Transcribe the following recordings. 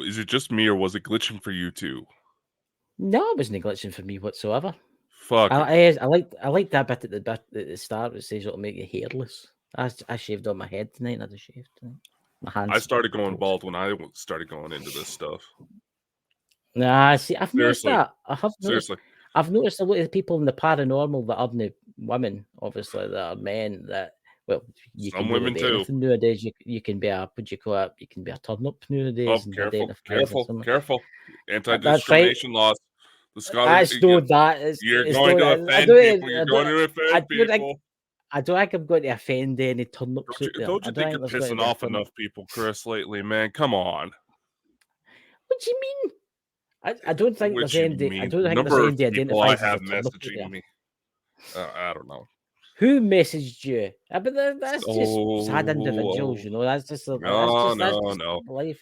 Is it just me or was it glitching for you too? No, it wasn't glitching for me whatsoever. Fucking I like that bit at the start. It says it'll make you hairless. I shaved on my head tonight, and I just shaved tonight. My hands. I started going bald when I started going into this stuff. Nah, see, I've noticed Seriously. that. I have noticed. Seriously. I've noticed a lot of the people in the paranormal that aren't women, obviously, that are men. That well, you Some can really women be too. anything nowadays. You can be a what you call it. You can be a turn up nowadays and identify as someone. Careful. That's right. Anti-discrimination laws. The Scottish. That's no that. You're It's going not. to I offend don't. people. You're going to I offend don't think. people. I don't think I'm going to offend any turn ups out there. Don't you I don't think you're think there's going to pissing be a off turn up. enough people, Chris, lately, man? Come on. What do you mean? I don't think What there's you any. I mean? don't The think there's number of any people I identifies as a have turn up out messaging there. me. I don't know. Who messaged you? But that's just sad individuals, you know. That's just No. life.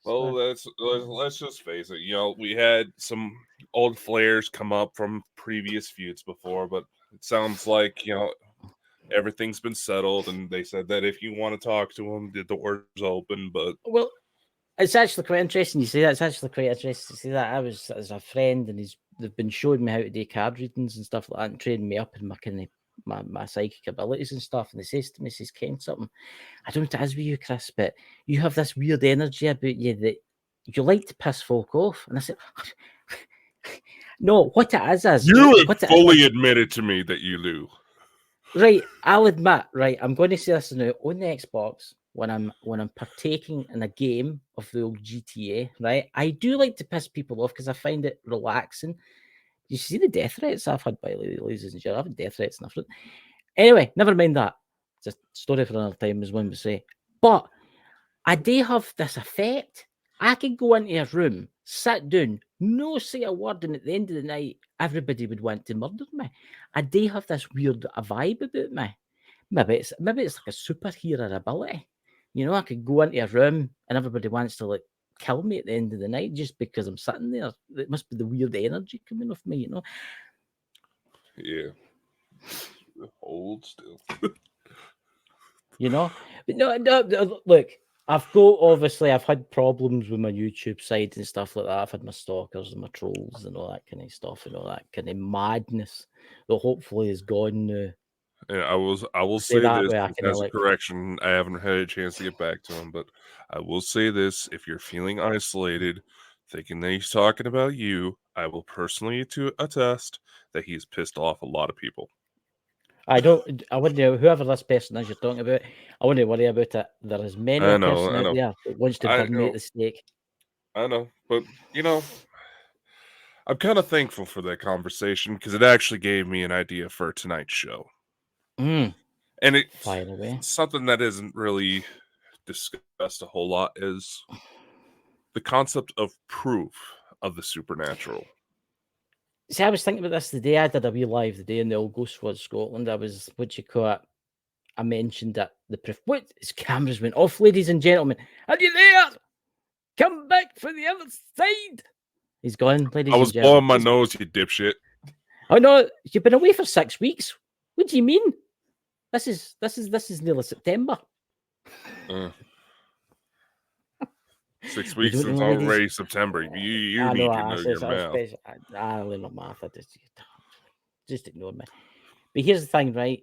Well, let's just face it. You know, we had some old flares come up from previous feuds before, but it sounds like, you know, everything's been settled, and they said that if you want to talk to them, the door's open. But well, it's actually quite interesting. You say that. It's actually quite interesting to see that. I was as a friend, and they've been showing me how to do card readings and stuff like that, and training me up in my kind of my psychic abilities and stuff. And they says to me, says Ken something. I don't know if it is with you, Chris, but you have this weird energy about you that you like to piss folk off. And I said, no, what it is you have fully admitted to me that you do. Right, I'll admit. Right, I'm going to say this now on the Xbox when I'm partaking in a game of the old GTA. Right, I do like to piss people off because I find it relaxing. You see the death threats I've had, by the way, ladies and gentlemen. I've had death threats in the front. Anyway, never mind that. It's a story for another time, as one would say. But I do have this effect. I can go into a room, sit down, no say a word, and at the end of the night, everybody would want to murder me. I do have this weird vibe about me. Maybe it's like a superhero ability. You know, I could go into a room and everybody wants to like kill me at the end of the night just because I'm sitting there. It must be the weird energy coming off me, you know. Yeah. Hold still. You know, but no, look. I've had problems with my YouTube side and stuff like that. I've had my stalkers and my trolls and all that kind of stuff and all that kind of madness that hopefully is gone now. Yeah, I will say that this way, I can as a correction. I haven't had a chance to get back to him, but I will say this: if you're feeling isolated, thinking that he's talking about you, I will personally to attest that he's pissed off a lot of people. I wouldn't know whoever this person is you're talking about. I wouldn't worry about it. There is many a person out there that wants to burn me at the stake. I know, but you know, I'm kind of thankful for that conversation because it actually gave me an idea for tonight's show. And it's something that isn't really discussed a whole lot is the concept of proof of the supernatural. See, I was thinking about this the day I did a wee live the day in the old Ghost Squad Scotland. I was, what you call it, I mentioned that the proof. What? His cameras went off, ladies and gentlemen. Are you there? Come back for the other side. He's gone, ladies and gentlemen. I was blowing my nose, you dipshit. Oh no, you've been away for 6 weeks. What do you mean? This is nearly September. 6 weeks since already September. You need to know your math. I learn my math. I just ignore me. But here's the thing, right?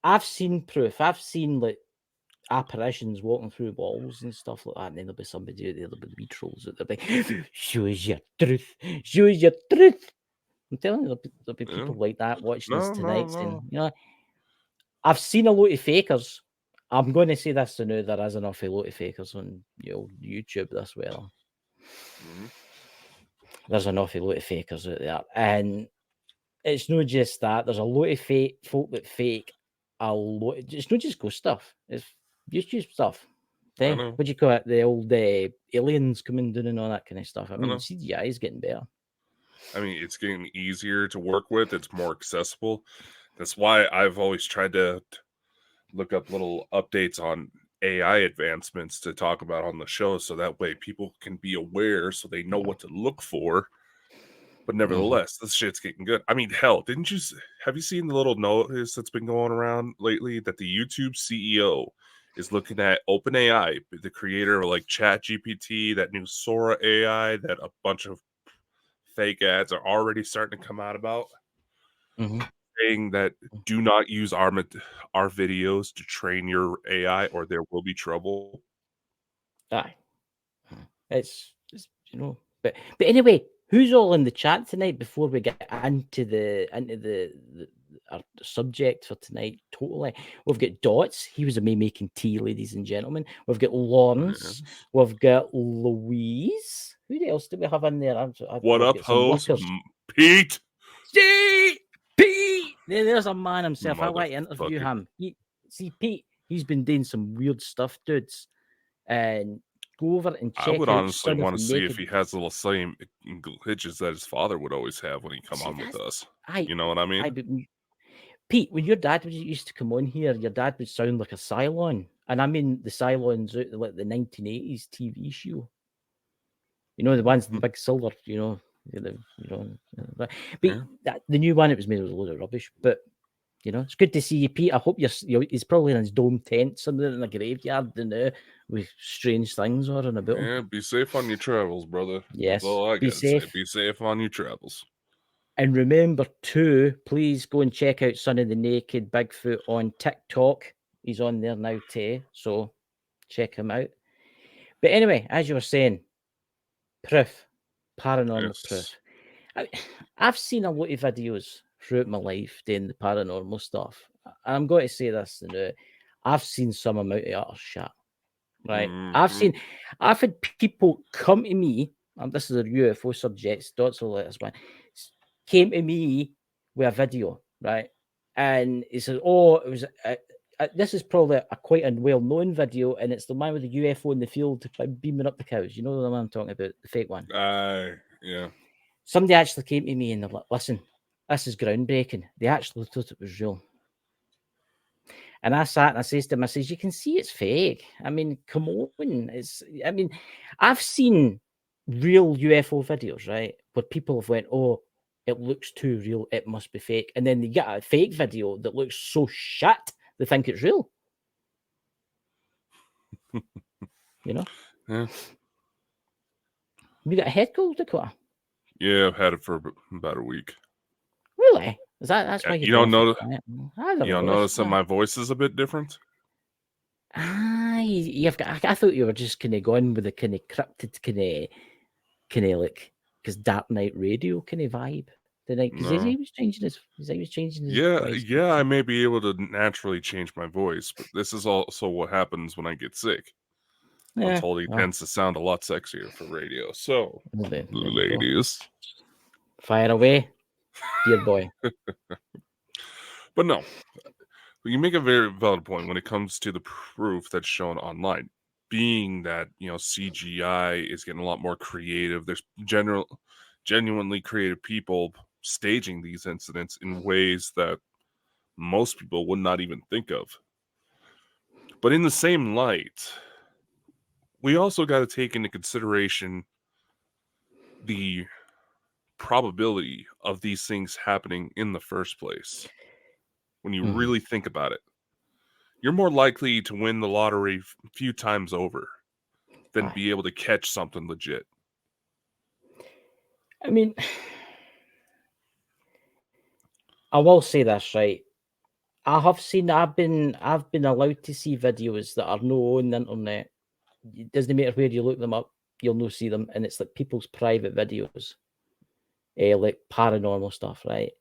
I've seen proof. I've seen like apparitions walking through walls and stuff like that, and then there'll be somebody out there, there'll be trolls out there like, show us your truth, show us your truth. I'm telling you, there'll be people like that watching us tonight, saying, you know, I've seen a lot of fakers. I'm going to say this to now, there is an awful lot of fakers on YouTube this well. There's an awful lot of fakers out there, and it's not just that. There's a lot of fake folk that fake a lot. It's not just ghost stuff. It's YouTube stuff. What do you call it? The old aliens coming down and all that kind of stuff. I mean, CGI is getting better. I mean, it's getting easier to work with. It's more accessible. That's why I've always tried to look up little updates on AI advancements to talk about on the show, so that way people can be aware, so they know what to look for. But nevertheless, this shit's getting good. I mean, hell, have you seen the little notice that's been going around lately that the YouTube CEO is looking at OpenAI, the creator of like ChatGPT, that new Sora AI, that a bunch of fake ads are already starting to come out about, saying that do not use our videos to train your AI, or there will be trouble. Aye, it's but anyway, who's all in the chat tonight before we get into the our subject for tonight? Totally, we've got Dots. He was a me making tea, ladies and gentlemen. We've got Lawrence. Yes. We've got Louise. Who else do we have in there? What up, hoes? Pete. Pete. There's a man himself. I like to interview him. Pete. He's been doing some weird stuff, dudes, and go over and check. I would honestly want to see Naked. if he has the same glitches that his father would always have when he come on with us. You know what I mean? Pete, when your dad used to come on here, your dad would sound like a Cylon, and I mean the Cylons out like the 1980s TV show. You know, the ones in the big silver. But the new one, it was made with a load of rubbish. But it's good to see you, Pete. I hope he's probably in his dome tent somewhere in a graveyard with strange things on about him. Yeah, be safe on your travels, brother. Yes, that's all I be safe. Say. Be safe on your travels. And remember too, please go and check out Sonny the Naked Bigfoot on TikTok. He's on there now too, so check him out. But anyway, as you were saying, paranormal proof. I've seen a lot of videos throughout my life doing the paranormal stuff. I'm going to say this, I've seen some amount of utter shit. Right? I've had people come to me, and this is a UFO subject, Dots will let us one, came to me with a video, right? And he said, "Oh, it was this is probably a quite a well-known video, and it's the one with the UFO in the field beaming up the cows. You know the one I'm talking about, the fake one." Yeah. Somebody actually came to me and they're like, "Listen, this is groundbreaking." They actually thought it was real. And I sat and I says to him, I says, "You can see it's fake. I mean, come on. I've seen real UFO videos, right? Where people have went, oh, it looks too real. It must be fake." And then they get a fake video that looks so shit, they think it's real. Yeah. You got a head cold, Dakota? Yeah, I've had it for about a week. Really? That's why you don't notice? You don't notice that my voice is a bit different? I thought you were just kind of going with the kind of cryptid kind of like because Dark Knight Radio kind of vibe tonight. Because he was changing his voice. Yeah, I may be able to naturally change my voice, but this is also what happens when I get sick. I'm told he tends to sound a lot sexier for radio. So, ladies, fire away, dear boy. But no, you make a very valid point when it comes to the proof that's shown online. Being that CGI is getting a lot more creative. There's genuinely creative people staging these incidents in ways that most people would not even think of. But in the same light, we also got to take into consideration the probability of these things happening in the first place. When you really think about it, you're more likely to win the lottery a few times over than be able to catch something legit. I mean, I will say this, right? I've been allowed to see videos that are no on the internet. It doesn't matter where you look them up, you'll no see them, and it's like people's private videos, like paranormal stuff, right?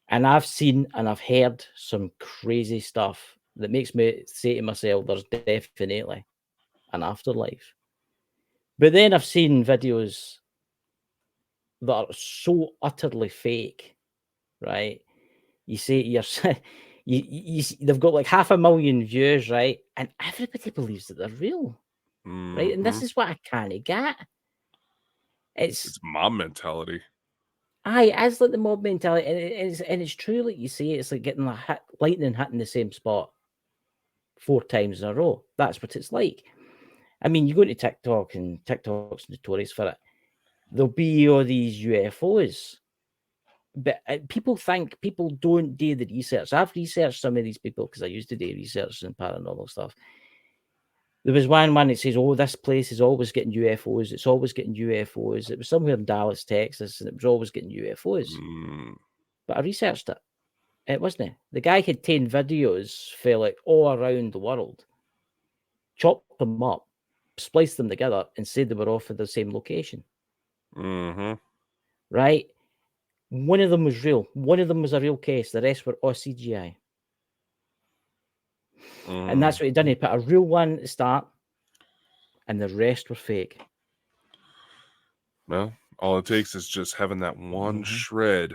And I've seen and I've heard some crazy stuff that makes me say to myself, "There's definitely an afterlife." But then I've seen videos that are so utterly fake, right? You say they've got like 500,000 views, right? And everybody believes that they're real, right? And this is what I can't get. It's mob mentality. It's like the mob mentality, and it's true, like you say, it's like getting lightning hitting the same spot 4 times in a row. That's what it's like. I mean, you go to TikTok, and TikTok's notorious for it. There'll be all these UFOs. But people don't do the research. I've researched some of these people because I used to do research in paranormal stuff. There was one that says, "Oh, this place is always getting UFOs. It's always getting UFOs." It was somewhere in Dallas, Texas, and it was always getting UFOs. But I researched it. It wasn't. The guy had 10 videos for like all around the world, chopped them up, spliced them together, and said they were all for the same location. Right? One of them was real. One of them was a real case. The rest were all CGI. And that's what he done. He put a real one at the start, and the rest were fake. Well, all it takes is just having that one shred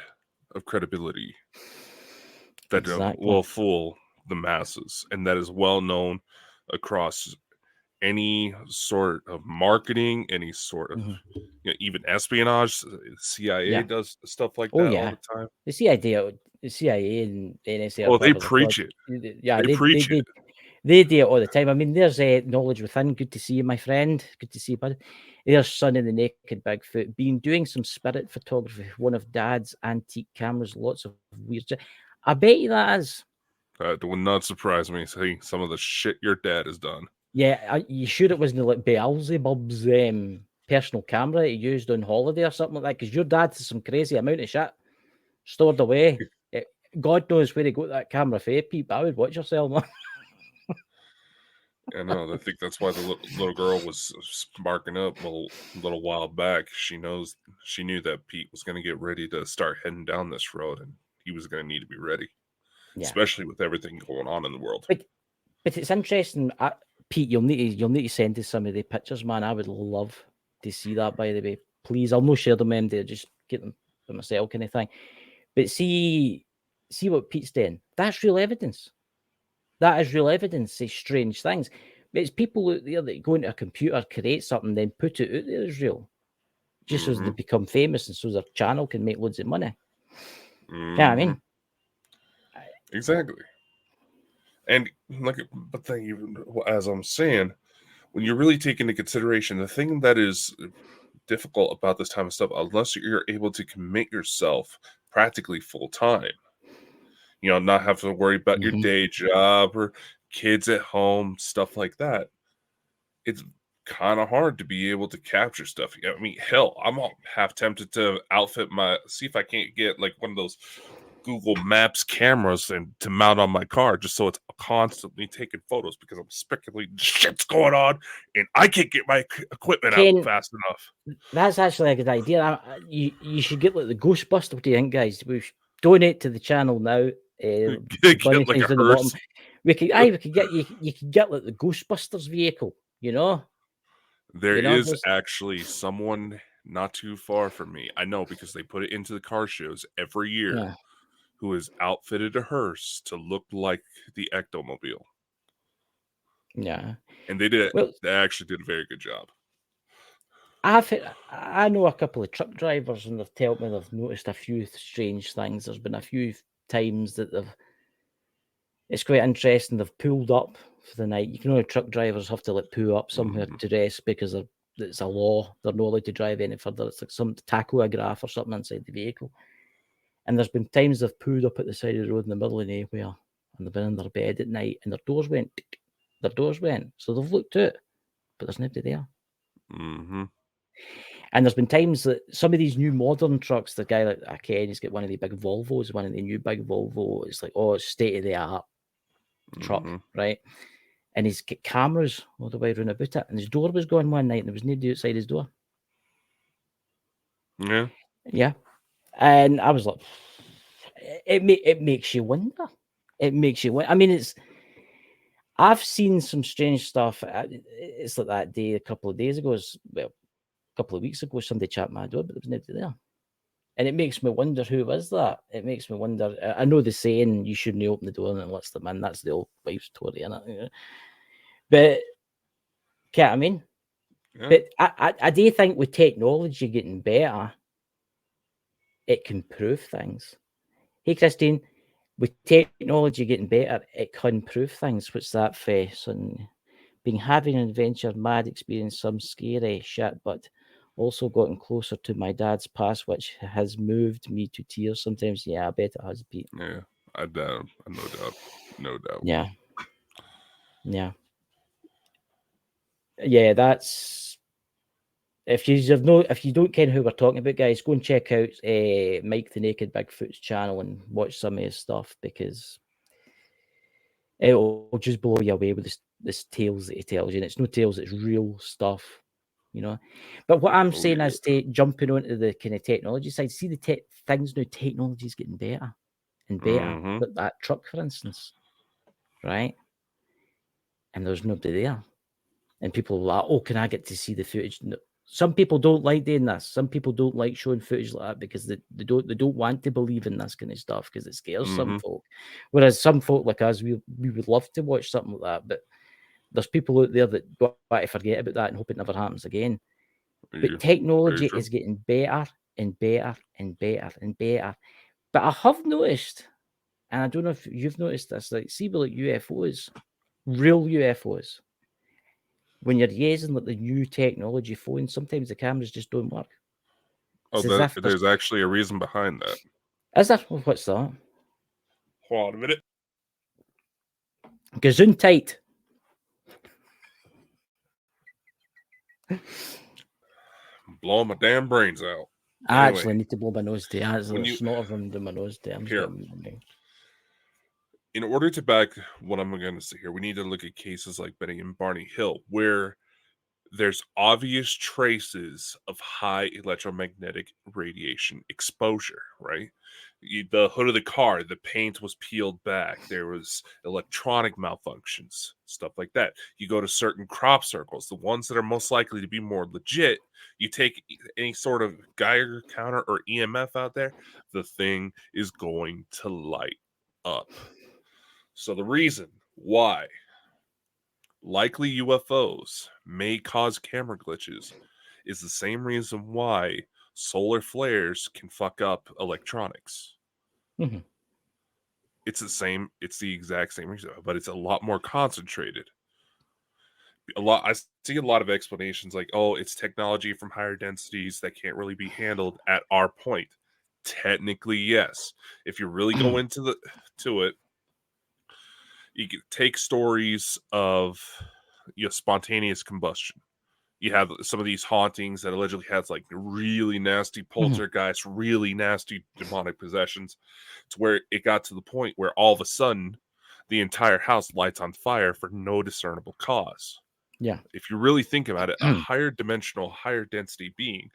of credibility that will fool the masses, and that is well known across any sort of marketing, any sort of even espionage. CIA does stuff like that all the time. The CIA and NSA. Oh, they preach it. Yeah, they preach it. They do it all the time. I mean, there's Knowledge Within. Good to see you, my friend. Good to see you, bud. There's Son of the Naked Bigfoot. Been doing some spirit photography. One of Dad's antique cameras. Lots of weird. I bet you that is. That would not surprise me. See some of the shit your dad has done. Yeah, you sure it wasn't like Beelzebub's personal camera he used on holiday or something like that? Because your dad has some crazy amount of shit stored away. God knows where he got that camera for, Pete. But I would watch yourself, man. I know. I think that's why the little girl was sparking up a little while back. She knew that Pete was going to get ready to start heading down this road, and he was going to need to be ready, especially with everything going on in the world. But it's interesting, Pete. You'll need to send us some of the pictures, man. I would love to see that. By the way, please. I'll not share them, just get them for myself, kind of thing. But see what Pete's doing. That's real evidence. That is real evidence of strange things. But it's people out there that go into a computer, create something, then put it out there as real. Just so they become famous and so their channel can make loads of money. Yeah, I mean. Exactly. And as I'm saying, when you're really taking into consideration, the thing that is difficult about this type of stuff, unless you're able to commit yourself practically full time, not have to worry about your day job or kids at home, stuff like that, it's kind of hard to be able to capture stuff. I mean, hell, I'm half tempted to see if I can't get like one of those Google Maps cameras and to mount on my car just so it's constantly taking photos, because I'm speculating shit's going on and I can't get my equipment out fast enough. That's actually a good idea. You should get like the Ghostbuster. What do you think, guys? We donate to the channel now. Get like a hearse. We could get you could get like the Ghostbusters vehicle, There is actually someone not too far from me. I know, because they put it into the car shows every year, who has outfitted a hearse to look like the Ectomobile. Yeah. And they actually did a very good job. I know a couple of truck drivers, and they've told me they've noticed a few strange things. There's been a few times that it's quite interesting. They've pulled up for the night. You can only truck drivers have to like pull up somewhere to rest because it's a law. They're not allowed to drive any further. It's like some tachograph or something inside the vehicle. And there's been times they've pulled up at the side of the road in the middle of nowhere, and they've been in their bed at night, and their doors went. So they've looked out, but there's nobody there. And there's been times that some of these new modern trucks, the guy like Ken, he's got one of the big Volvos, one of the new big Volvo. It's like, it's state of the art truck, right? And he's got cameras all the way around about it. And his door was gone one night, and there was nobody outside his door. Yeah. And I was like, it makes you wonder. It makes you wonder. I mean, I've seen some strange stuff. It's like that day a couple of days ago, a couple of weeks ago, somebody chapped my door, but there was nobody there. And it makes me wonder, who was that? It makes me wonder. I know the saying, you shouldn't open the door and it lets them in. That's the old wives' story, innit? But, I mean? Yeah. But I do think with technology getting better, it can prove things. Hey, Christine, with technology getting better, it can prove things. What's that face? And being having an adventure, mad experience, some scary shit, but also gotten closer to my dad's past, which has moved me to tears sometimes. Yeah, I bet it has, Pete. Yeah, I doubt. No doubt. Yeah. Yeah. Yeah, that's if you don't care who we're talking about, guys, go and check out Mike the Naked Bigfoot's channel and watch some of his stuff, because it'll just blow you away with this tales that he tells you. And it's no tales, it's real stuff, you know. But what I'm saying is, jumping onto the kind of technology side, see the things now, technology is getting better and better. Like that truck, for instance, right? And there's nobody there. And people are like, oh, can I get to see the footage? No. Some people don't like doing this. Some people don't like showing footage like that because they don't want to believe in this kind of stuff because it scares some folk. Whereas some folk like us, we would love to watch something like that. But there's people out there that want to forget about that and hope it never happens again. But technology is getting better and better and better and better. But I have noticed, and I don't know if you've noticed this, like, see, with like UFOs, real UFOs, when you're using like the new technology phones, sometimes the cameras just don't work. Oh, there's actually a reason behind that. Is there? What's that? Hold on a minute. Gazoon tight. Blowing my damn brains out. I actually need to blow my nose to. It's not from my nose to. Here. In order to back what I'm going to say here, we need to look at cases like Benny and Barney Hill, where there's obvious traces of high electromagnetic radiation exposure, right? The hood of the car, the paint was peeled back. There was electronic malfunctions, stuff like that. You go to certain crop circles, the ones that are most likely to be more legit, you take any sort of Geiger counter or EMF out there, the thing is going to light up. So the reason why likely UFOs may cause camera glitches is the same reason why solar flares can fuck up electronics. Mm-hmm. It's the exact same reason, but it's a lot more concentrated. I see a lot of explanations like, oh, it's technology from higher densities that can't really be handled at our point. Technically, yes. If you really go into it, you can take stories of spontaneous combustion. You have some of these hauntings that allegedly has like really nasty poltergeists, really nasty demonic possessions, to where it got to the point where all of a sudden the entire house lights on fire for no discernible cause. Yeah. If you really think about it, a higher dimensional, higher density being,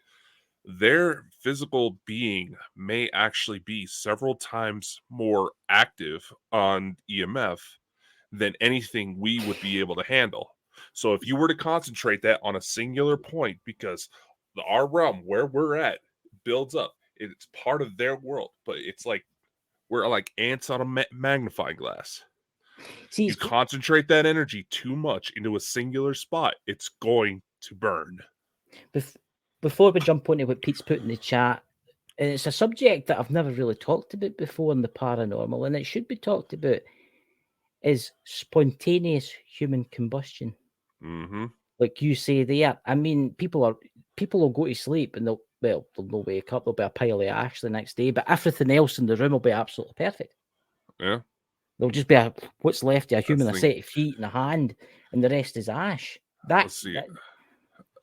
their physical being may actually be several times more active on EMF than anything we would be able to handle. So if you were to concentrate that on a singular point, because our realm where we're at builds up, it's part of their world, but it's like we're like ants on a magnifying glass. See, you concentrate that energy too much into a singular spot, it's going to burn. Before we jump onto what Pete's put in the chat, and it's a subject that I've never really talked about before in the paranormal, and it should be talked about, is spontaneous human combustion. Mm-hmm. Like you say there, I mean, people will go to sleep and they'll not wake up. There'll be a pile of ash the next day, but everything else in the room will be absolutely perfect. Yeah. There'll just be what's left of a human, a set of feet and a hand, and the rest is ash. That's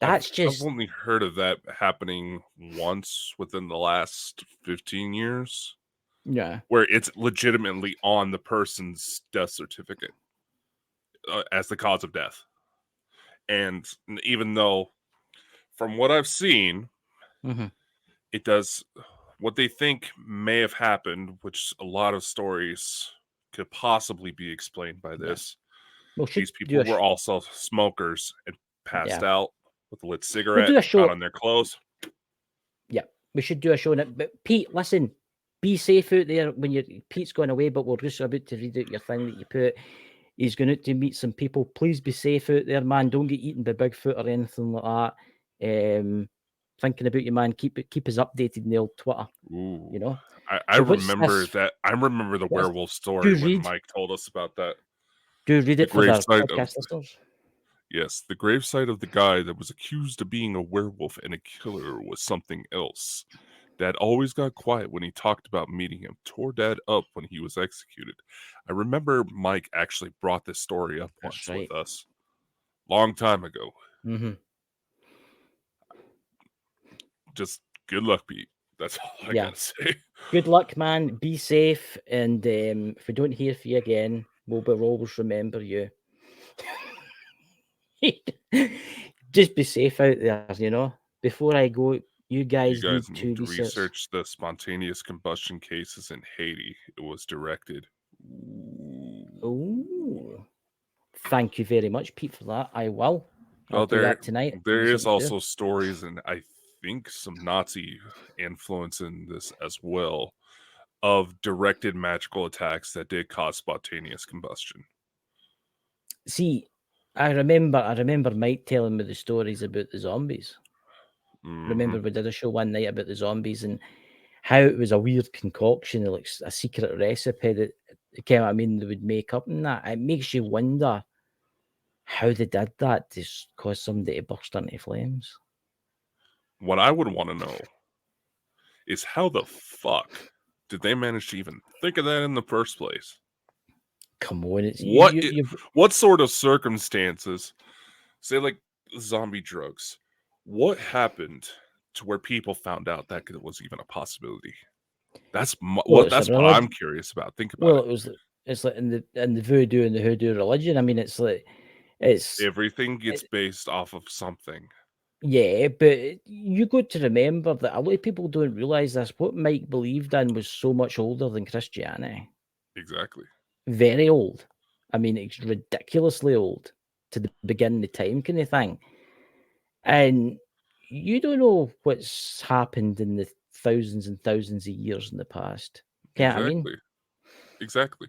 I've only heard of that happening once within the last 15 years. Yeah. Where it's legitimately on the person's death certificate as the cause of death. And even though, from what I've seen, it does what they think may have happened, which a lot of stories could possibly be explained by this. Yeah. Well, these people were also smokers and passed out with a lit cigarette, out on their clothes. Yeah, we should do a show on it. But Pete, listen, be safe out there when Pete's going away, but we're just about to read out your thing that you put. He's going out to meet some people. Please be safe out there, man. Don't get eaten by Bigfoot or anything like that. Thinking about you, man. Keep us updated in the old Twitter. Ooh. You know, I remember that. I remember the werewolf story when Mike told us about that. Do read it for the podcast listeners. Yes, the gravesite of the guy that was accused of being a werewolf and a killer was something else. Dad always got quiet when he talked about meeting him, tore Dad up when he was executed. I remember Mike actually brought this story up once with us. Long time ago. Mm-hmm. Just good luck, Pete. That's all I gotta say. Good luck, man. Be safe, and if we don't hear from you again, we'll always remember you. Just be safe out there, you know. Before I go, you guys need to need to research. research the spontaneous combustion cases in Haiti. It was directed. Oh, thank you very much, Pete, for that. I will. I'll Well, do that tonight. there is Research there. also stories, and I think some Nazi influence in this as well, of directed magical attacks that did cause spontaneous combustion. See, I remember Mike telling me the stories about the zombies. Remember we did a show one night about the zombies and how it was a weird concoction, like a secret recipe that they would make up and that. It makes you wonder how they did that to cause somebody to burst into flames. What I would want to know is how the fuck did they manage to even think of that in the first place? Come on, it's what sort of circumstances, say like zombie drugs, what happened to where people found out that it was even a possibility? That's what I'm curious about. Think about it. It's like in the voodoo and the hoodoo religion. I mean, it's everything gets based off of something. Yeah, but you got to remember that a lot of people don't realize this. What Mike believed in was so much older than Christianity. Exactly. Very old. I mean, it's ridiculously old to the beginning of time kind of thing. And you don't know what's happened in the thousands and thousands of years in the past. Exactly.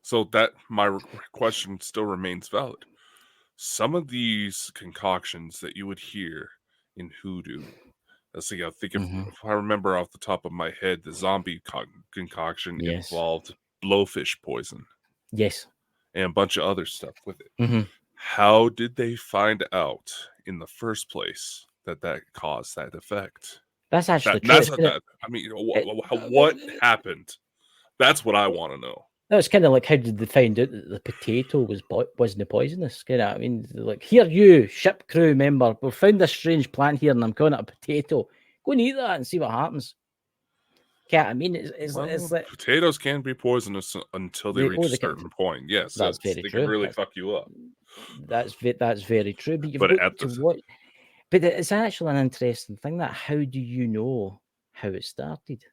So that my question still remains valid. Some of these concoctions that you would hear in hoodoo, let's see, I think if I remember off the top of my head, the zombie concoction involved blowfish poison. Yes. And a bunch of other stuff with it. How did they find out in the first place that caused that effect? That's actually true. I mean, what happened? That's what I want to know. That's kind of like, how did they find out that the potato wasn't poisonous? I mean, like, here, you ship crew member, we found this strange plant here, and I'm calling it a potato. Go and eat that and see what happens. I mean, it's like potatoes can be poisonous until they reach a certain point. Yes, that's very they true. Can really fuck you up. That's very true. But you've got to watch. But it's actually an interesting thing. That how do you know how it started?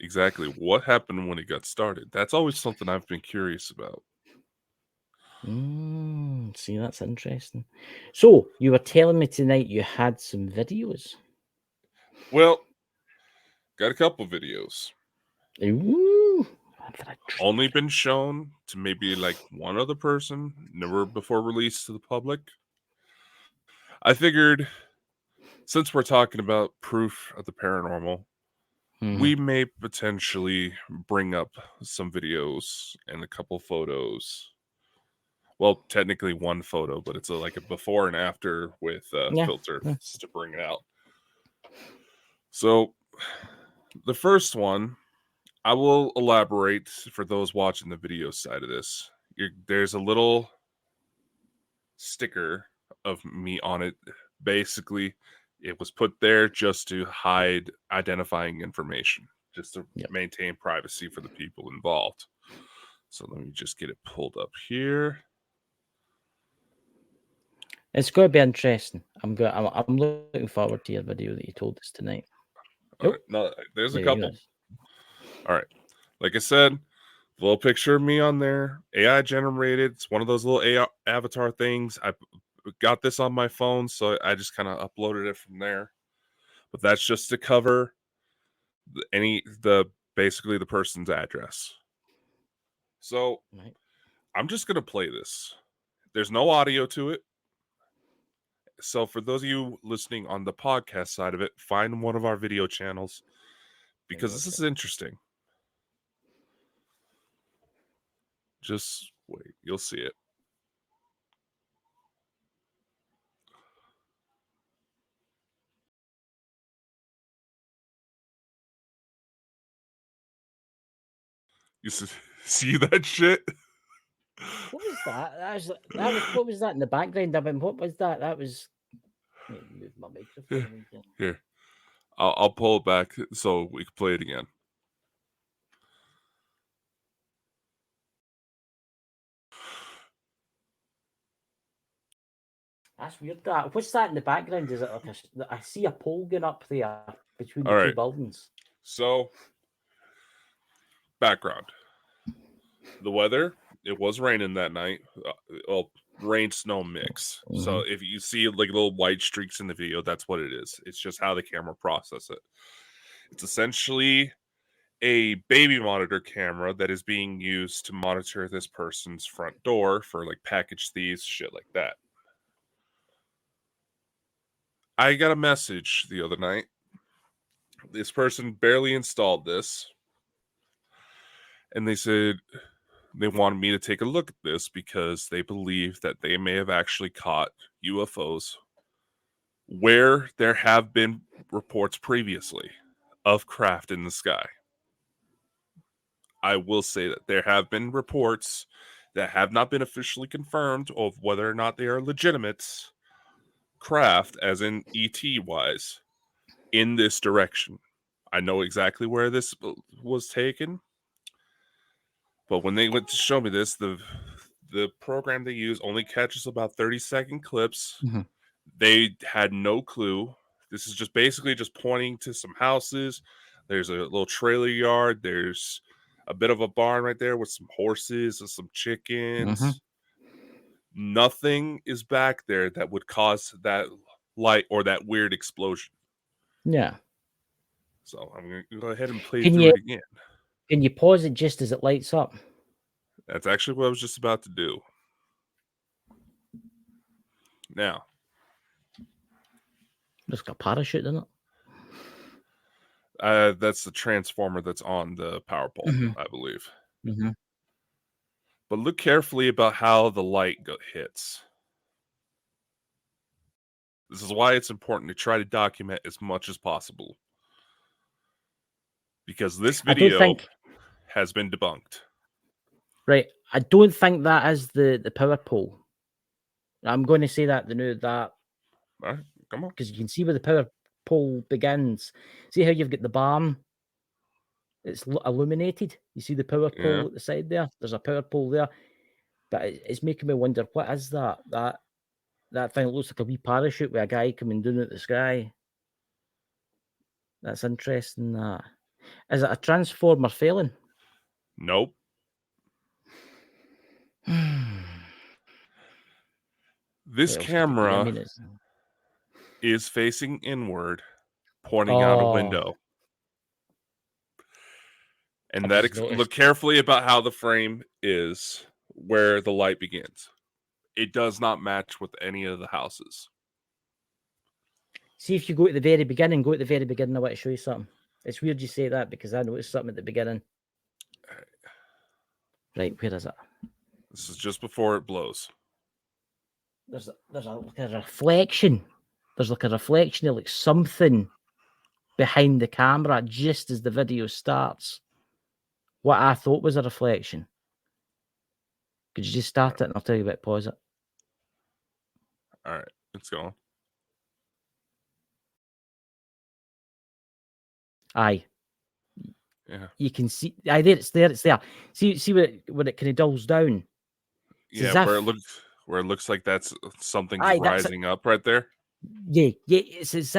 Exactly. What happened when it got started? That's always something I've been curious about. See, that's interesting. So you were telling me tonight you had some videos. Well, got a couple videos. Ooh, only been shown to maybe like one other person, never before released to the public. I figured since we're talking about proof of the paranormal, we may potentially bring up some videos and a couple photos. Well, technically one photo, but it's like a before and after with filter to bring it out. So the first one, I will elaborate for those watching the video side of this. There's a little sticker of me on it. Basically, it was put there just to hide identifying information, just to maintain privacy for the people involved. So let me just get it pulled up here. It's going to be interesting. I'm looking forward to your video that you told us tonight. Right. No, there's a couple. All right. Like I said, little picture of me on there, AI generated. It's one of those little AI avatar things. I got this on my phone, so I just kind of uploaded it from there. But that's just to cover basically the person's address. So I'm just gonna play this. There's no audio to it. So for those of you listening on the podcast side of it, find one of our video channels because this is interesting. Just wait, you'll see it. You see that shit? What was that? That was what was that in the background? I mean, what was that? That was Let me move my microphone again. Here. I'll pull it back so we can play it again. That's weird. That what's that in the background? Is it like I see a pole going up there between the two buildings? So, background. The weather, it was raining that night. Well, rain snow mix. Mm-hmm. So if you see like little white streaks in the video, that's what it is. It's just how the camera processes it. It's essentially a baby monitor camera that is being used to monitor this person's front door for like package thieves, shit like that. I got a message the other night. This person barely installed this. And they said they wanted me to take a look at this because they believe that they may have actually caught UFOs where there have been reports previously of craft in the sky. I will say that there have been reports that have not been officially confirmed of whether or not they are legitimate craft, as in ET wise, in this direction. I know exactly where this was taken, but when they went to show me this, the program they use only catches about 30-second clips. Mm-hmm. They had no clue. This is just basically just pointing to some houses. There's a little trailer yard. There's a bit of a barn right there with some horses and some chickens. Mm-hmm. Nothing is back there that would cause that light or that weird explosion. Yeah. So I'm going to go ahead and play through it again. Can you pause it just as it lights up? That's actually what I was just about to do. Now. It's got a parachute in it. That's the transformer that's on the power pole, mm-hmm. I believe. Mm-hmm. But look carefully about how the light hits. This is why it's important to try to document as much as possible. Because this video has been debunked. Right. I don't think that is the power pole. I'm going to say that that. All right, come on. Because you can see where the power pole begins. See how you've got the barn? It's illuminated. You see the power pole at the side there? There's a power pole there. But it's making me wonder, what is that? That thing looks like a wee parachute with a guy coming down at the sky. That's interesting. Is it a transformer failing? Nope. This camera is facing inward, pointing out a window. And look carefully about how the frame is, where the light begins. It does not match with any of the houses. See if you go at the very beginning. I want to show you something. It's weird you say that because I noticed something at the beginning. Right, where is it? This is just before it blows. There's like a reflection. There's like a reflection of like something behind the camera just as the video starts. What I thought was a reflection. Could you just start it and I'll tell you about pause it? All right, it's going. Aye. Yeah. You can see. Aye, there. It's there. See when it kind of dulls down. It's where it looks like that's something's rising up right there. Yeah. It's as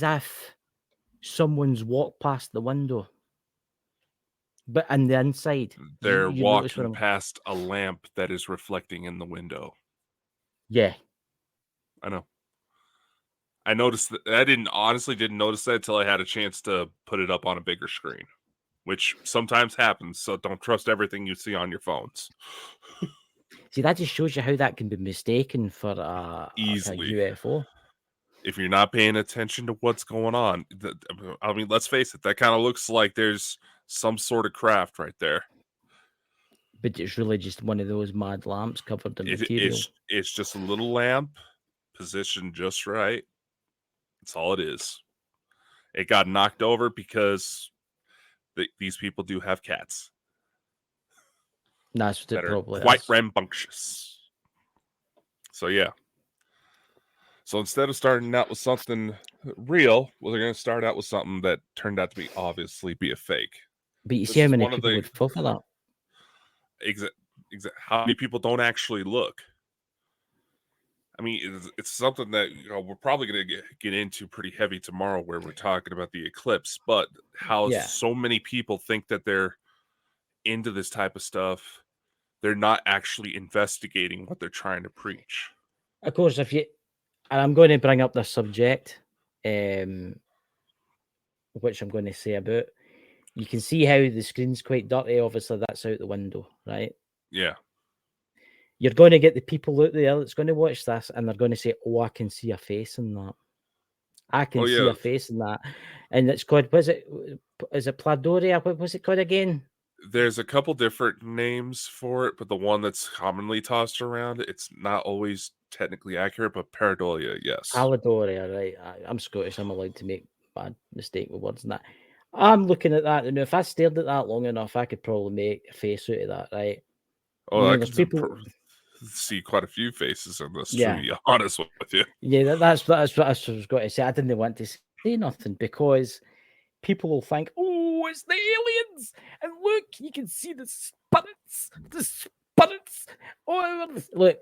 if someone's walked past the window. But on the inside, they're walking past a lamp that is reflecting in the window. Yeah, I know. I noticed that. I honestly didn't notice that until I had a chance to put it up on a bigger screen, which sometimes happens. So don't trust everything you see on your phones. See, that just shows you how that can be mistaken for a UFO. If you're not paying attention to what's going on, I mean, let's face it, that kind of looks like there's some sort of craft right there. But it's really just one of those mad lamps covered in material. It's just a little lamp positioned just right. That's all it is. It got knocked over because these people do have cats. That's what it probably quite rambunctious. So yeah. So instead of starting out with something real, well, they're going to start out with something that turned out to be obviously be a fake. But you see how many people would fall for that. How many people don't actually look? I mean, it's something that we're probably going to get into pretty heavy tomorrow, where we're talking about the eclipse. But how so many people think that they're into this type of stuff, they're not actually investigating what they're trying to preach. Of course, and I'm going to bring up this subject, which I'm going to say about. You can see how the screen's quite dirty. Obviously, that's out the window, right? Yeah. You're going to get the people out there that's going to watch this, and they're going to say, "Oh, I can see a face in that. I can see a face in that." And it's called, is it Pladoria? What was it called again? There's a couple different names for it, but the one that's commonly tossed around, it's not always technically accurate, but pareidolia, yes. Pareidolia, right. I'm Scottish. I'm allowed to make bad mistake with words and that. I'm looking at that, and if I stared at that long enough, I could probably make a face out of that, right? Oh, I can see quite a few faces in this, to be honest with you. Yeah, that's what I was going to say. I didn't want to say nothing because people will think, "Oh, it's the aliens!" And look, you can see the spirits. Oh, look,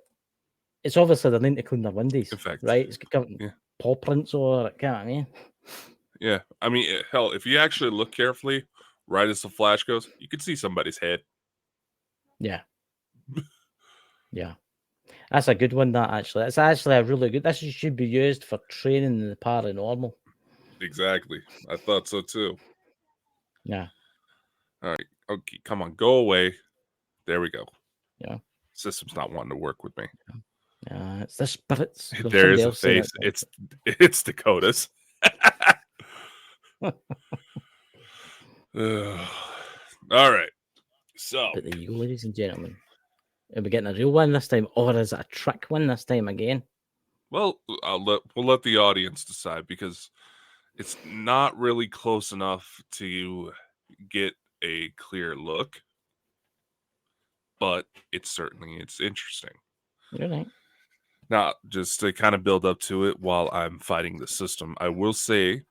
it's obviously they're need to clean their windows, right? It's got paw prints or it, can't I mean? Yeah, I mean, hell, if you actually look carefully, right as the flash goes, you can see somebody's head. Yeah. Yeah. That's a good one, that actually. It's actually a really good. This should be used for training the paranormal. Exactly. I thought so too. Yeah. All right. Okay, come on, go away. There we go. Yeah. System's not wanting to work with me. Yeah, it's the spirits. There is a face. It's Dakota's. All right. So, but there you go, ladies and gentlemen. Are we getting a real one this time, or is it a trick one this time again? Well, we'll let the audience decide, because it's not really close enough to get a clear look, but it's interesting. You're right. Now, just to kind of build up to it while I'm fighting the system, I will say,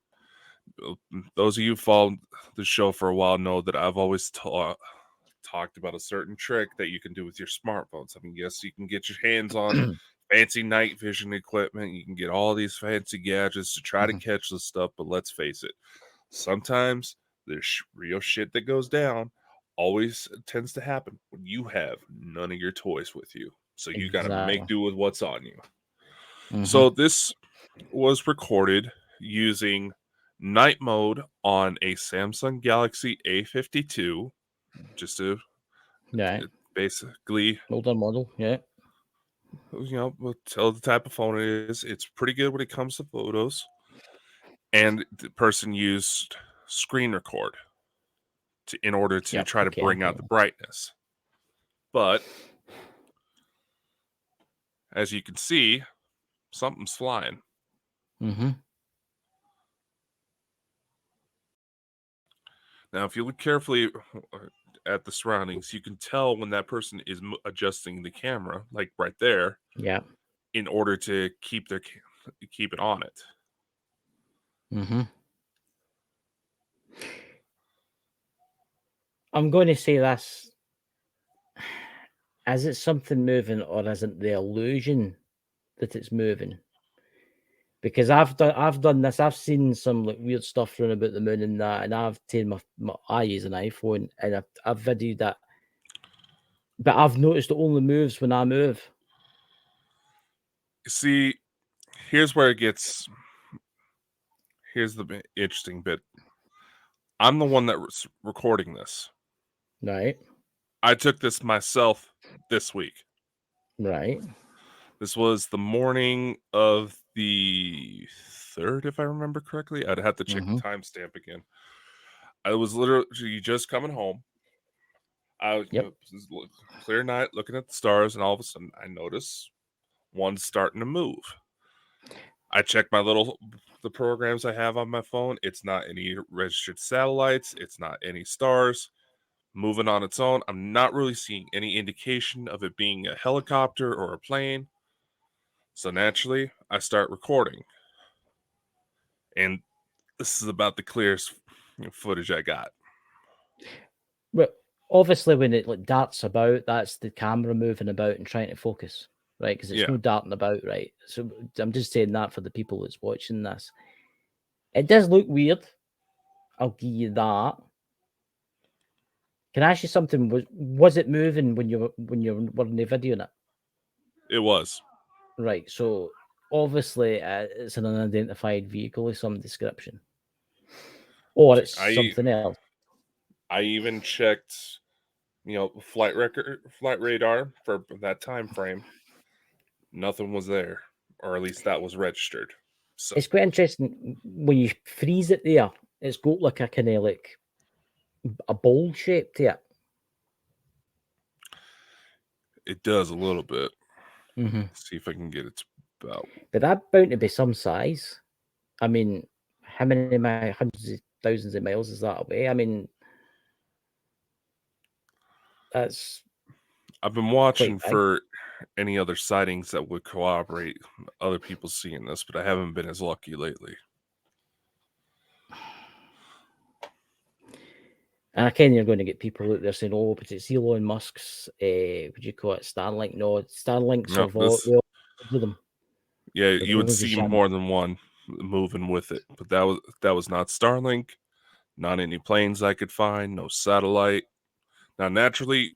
those of you who followed the show for a while know that I've always talked about a certain trick that you can do with your smartphones. I mean, yes, you can get your hands on fancy night vision equipment. You can get all these fancy gadgets to try to catch this stuff, but let's face it, sometimes there's real shit that goes down. Always tends to happen when you have none of your toys with you. So you got to make do with what's on you. So this was recorded using night mode on a Samsung Galaxy A52, just to basically older model, we'll tell the type of phone it is. It's pretty good when it comes to photos, and the person used screen record in order to try to bring out the brightness. But as you can see, something's flying. Now, if you look carefully at the surroundings, you can tell when that person is adjusting the camera, like right there. Yeah. In order to keep it on it. I'm going to say this. Is it something moving, or is it the illusion that it's moving? Because I've done this. I've seen some like weird stuff running about the moon and that, and I've taken I use an iPhone and I've videoed that. But I've noticed it only moves when I move. See, here's where it gets. Here's the interesting bit. I'm the one that was recording this. Right. I took this myself this week. Right. This was the morning of the 3rd, if I remember correctly. I'd have to check the timestamp again. I was literally just coming home. Clear night, looking at the stars, and all of a sudden I notice one's starting to move. I check the programs I have on my phone. It's not any registered satellites. It's not any stars. Moving on its own. I'm not really seeing any indication of it being a helicopter or a plane. So naturally, I start recording. And this is about the clearest footage I got. But obviously, when it like darts about, that's the camera moving about and trying to focus, right? Because it's no darting about, right? So I'm just saying that for the people that's watching this. It does look weird. I'll give you that. Can I ask you something? Was it moving when you were in the video in it? It was. Right. So obviously, it's an unidentified vehicle of some description, or it's something else. I even checked, flight radar for that time frame. Nothing was there, or at least that was registered. So it's quite interesting when you freeze it there. It's got like a kind of like a bowl shape to it. It does a little bit. Mm-hmm. See if I can get it about. But that's bound to be some size. I mean, how many hundreds of thousands of miles is that away? I mean, that's. I've been watching for any other sightings that would corroborate other people seeing this, but I haven't been as lucky lately. And again, you're going to get people out there saying, "Oh, but it's Elon Musk's, would you call it Starlink?" No, Starlinks are all of them. Yeah, you would see more than one moving with it, but that was not Starlink, not any planes I could find, no satellite. Now, naturally,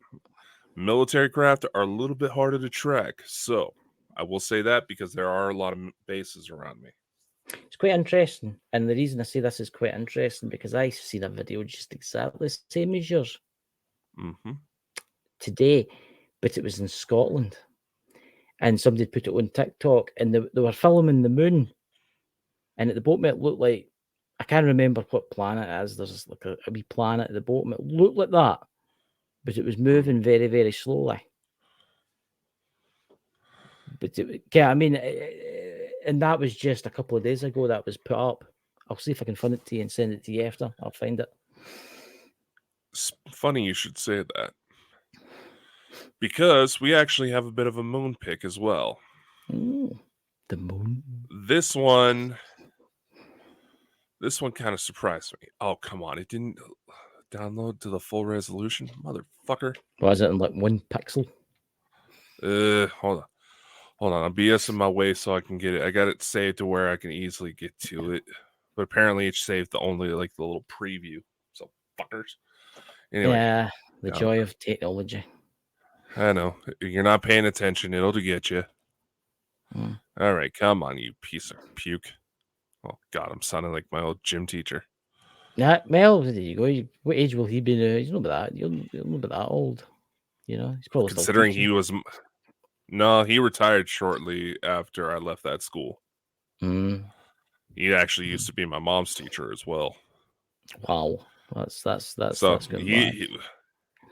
military craft are a little bit harder to track, so I will say that because there are a lot of bases around me. It's quite interesting, and the reason I say this is quite interesting because I've seen a video just exactly the same as yours today, but it was in Scotland, and somebody put it on TikTok, and they were filming the moon, and at the bottom it looked like, I can't remember what planet it is. There's like a wee planet at the bottom. It looked like that, but it was moving very, very slowly. But I mean, and that was just a couple of days ago that was put up. I'll see if I can find it to you and send it to you after. I'll find it. It's funny you should say that, because we actually have a bit of a moon pic as well. Ooh, the moon. This one kind of surprised me. Oh, come on. It didn't download to the full resolution? Motherfucker. Was it in like 1 pixel? Hold on. I'm BSing my way so I can get it. I got it saved to where I can easily get to it. But apparently it's saved only like the little preview. So fuckers. Anyway. Yeah, the joy of technology. I know. You're not paying attention. It'll get you. All right, come on, you piece of puke. Oh, God, I'm sounding like my old gym teacher. Yeah, well, there you go. What age will he be now? He's not that. He'll not be that old. You know, he's probably considering still he was. No, he retired shortly after I left that school. He actually used to be my mom's teacher as well. Wow, that's so good.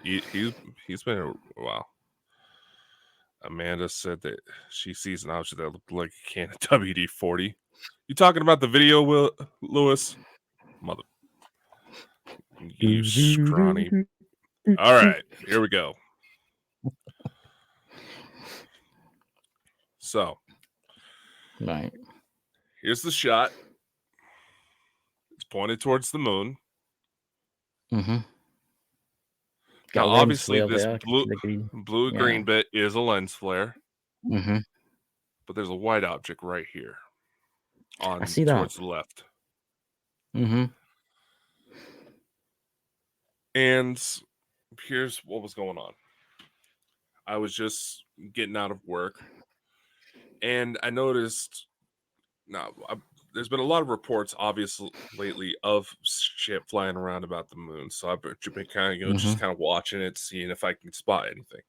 He's been a while. Amanda said that she sees an object that looked like a can of WD-40. You talking about the video, Lewis? Mother, you scrawny. All right, here we go. So, right. Here's the shot. It's pointed towards the moon. Now, obviously, this blue green bit is a lens flare. But there's a white object right here. I see that. Towards the left. And here's what was going on. I was just getting out of work, and I noticed. Now, there's been a lot of reports, obviously, lately of shit flying around about the moon. So I've been kind of, just kind of watching it, seeing if I can spot anything.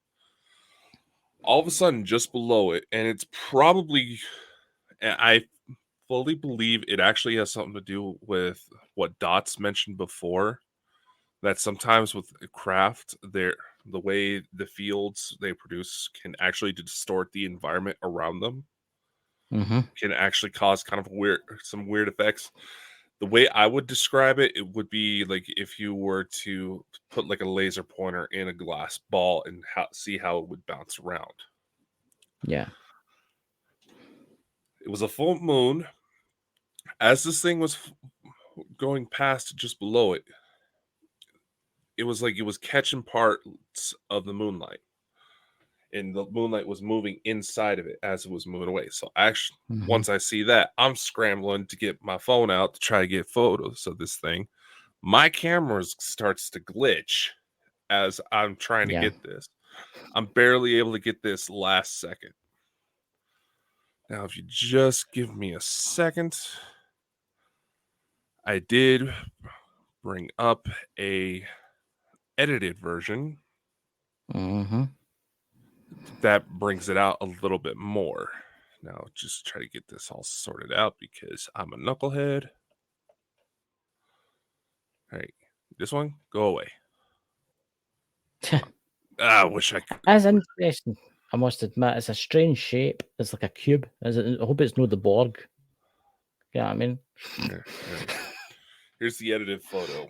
All of a sudden, just below it, and it's probably, I fully believe it actually has something to do with what Dots mentioned before. That sometimes with craft, the way the fields they produce can actually distort the environment around them. Can actually cause kind of some weird effects. The way I would describe it, it would be like if you were to put like a laser pointer in a glass ball and see how it would bounce around. Yeah. It was a full moon. As this thing was going past just below it, it was like it was catching parts of the moonlight. And the moonlight was moving inside of it as it was moving away. So actually, once I see that, I'm scrambling to get my phone out to try to get photos of this thing. My camera starts to glitch as I'm trying to get this. I'm barely able to get this last second. Now, if you just give me a second, I did bring up a edited version. That brings it out a little bit more. Now, just try to get this all sorted out because I'm a knucklehead. All right, this one, go away. I wish I could. That's interesting. I must admit, it's a strange shape. It's like a cube. I hope it's not the Borg. You know what I mean? Here's the edited photo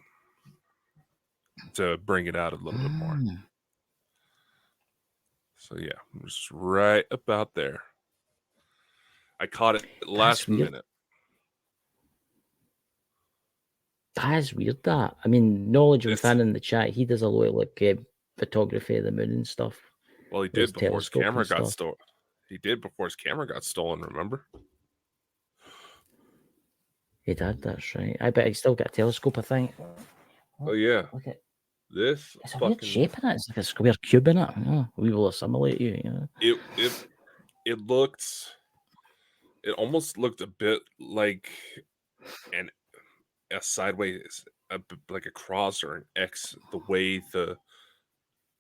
to bring it out a little bit more. So yeah, I'm just right about there. I caught it last minute. That's weird. That I mean, knowledge within in the chat. He does a lot of like photography of the moon and stuff. Well, he did before his camera got stolen. He did before his camera got stolen. Remember? He did. That's right. I bet he still got a telescope. I think. Oh yeah. Look at this. It's a weird shape in it. It's like a square cube in it. Oh, we will assimilate you. You know? It looked. It almost looked a bit like a sideways, like a cross or an X. The way the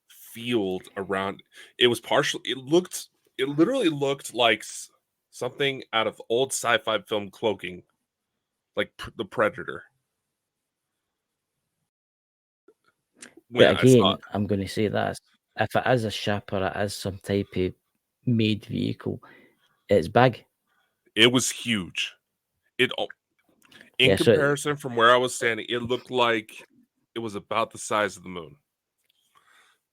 field around it was partially. It literally looked like something out of old sci-fi film cloaking, like the Predator. But again, I'm going to say that if it is a ship or it is some type of made vehicle, it's big. It was huge. In comparison from where I was standing, it looked like it was about the size of the moon.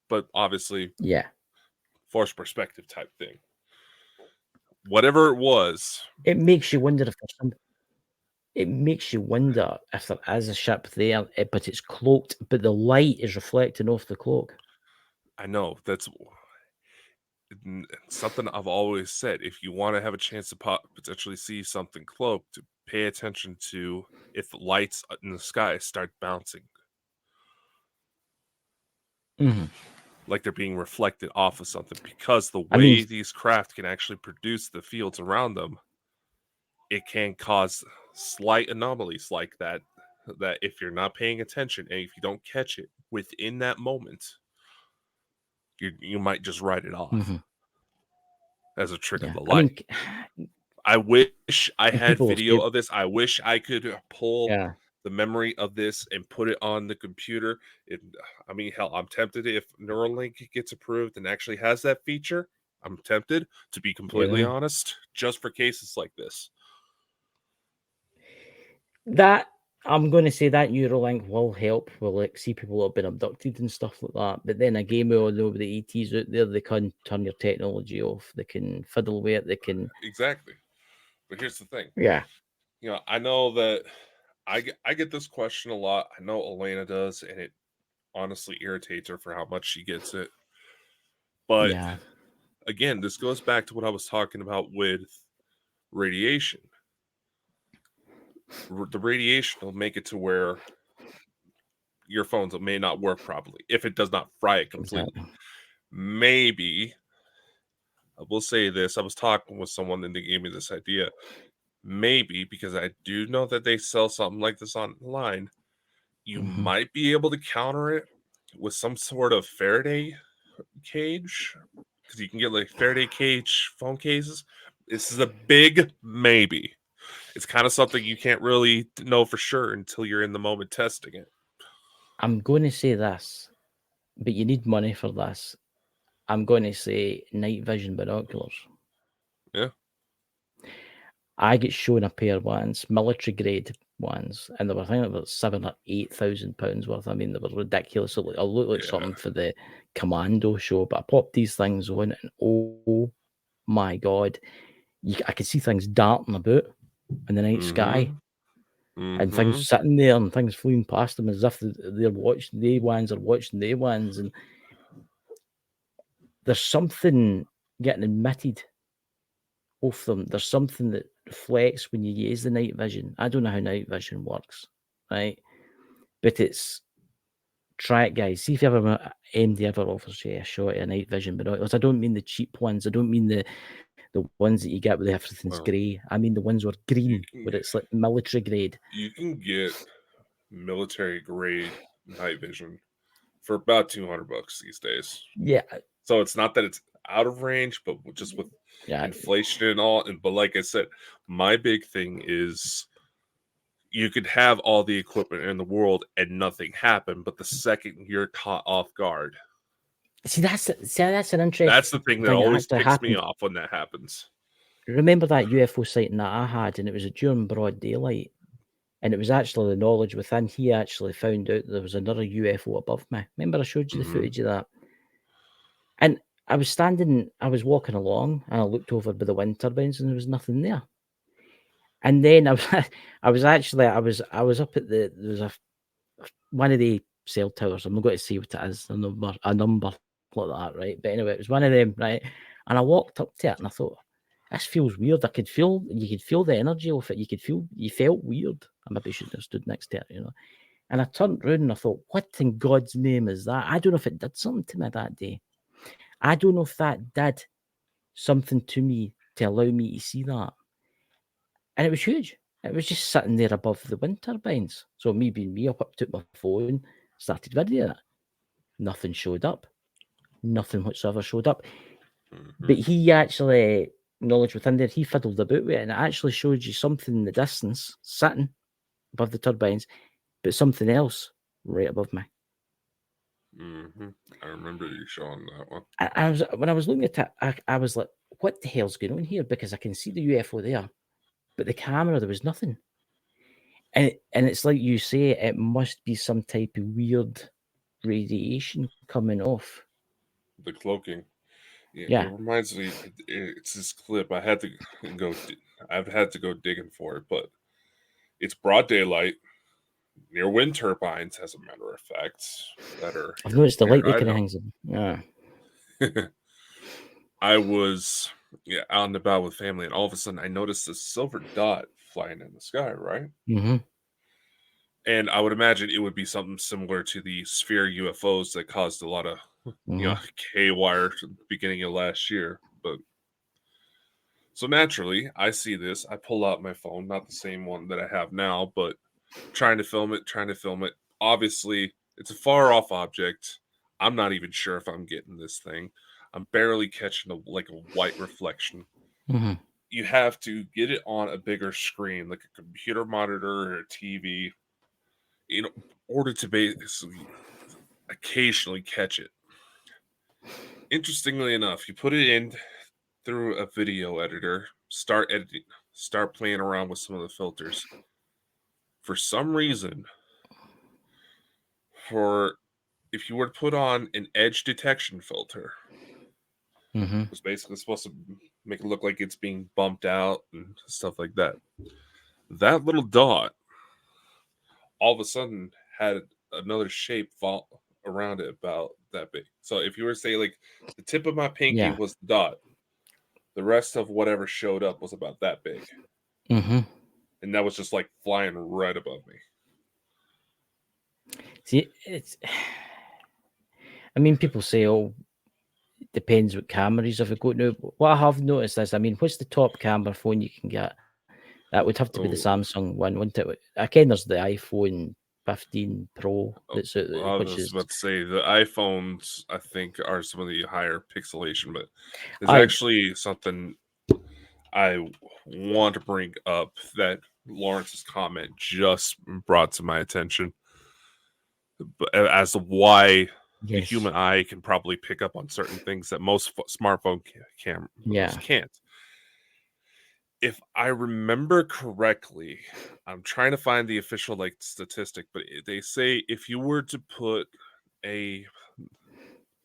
But obviously, forced perspective type thing. Whatever it was, it makes you wonder if there's something. It makes you wonder if there is a ship there, but it's cloaked, but the light is reflecting off the cloak. I know that's something I've always said. If you want to have a chance to potentially see something cloaked, pay attention to if lights in the sky start bouncing. Like they're being reflected off of something, because the way these craft can actually produce the fields around them, it can cause slight anomalies like that if you're not paying attention and if you don't catch it within that moment, you might just write it off as a trick of the light. I wish I had video of this. I wish I could pull the memory of this and put it on the computer. I mean, hell, I'm tempted if Neuralink gets approved and actually has that feature. I'm tempted, to be completely honest, just for cases like this. That I'm going to say that Neuralink will help. We'll like see people that have been abducted and stuff like that. But then again, we all know the ETs out there, they can turn your technology off. They can fiddle with it. They can exactly. But here's the thing. Yeah. You know, I know that I get this question a lot. I know Elena does, and it honestly irritates her for how much she gets it. But again, this goes back to what I was talking about with radiation. The radiation will make it to where your phones may not work properly if it does not fry it completely. Maybe, I will say this, I was talking with someone and they gave me this idea. Maybe, because I do know that they sell something like this online, you might be able to counter it with some sort of Faraday cage, because you can get like Faraday cage phone cases. This is a big maybe. It's kind of something you can't really know for sure until you're in the moment testing it. I'm going to say this, but you need money for this. I'm going to say night vision binoculars. Yeah. I get shown a pair of ones, military grade ones, and they were, I think, about £7,000 or £8,000 worth. I mean, they were ridiculous. It looked like something for the commando show, but I popped these things on, and oh my God, I could see things darting about in the night sky, and things sitting there and things fleeing past them as if they're watching the ones are watching the ones, and there's something getting emitted off them. There's something that reflects when you use the night vision. I don't know how night vision works, right? But it's try it, guys. See if you ever MD ever offers you a shot at a night vision binoculars. I don't mean the cheap ones. I don't mean the ones that you get where everything's grey. I mean the ones where green, where it's like military grade. You can get military grade night vision for about $200 these days. Yeah. So it's not that it's out of range, but just with inflation and all. But like I said, my big thing is you could have all the equipment in the world and nothing happen, but the second you're caught off guard. See, that's an interesting. That's the thing that always ticks me off when that happens. Remember that UFO sighting that I had, and it was during broad daylight, and it was actually the knowledge within. He actually found out there was another UFO above me. Remember I showed you the footage of that? And I was walking along, and I looked over by the wind turbines, and there was nothing there. And then I was up at there was one of the cell towers. I'm not going to say what it is, a number like that, right? But anyway, it was one of them, right? And I walked up to it, and I thought, this feels weird. You could feel the energy of it. You felt weird. I maybe shouldn't have stood next to it, you know. And I turned around and I thought, what in God's name is that? I don't know if it did something to me that day. I don't know if that did something to me to allow me to see that. And it was huge. It was just sitting there above the wind turbines. So me being me, I took my phone, started videoing it. Nothing showed up. Nothing whatsoever showed up. But he actually, knowledge within there, he fiddled about with it, and it actually showed you something in the distance, sitting above the turbines, but something else right above me. I remember you showing that one. When I was looking at it, I was like, what the hell's going on here? Because I can see the UFO there, but the camera, there was nothing. And it's like you say, it must be some type of weird radiation coming off. The cloaking. Yeah. It reminds me, it's this clip. I've had to go digging for it, but it's broad daylight near wind turbines, as a matter of fact. I've noticed the light that kind of hangs in. Yeah. I was out and about with family, and all of a sudden I noticed this silver dot flying in the sky, right? And I would imagine it would be something similar to the sphere UFOs that caused a lot of K-wire at the beginning of last year. But so naturally, I see this. I pull out my phone, not the same one that I have now, but trying to film it. Obviously, it's a far off object. I'm not even sure if I'm getting this thing. I'm barely catching a white reflection. You have to get it on a bigger screen, like a computer monitor or a TV, in order to basically occasionally catch it. Interestingly enough, you put it in through a video editor, start editing, start playing around with some of the filters. For some reason, if you were to put on an edge detection filter, it's basically supposed to make it look like it's being bumped out and stuff like that. That little dot all of a sudden had another shape fall around it about that big. So if you were to say like the tip of my pinky was the dot, the rest of whatever showed up was about that big. And that was just like flying right above me. See, I mean, people say, oh, it depends what cameras have got now. What I have noticed is, I mean, what's the top camera phone you can get? That would have to be the Samsung one, wouldn't it? Again, there's the iPhone 15 Pro. That's I was about to say the iPhones, I think, are some of the higher pixelation, but there's actually something I want to bring up that Lawrence's comment just brought to my attention as to why the human eye can probably pick up on certain things that most smartphone cameras can't. If I remember correctly, I'm trying to find the official statistic, but they say if you were to put a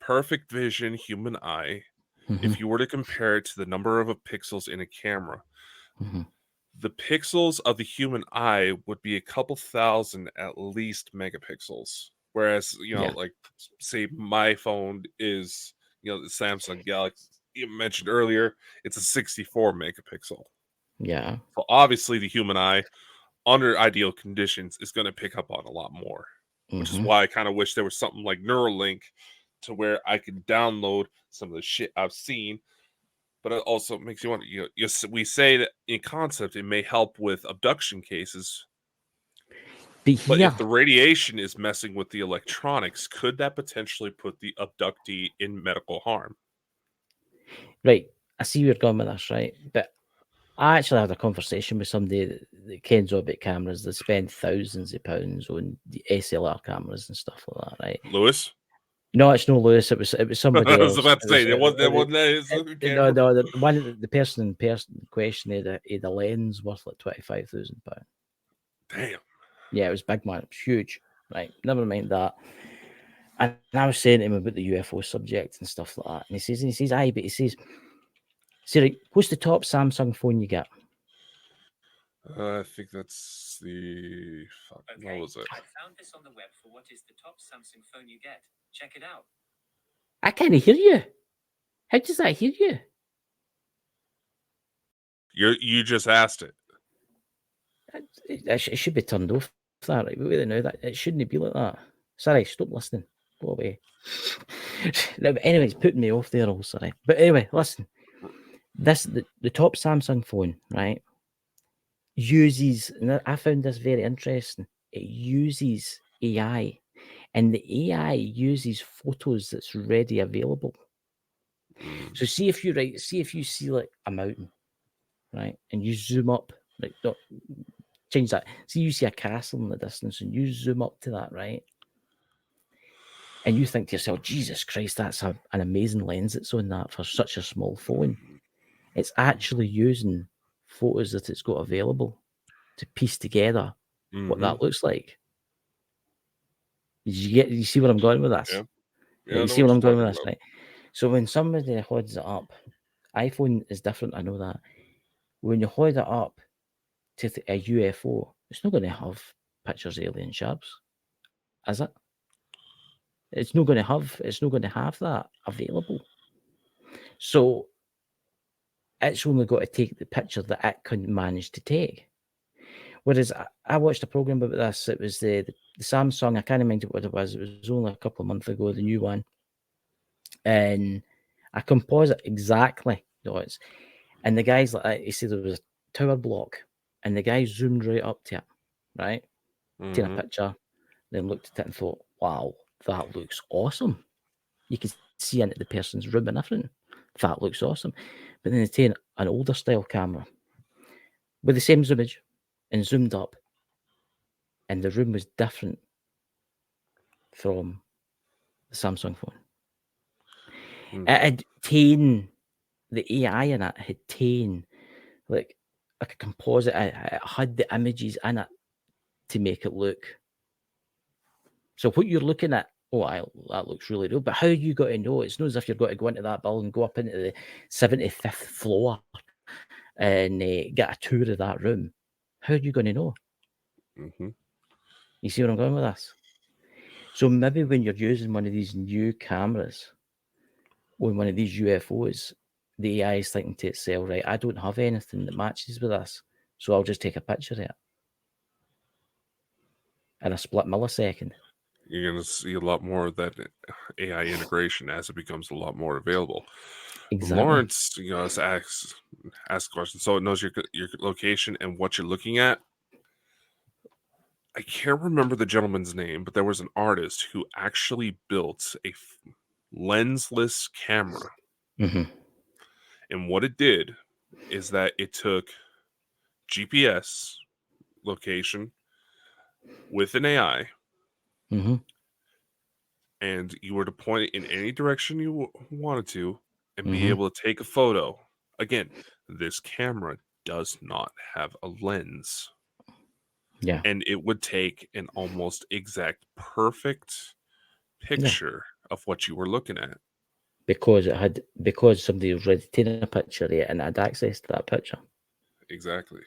perfect vision human eye if you were to compare it to the number of pixels in a camera, the pixels of the human eye would be a couple thousand at least megapixels. Whereas, like, say my phone is, the Samsung Galaxy you mentioned earlier, it's a 64 megapixel. Yeah. So obviously the human eye, under ideal conditions, is going to pick up on a lot more. Which is why I kind of wish there was something like Neuralink to where I could download some of the shit I've seen. But it also makes you wonder, we say that in concept it may help with abduction cases. But if the radiation is messing with the electronics, could that potentially put the abductee in medical harm? Right. I see where you're going with this, right? But I actually had a conversation with somebody that kens all about cameras. They spend thousands of pounds on the SLR cameras and stuff like that, right? Lewis? No, it's no Lewis. It was somebody I was else. about to say, it wasn't No, the person in question had a lens worth like £25,000. Damn. Yeah, it was big, man. It was huge. Right. Never mind that. And I was saying to him about the UFO subject and stuff like that. And he says, aye, but he says, right, what's the top Samsung phone you get? I think that's the... What was it? I found this on the web for what is the top Samsung phone you get. Check it out. I can't hear you. How does that hear you? You just asked it. It should be turned off. That right? Wait now, that it shouldn't be like that. Sorry, stop listening. Go away. No, but anyway, it's putting me off there. All sorry, but anyway, listen. The top Samsung phone, right, uses, and I found this very interesting. It uses AI, and the AI uses photos that's ready available. So see if you see like a mountain, right, and you zoom up, like don't change that. See you see a castle in the distance, and you zoom up to that, right, and you think to yourself, Jesus Christ, that's an amazing lens that's on that for such a small phone. It's actually using photos that it's got available to piece together what that looks like. You see where I'm going with this? Yeah, You see what I'm going with this, right? So when somebody holds it up, iPhone is different, I know that. When you hold it up to a UFO, it's not going to have pictures of alien ships, is it? It's not going to have that available. So it's only got to take the picture that it can manage to take. Whereas I watched a program about this. It was the Samsung. I can't remember what it was. It was only a couple of months ago, the new one, and a composite exactly. And the guy's like, he said there was a tower block, and the guy zoomed right up to it, right, taking a picture, then looked at it and thought, "Wow, that looks awesome." You can see into the person's room and everything. That looks awesome. But then they take an older style camera with the same zoomage and zoomed up, and the room was different from the Samsung phone. It had taken the AI in it, had taken like a composite. It had the images in it to make it look. So what you're looking at, that looks really real. But how you got to know? It's not as if you're going to go into that building, go up into the 75th floor, and get a tour of that room. How are you going to know? You see where I'm going with this? So maybe when you're using one of these new cameras on one of these UFOs, the AI is thinking to itself, right, I don't have anything that matches with this, so I'll just take a picture of it in a split millisecond. You're going to see a lot more of that AI integration as it becomes a lot more available. Exactly. Lawrence, asks questions, so it knows your location and what you're looking at. I can't remember the gentleman's name, but there was an artist who actually built a lensless camera. And what it did is that it took GPS location with an AI, and you were to point it in any direction you wanted to and be able to take a photo. Again, this camera does not have a lens. Yeah. And it would take an almost exact perfect picture of what you were looking at. because somebody was ready to take a picture of it and had access to that picture. Exactly.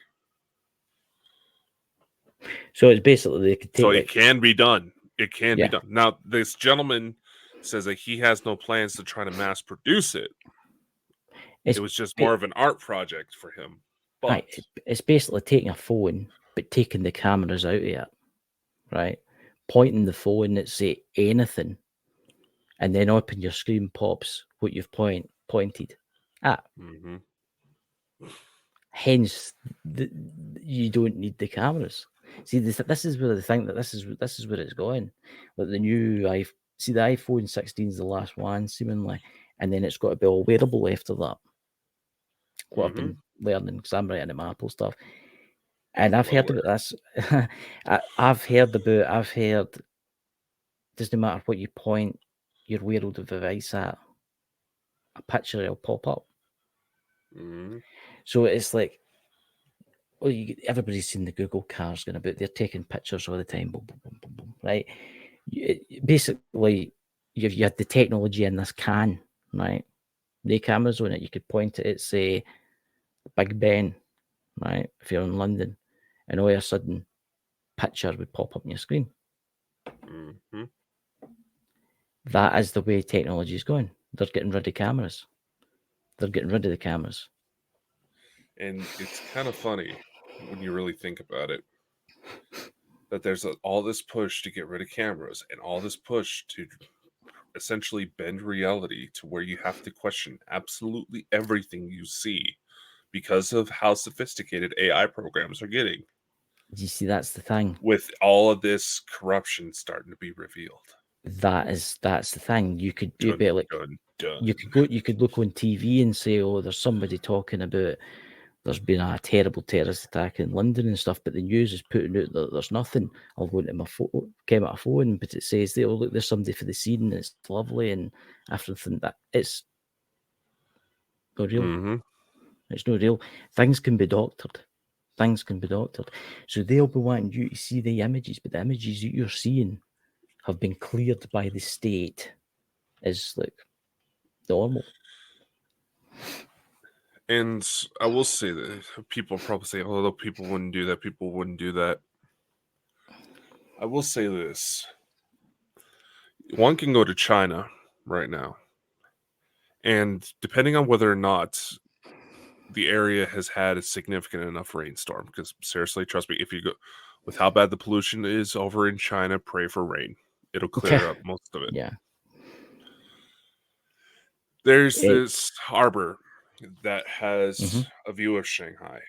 So it's basically they could take. So it can be done. It can Yeah. be done. Now, this gentleman says that he has no plans to try to mass produce it. It was just more of an art project for him. But it's basically taking a phone, but taking the cameras out of it, right? Pointing the phone at, say, anything, and then up in your screen pops what you've pointed at. Mm-hmm. Hence, you don't need the cameras. See, this is where they think that this is where it's going. Like the new the iPhone 16 is the last one, seemingly, and then it's got to be all wearable after that. What I've been learning, because I'm writing my Apple stuff, and I've heard about this. I've heard doesn't matter what you point your wearable device at, a picture will pop up. Mm-hmm. So it's like, well, everybody's seen the Google cars going about. They're taking pictures all the time, boom, boom, boom, boom, boom, right? Basically, you had the technology in this can, right? The cameras on it, you could point it at, say, Big Ben, right? If you're in London, and all of a sudden, picture would pop up on your screen. Mm-hmm. That is the way technology is going. They're getting rid of cameras. They're getting rid of the cameras. And it's kind of funny when you really think about it, that there's all this push to get rid of cameras and all this push to essentially bend reality to where you have to question absolutely everything you see because of how sophisticated AI programs are getting. You see, that's the thing. With all of this corruption starting to be revealed. That's the thing. You could do better. Like, you could look on TV and say, "Oh, there's somebody talking about there's been a terrible terrorist attack in London and stuff," but the news is putting out that there's nothing. I'll go into my phone, but it says, "Oh, look, there's somebody for the scene. It's lovely and everything." That it's not real. Mm-hmm. It's not real. Things can be doctored. So they'll be wanting you to see the images, but the images that you're seeing have been cleared by the state as like normal. And I will say that people probably say, "Oh, people wouldn't do that. People wouldn't do that." I will say this: one can go to China right now, and depending on whether or not the area has had a significant enough rainstorm, because seriously, trust me, if you go with how bad the pollution is over in China, pray for rain. It'll clear up most of it. Yeah. There's this harbor that has a view of Shanghai.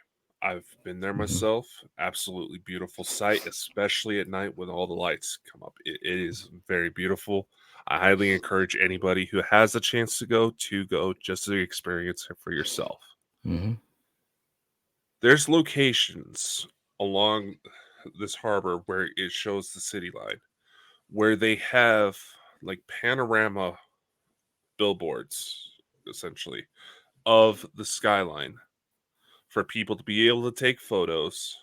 I've been there myself. Absolutely beautiful sight, especially at night when all the lights come up. It is very beautiful. I highly encourage anybody who has a chance to go just to experience it for yourself. Mm-hmm. There's locations along this harbor where it shows the city line, where they have like panorama billboards, essentially, of the skyline for people to be able to take photos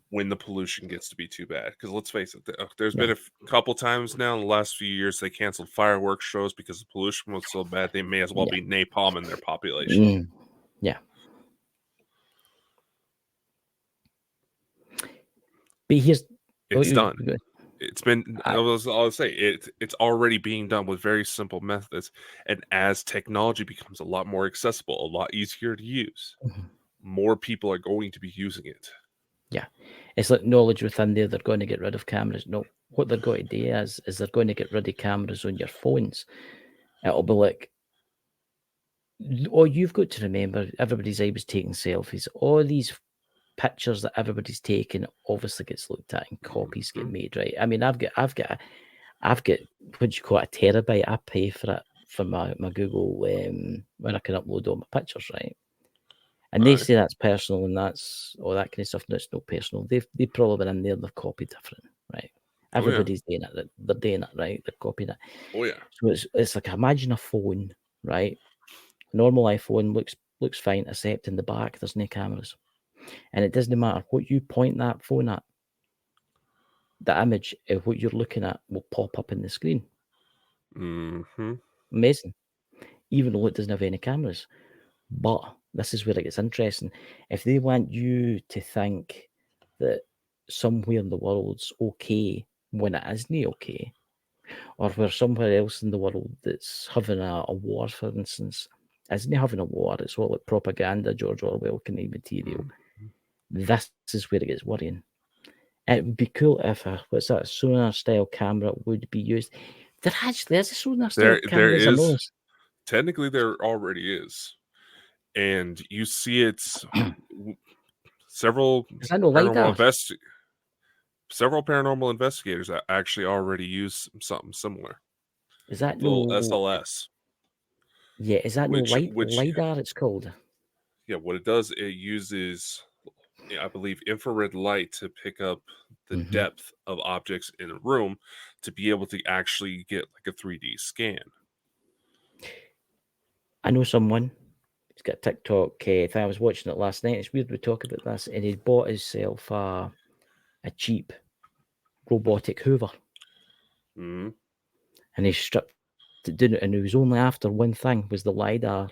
when the pollution gets to be too bad. Because let's face it, there's been a couple times now in the last few years they canceled fireworks shows because the pollution was so bad they may as well be napalming their population. Yeah. But it's done. It's been, I'll say it's already being done with very simple methods. And as technology becomes a lot more accessible, a lot easier to use, more people are going to be using it. Yeah. It's like knowledge within there. They're going to get rid of cameras. No, what they're going to do is they're going to get rid of cameras on your phones. It'll be like, you've got to remember, everybody's always taking selfies. All these pictures that everybody's taking obviously gets looked at and copies get made, right? I mean, I've got what do you call it, a terabyte. I pay for it for my Google when I can upload all my pictures, right? And they say that's personal and that's all that kind of stuff. No, it's not personal. They've probably been in there and they've copied different, right? Everybody's doing it. They're doing it, right? They're copying it. Oh yeah. So it's like, imagine a phone, right? Normal iPhone looks fine, except in the back there's no cameras. And it doesn't matter what you point that phone at, the image of what you're looking at will pop up in the screen. Mm-hmm. Amazing. even though it doesn't have any cameras. But this is where it gets interesting. If they want you to think that somewhere in the world's okay when it isn't okay, or where somewhere else in the world that's having a war, for instance, isn't having a war, it's all like propaganda, George Orwell kind of material. This is where it gets worrying. It would be cool if a sonar-style camera would be used. There actually is a sonar-style camera. There is. Technically, there already is. And you see it several paranormal investigators that actually already use something similar. Is that little SLS? Yeah, is that LiDAR it's called? Yeah, what it does, it uses, I believe, infrared light to pick up the depth of objects in a room to be able to actually get like a 3D scan. I know someone. He's got a TikTok. I think I was watching it last night. It's weird we talk about this. And he bought himself a cheap robotic Hoover. Mm-hmm. And he stripped it down, and it was only after one thing was the LiDAR.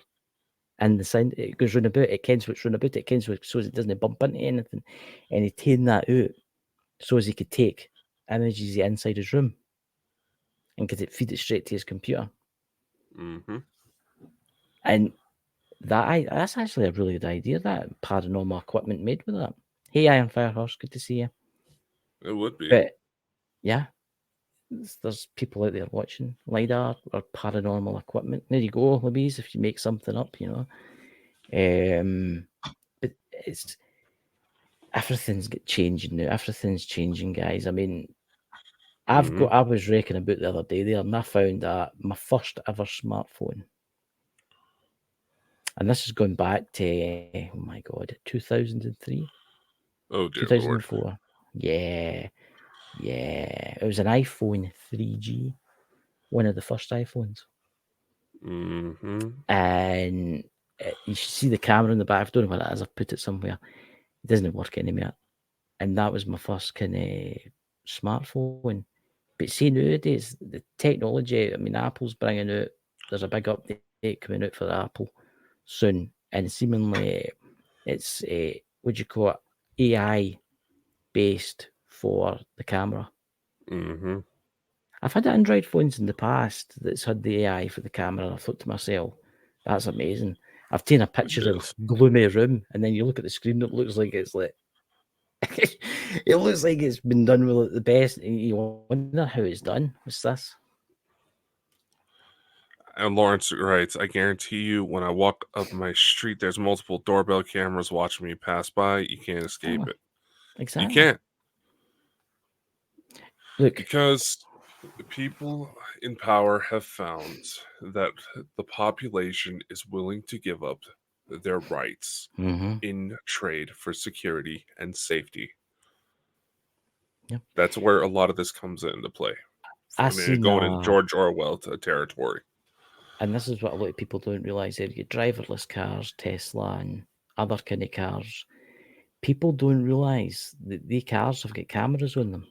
And the sound, it goes round about, it kens what's round about, it kens so it doesn't bump into anything. And he taken that out so as he could take images inside his room and could feed it straight to his computer. Mm-hmm. And that's actually a really good idea, that paranormal equipment made with that. Hey, Iron Fire Horse, good to see you. It would be. But yeah, there's people out there watching LiDAR or paranormal equipment. There you go, Louise, if you make something up, But it's everything's changing now. Everything's changing, guys. I mean, I was raking about the other day there, and I found my first ever smartphone. And this is going back to, oh my God, 2003? Oh, dear 2004. Lord. Yeah. It was an iPhone 3G, one of the first iPhones. And you should see the camera in the back. I don't know what it is. I've put it somewhere. It doesn't work anymore. And that was my first kind of smartphone. But see, nowadays, the technology, I mean, Apple's bringing out, there's a big update coming out for Apple soon. And seemingly it's, what do you call it, AI based for the camera. I've had Android phones in the past that's had the AI for the camera, and I thought to myself, that's amazing. I've taken a picture of a gloomy room, and then you look at the screen, it looks like it's like it looks like it's been done with the best. You wonder how it's done. What's this? And Lawrence writes, I guarantee you, when I walk up my street, there's multiple doorbell cameras watching me pass by. You can't escape it. Exactly. You can't. Look, because people in power have found that the population is willing to give up their rights in trade for security and safety. Yep. That's where a lot of this comes into play. Going into George Orwell territory. And this is what a lot of people don't realise. There, you driverless cars, Tesla, and other kind of cars. People don't realise that the cars have got cameras on them.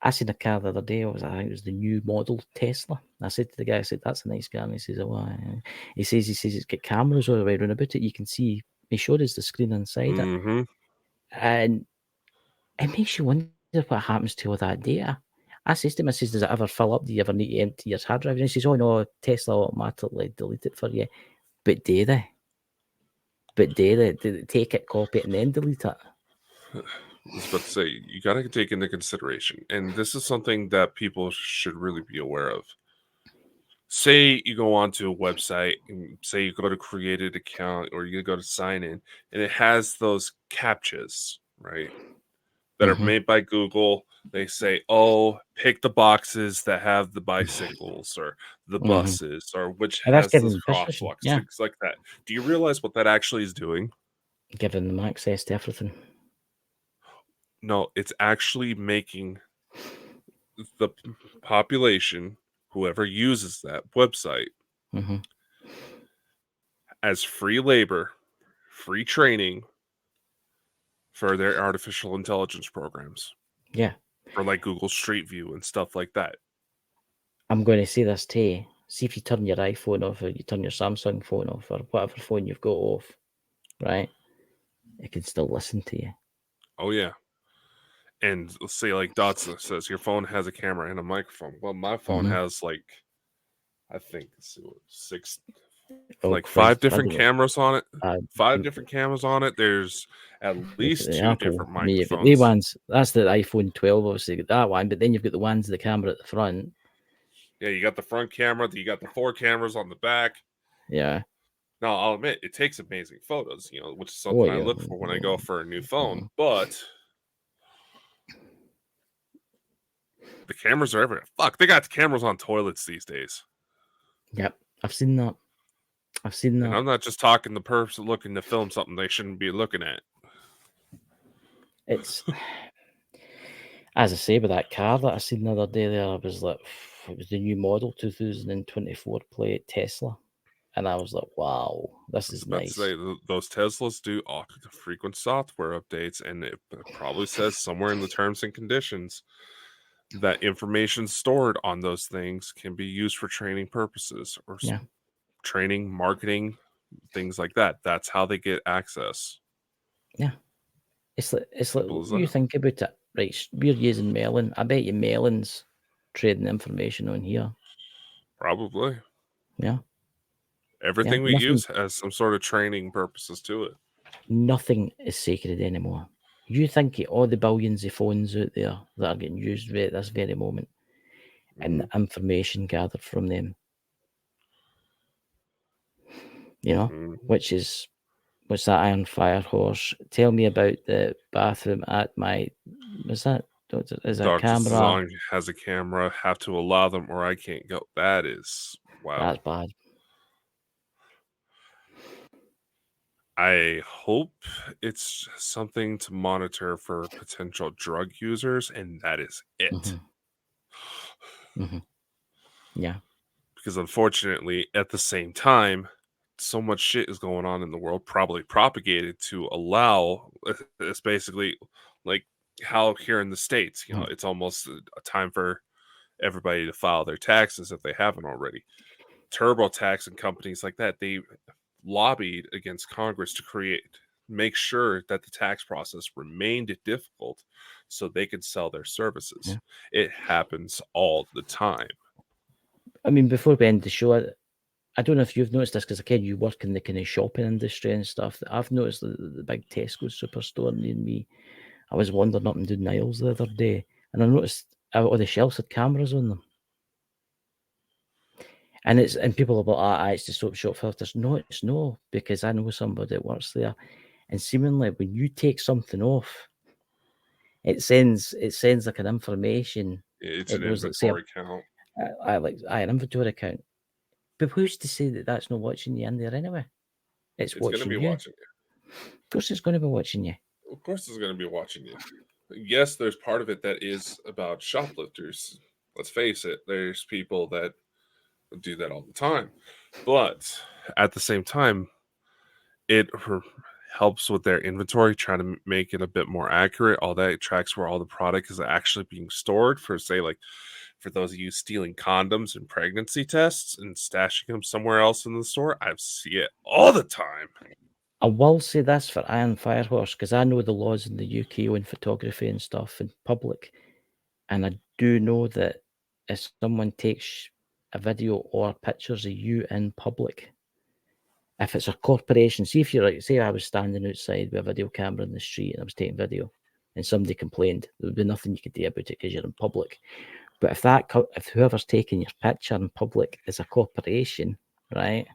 I seen a car the other day. I think it was the new model Tesla. I said to the guy, I said, "That's a nice car." And he says, "Oh, he says it's got cameras all around about it. You can see." He showed us the screen inside it, and it makes you wonder what happens to all that data. I says to him, "Does it ever fill up? Do you ever need to empty your hard drive?" And he says, "Oh no, Tesla automatically delete it for you." But do they? Do they take it, copy it, and then delete it? I was about to say, you got to take into consideration, and this is something that people should really be aware of. Say you go onto a website, and say you go to create an account, or you go to sign in, and it has those CAPTCHAs, right? That are made by Google. They say, "Oh, pick the boxes that have the bicycles or the buses, or which has the crosswalks, things like that." Do you realize what that actually is doing? Giving them access to everything. No, it's actually making the population, whoever uses that website, as free labor, free training for their artificial intelligence programs. Yeah. For like Google Street View and stuff like that. I'm going to say this to you. See if you turn your iPhone off or you turn your Samsung phone off or whatever phone you've got off, right? It can still listen to you. Oh, yeah. And let's say, like Dotson says, your phone has a camera and a microphone. Well, my phone has, like, I think, six, like 5 different cameras on it. 5 different cameras on it. There's at least 2 different microphones. The ones, that's the iPhone 12, obviously, that one. But then you've got the ones, the camera at the front. Yeah, you got the front camera. You got the 4 cameras on the back. Yeah. Now, I'll admit, it takes amazing photos, which is something I look for when I go for a new phone. But the cameras are everywhere. Fuck, they got cameras on toilets these days. Yep, I've seen that. And I'm not just talking the person looking to film something they shouldn't be looking at. It's, as I say, with that car that I seen the other day there, I was like, it was the new model 2024 plate Tesla. And I was like, wow, this is nice. Say, those Teslas do frequent software updates, and it probably says somewhere in the terms and conditions that information stored on those things can be used for training purposes or training, marketing, things like that. That's how they get access. Yeah. It's like you think about it, right? We're using Melon. I bet you Melon's trading information on here. Probably. Yeah. Everything we use has some sort of training purposes to it. Nothing is sacred anymore. You think of all the billions of phones out there that are getting used at this very moment and the information gathered from them, which is, what's that Iron Fire Horse? Tell me about the bathroom at my, is that a camera? Has a camera, have to allow them or I can't go. That is, wow. That's bad. I hope it's something to monitor for potential drug users, and that is it. Yeah. Because unfortunately, at the same time, so much shit is going on in the world, probably propagated to allow, it's basically like how here in the States, it's almost a time for everybody to file their taxes if they haven't already. TurboTax and companies like that, they lobbied against Congress to make sure that the tax process remained difficult so they could sell their services. It happens all the time. I mean, before we end the show, I don't know if you've noticed this, because again, you work in the kind of shopping industry and stuff. I've noticed the big Tesco superstore near me. I was wandering up and down aisles the other day, and I noticed all the shelves had cameras on them. And people are like, it's the soap shop filters. No, it's no, because I know somebody that works there, and seemingly when you take something off, it sends like an information. It's an inventory count. An inventory account. But who's to say that that's not watching you in there anyway? It's watching going to be you. Watching you. Of course, it's going to be watching you. Of course, it's going to be watching you. Yes, there's part of it that is about shoplifters. Let's face it. There's people that do that all the time. But at the same time, it helps with their inventory, trying to make it a bit more accurate. All that, it tracks where all the product is actually being stored for, say, like, for those of you stealing condoms and pregnancy tests and stashing them somewhere else in the store. I see it all the time. I will say this for Iron Firehorse, because I know the laws in the UK on photography and stuff in public. And I do know that if someone takes a video or pictures of you in public, if it's a corporation, see if you're like, say I was standing outside with a video camera in the street and I was taking video and somebody complained, there would be nothing you could do about it because you're in public. But if whoever's taking your picture in public is a corporation, right?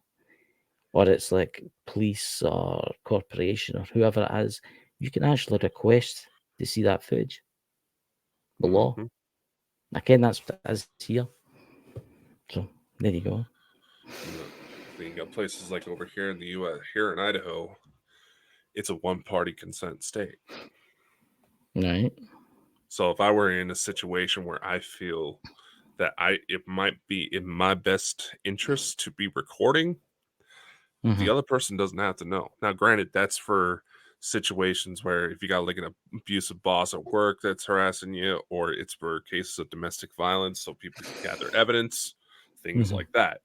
Or it's like police or corporation or whoever it is, you can actually request to see that footage. The law. Again, that's what it is here. So there you go. You got places like over here in the U.S., here in Idaho, it's a one-party consent state. Right. So if I were in a situation where I feel that it might be in my best interest to be recording, the other person doesn't have to know. Now, granted, that's for situations where if you got like an abusive boss at work that's harassing you, or it's for cases of domestic violence, so people can gather evidence, things like that,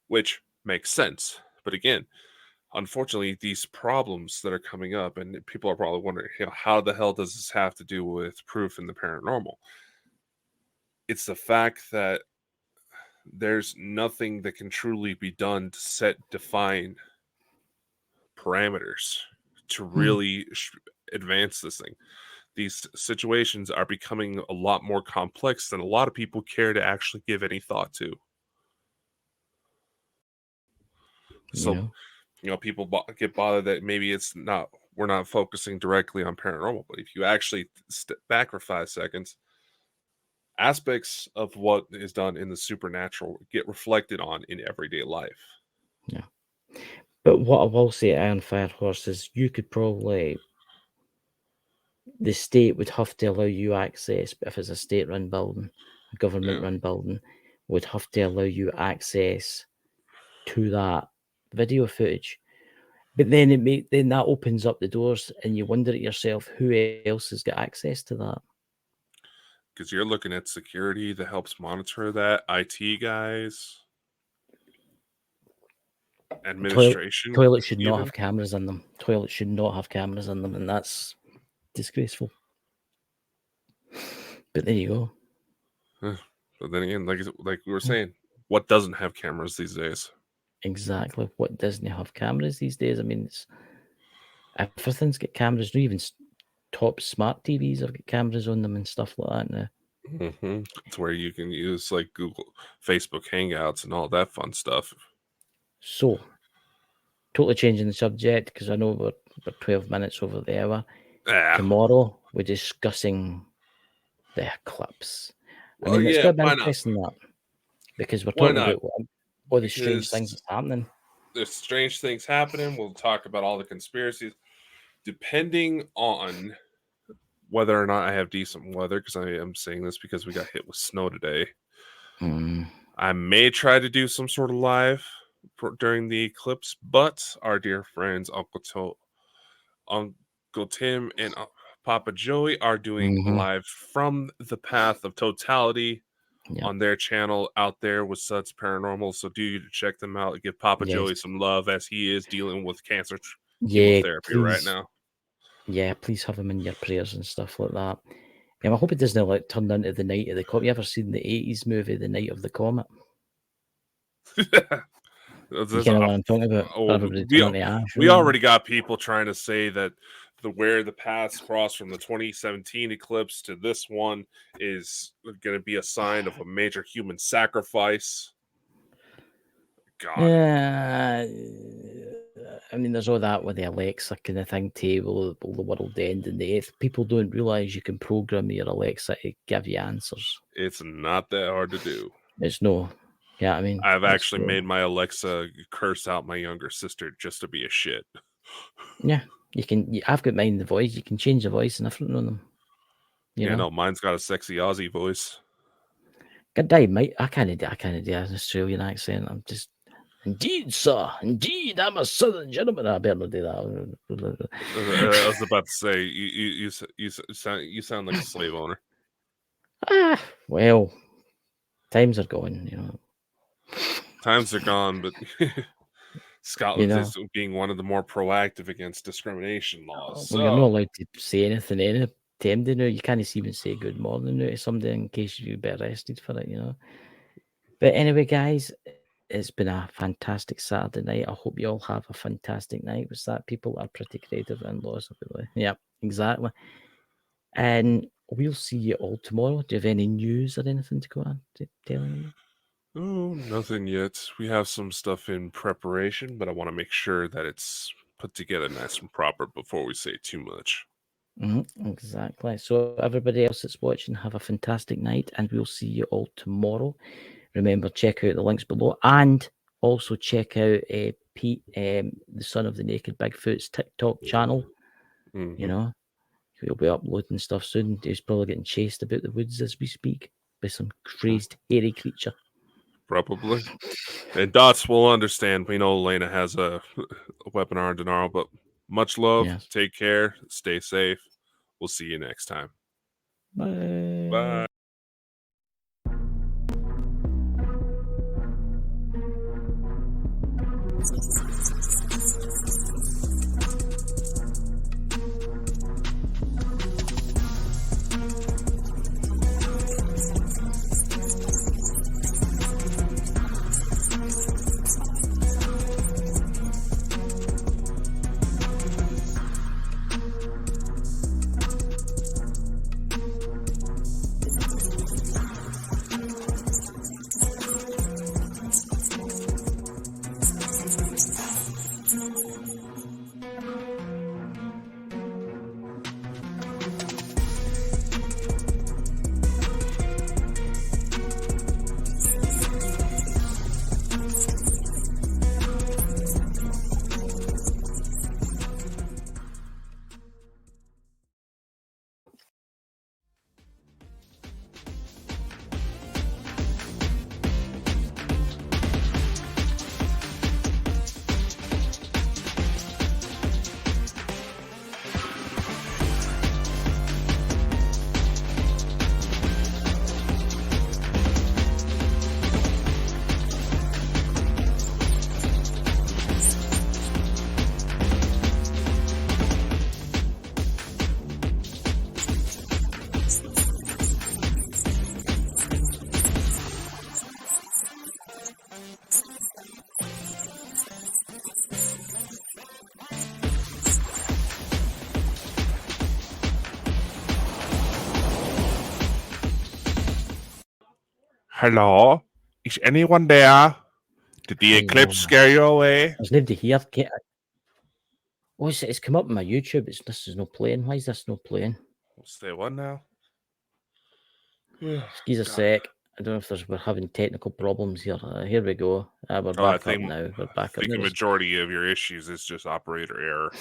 which makes sense. But again, unfortunately, these problems that are coming up, and people are probably wondering, how the hell does this have to do with proof in the paranormal? It's the fact that there's nothing that can truly be done to define parameters to really advance this thing. These situations are becoming a lot more complex than a lot of people care to actually give any thought to. So, people get bothered that maybe we're not focusing directly on paranormal, but if you actually step back for 5 seconds, aspects of what is done in the supernatural get reflected on in everyday life. Yeah. But what I will say, Iron Fire Horse, is you could probably, the state would have to allow you access, but if it's a state-run building, a government-run building, would have to allow you access to that video footage. But then then that opens up the doors, and you wonder to yourself, who else has got access to that? Because you're looking at security that helps monitor that, IT guys, administration. Toilets should not have cameras in them. Toilets should not have cameras in them, and that's disgraceful. But there you go. But then again, like we were saying, what doesn't have cameras these days? Exactly. What doesn't have cameras these days? I mean, everything's got cameras. Not even top smart TVs have got cameras on them and stuff like that now. It's where you can use like Google, Facebook Hangouts and all that fun stuff. So, totally changing the subject because I know we're 12 minutes over the hour. Tomorrow we're discussing the eclipse. Well, I mean, it's got to be interesting that because we're talking about all the strange things that's happening. There's strange things happening. We'll talk about all the conspiracies, depending on whether or not I have decent weather, because I am saying this because we got hit with snow today. I may try to do some sort of live during the eclipse, but our dear friends Uncle Tim and Papa Joey are doing live from the Path of Totality on their channel out there with Suds Paranormal. So do check them out. Give Papa Joey some love as he is dealing with cancer chemotherapy right now. Yeah, please have him in your prayers and stuff like that. I hope it doesn't turn into the Night of the Comet. You ever seen the 80s movie, The Night of the Comet? You know what I'm talking about? We already got people trying to say that where the paths cross from the 2017 eclipse to this one is going to be a sign of a major human sacrifice. God. I mean, there's all that with the Alexa kind of thing, will the world end in the 8th? People don't realize you can program your Alexa to give you answers. It's not that hard to do. It's no. Yeah, I mean, I've actually made my Alexa curse out my younger sister just to be a shit. Yeah, you can. I've got mine the voice. You can change the voice and everything on them. You know? No, mine's got a sexy Aussie voice. God damn, mate, I can't do an Australian accent. I'm just, indeed, sir, indeed, I'm a southern gentleman. I better not do that. I was about to say you sound like a slave owner. Well, times are gone, Times are gone, but Scotland is being one of the more proactive against discrimination laws. Well, you're not allowed to say anything any time now. You can't even say good morning now to somebody in case you get arrested for it, But anyway, guys, it's been a fantastic Saturday night. I hope you all have a fantastic night. With that, people are pretty creative and laws of the way. Yeah, exactly. And we'll see you all tomorrow. Do you have any news or anything to go on to tell anyone? Oh, nothing yet. We have some stuff in preparation, but I want to make sure that it's put together nice and proper before we say too much. Exactly. So everybody else that's watching, have a fantastic night, and we'll see you all tomorrow. Remember, check out the links below, and also check out Pete, the son of the Naked Bigfoot's TikTok channel. He'll be uploading stuff soon. He's probably getting chased about the woods as we speak by some crazed, hairy creature. Probably. And Dots will understand. We know Elena has a webinar tomorrow, but much love. Yes. Take care. Stay safe. We'll see you next time. Bye. Bye. Hello? Is anyone there? Did the eclipse scare you away? There's nobody here. Oh, it's come up on my YouTube. This is not playing. Why is this not playing? Stay what now? Excuse a sec. I don't know if we're having technical problems here. Here we go. We're back up now. We're back up. I think the majority of your issues is just operator error.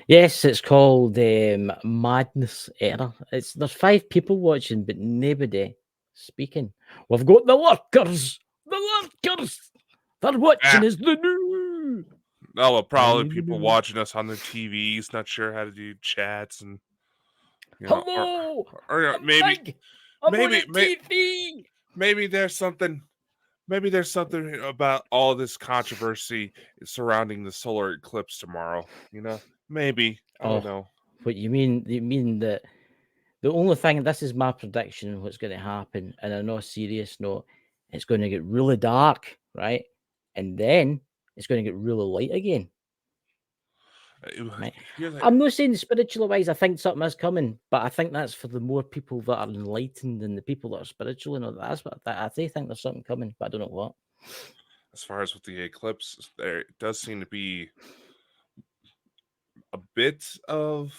Yes, it's called madness error. There's 5 people watching, but nobody speaking. We've got the lurkers. The lurkers. They're watching us. The new. Oh, well, probably people watching us on their TVs, not sure how to do chats and. Hello. Or maybe there's something. Maybe there's something about all this controversy surrounding the solar eclipse tomorrow. Maybe. I don't know. What you mean? You mean that the only thing, this is my prediction of what's going to happen, and on a serious note, it's going to get really dark, right? And then it's going to get really light again. Right? I'm not saying spiritually wise, I think something is coming, but I think that's for the more people that are enlightened than the people that are spiritual. And that's what I think there's something coming, but I don't know what. As far as with the eclipse, there does seem to be a bit of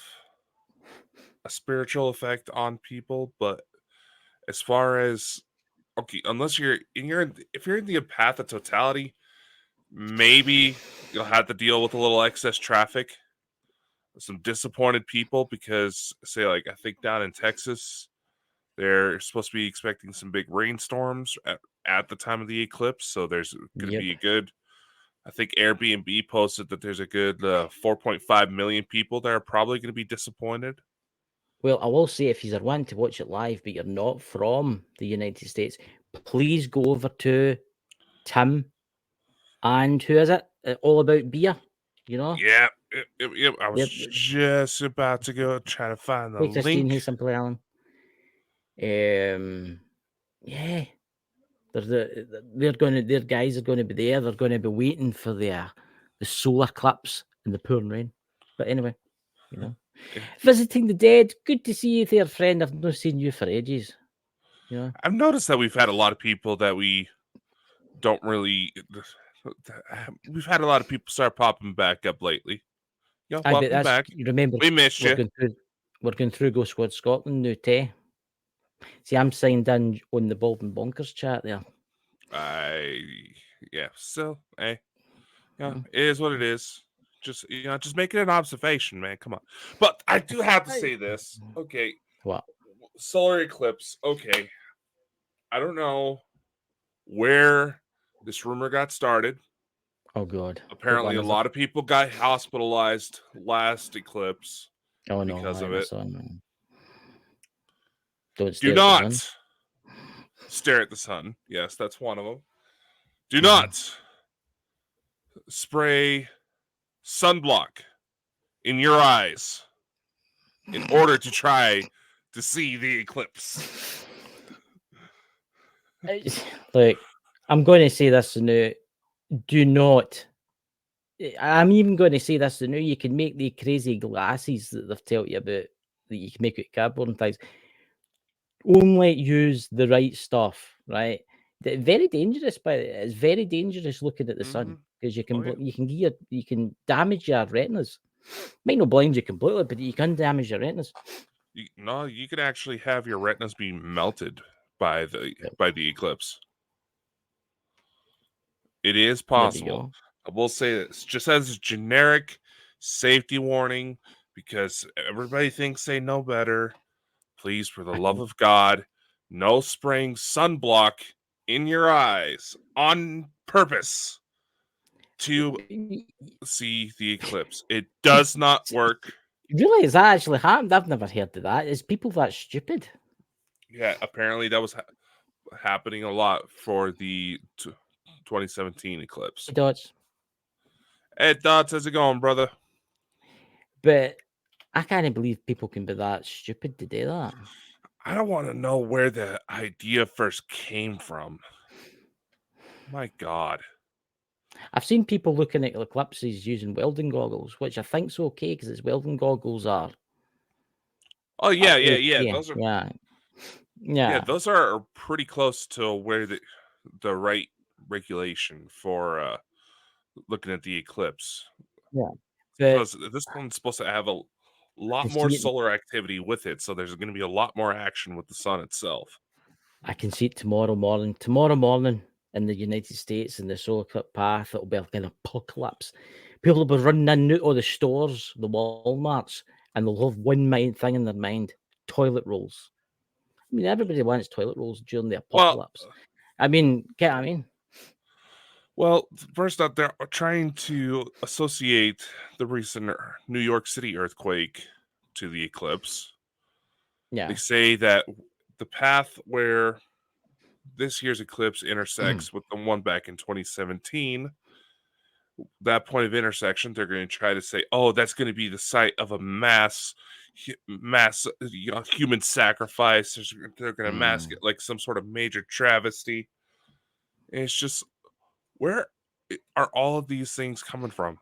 a spiritual effect on people, but as far as unless if you're in the path of totality, maybe you'll have to deal with a little excess traffic, some disappointed people, because say I think down in Texas, they're supposed to be expecting some big rainstorms at the time of the eclipse, so there's going to be a good. I think Airbnb posted that there's a good 4.5 million people that are probably going to be disappointed. Well, I will say, if you're wanting to watch it live, but you're not from the United States, please go over to Tim and who is it? All About Beer, Yeah, I was just about to go try to find the link. Hey, Simple Alan. Yeah, their guys are going to be there. They're going to be waiting for the solar eclipse and the pouring rain. But anyway, visiting the dead. Good to see you there, friend. I've not seen you for ages. I've noticed that we've had a lot of people that we don't really. We've had a lot of people start popping back up lately. Welcome back. You remember we missed you. We're going through Go Squad Scotland now, too. See, I'm signed in on the Bonkers chat there. So, hey, it is what it is. Just making an observation, man. Come on. But I do have to say this. Okay. What? Solar eclipse. Okay. I don't know where this rumor got started. Oh, God. Apparently, a lot of people got hospitalized last eclipse because of it. Do not stare at the sun. Yes, that's one of them. Do not spray sunblock in your eyes in order to try to see the eclipse. Look, I'm going to say this now. Do not. I'm even going to say this now. You can make the crazy glasses that they've told you about, that you can make with cardboard and things. Only use the right stuff, right? Very dangerous, but it's very dangerous looking at the sun, because you can damage your retinas. Might not blind you completely, but you can damage your retinas. You can actually have your retinas be melted by the eclipse. It is possible. I will say this just as a generic safety warning, because everybody thinks they know better. Please, for the love of God, no spraying sunblock in your eyes on purpose to see the eclipse. It does not work. Really? Has that actually happened? I've never heard of that. Is people that stupid? Yeah, apparently that was happening a lot for the 2017 eclipse. Hey, Dots. Hey, Dots, how's it going, brother? But I can't believe people can be that stupid to do that. I don't want to know where the idea first came from. My God. I've seen people looking at eclipses using welding goggles, which I think's okay, because its welding goggles are. Oh, yeah. Those are. Yeah. Yeah, those are pretty close to where the right regulation for looking at the eclipse. yeah. But Because this one's supposed to have a I lot can more see it. solar activity with it, so there's going to be a lot more action with the sun itself. I can see it tomorrow morning. Tomorrow morning in the United States in the solar eclipse path, it'll be like an apocalypse. People will be running in out of the stores, the Walmarts, and they'll have one thing in their mind: toilet rolls. I mean, everybody wants toilet rolls during the apocalypse. I mean, get what I mean? Well, first up, they're trying to associate the recent New York City earthquake to the eclipse. Yeah. They say that the path where this year's eclipse intersects with the one back in 2017, that point of intersection, they're going to try to say, "Oh, that's going to be the site of a mass human sacrifice." They're going to mask it like some sort of major travesty. And it's just, where are all of these things coming from?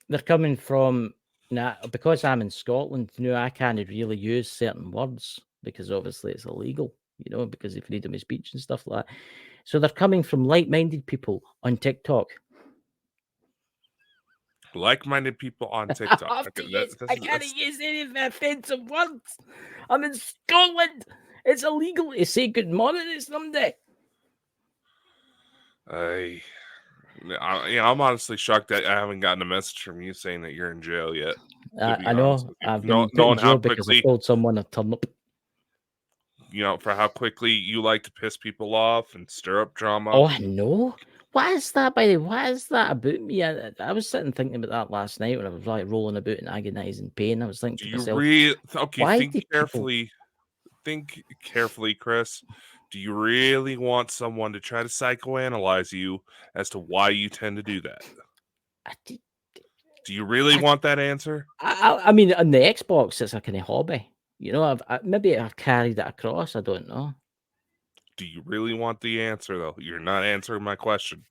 They're coming from now because I'm in Scotland. I can't really use certain words because obviously it's illegal. Because of freedom of speech and stuff like that. So they're coming from like-minded people on TikTok. Like-minded people on TikTok. I can't use any of the offensive words. I'm in Scotland. It's illegal to say good morning to somebody. I'm honestly shocked that I haven't gotten a message from you saying that you're in jail yet. I know. I've been put in knowing how jail because I quickly, told someone a turnip. for how quickly you like to piss people off and stir up drama. Oh, I know. What is that, by the way? What is that about me? I was sitting thinking about that last night when I was like rolling about in agonizing pain. I was thinking to myself, think carefully. Think carefully, Chris. Do you really want someone to try to psychoanalyze you as to why you tend to do that? Do you really want that answer? I mean, on the Xbox, it's a kind of hobby. Maybe I've carried it across. I don't know. Do you really want the answer, though? You're not answering my question.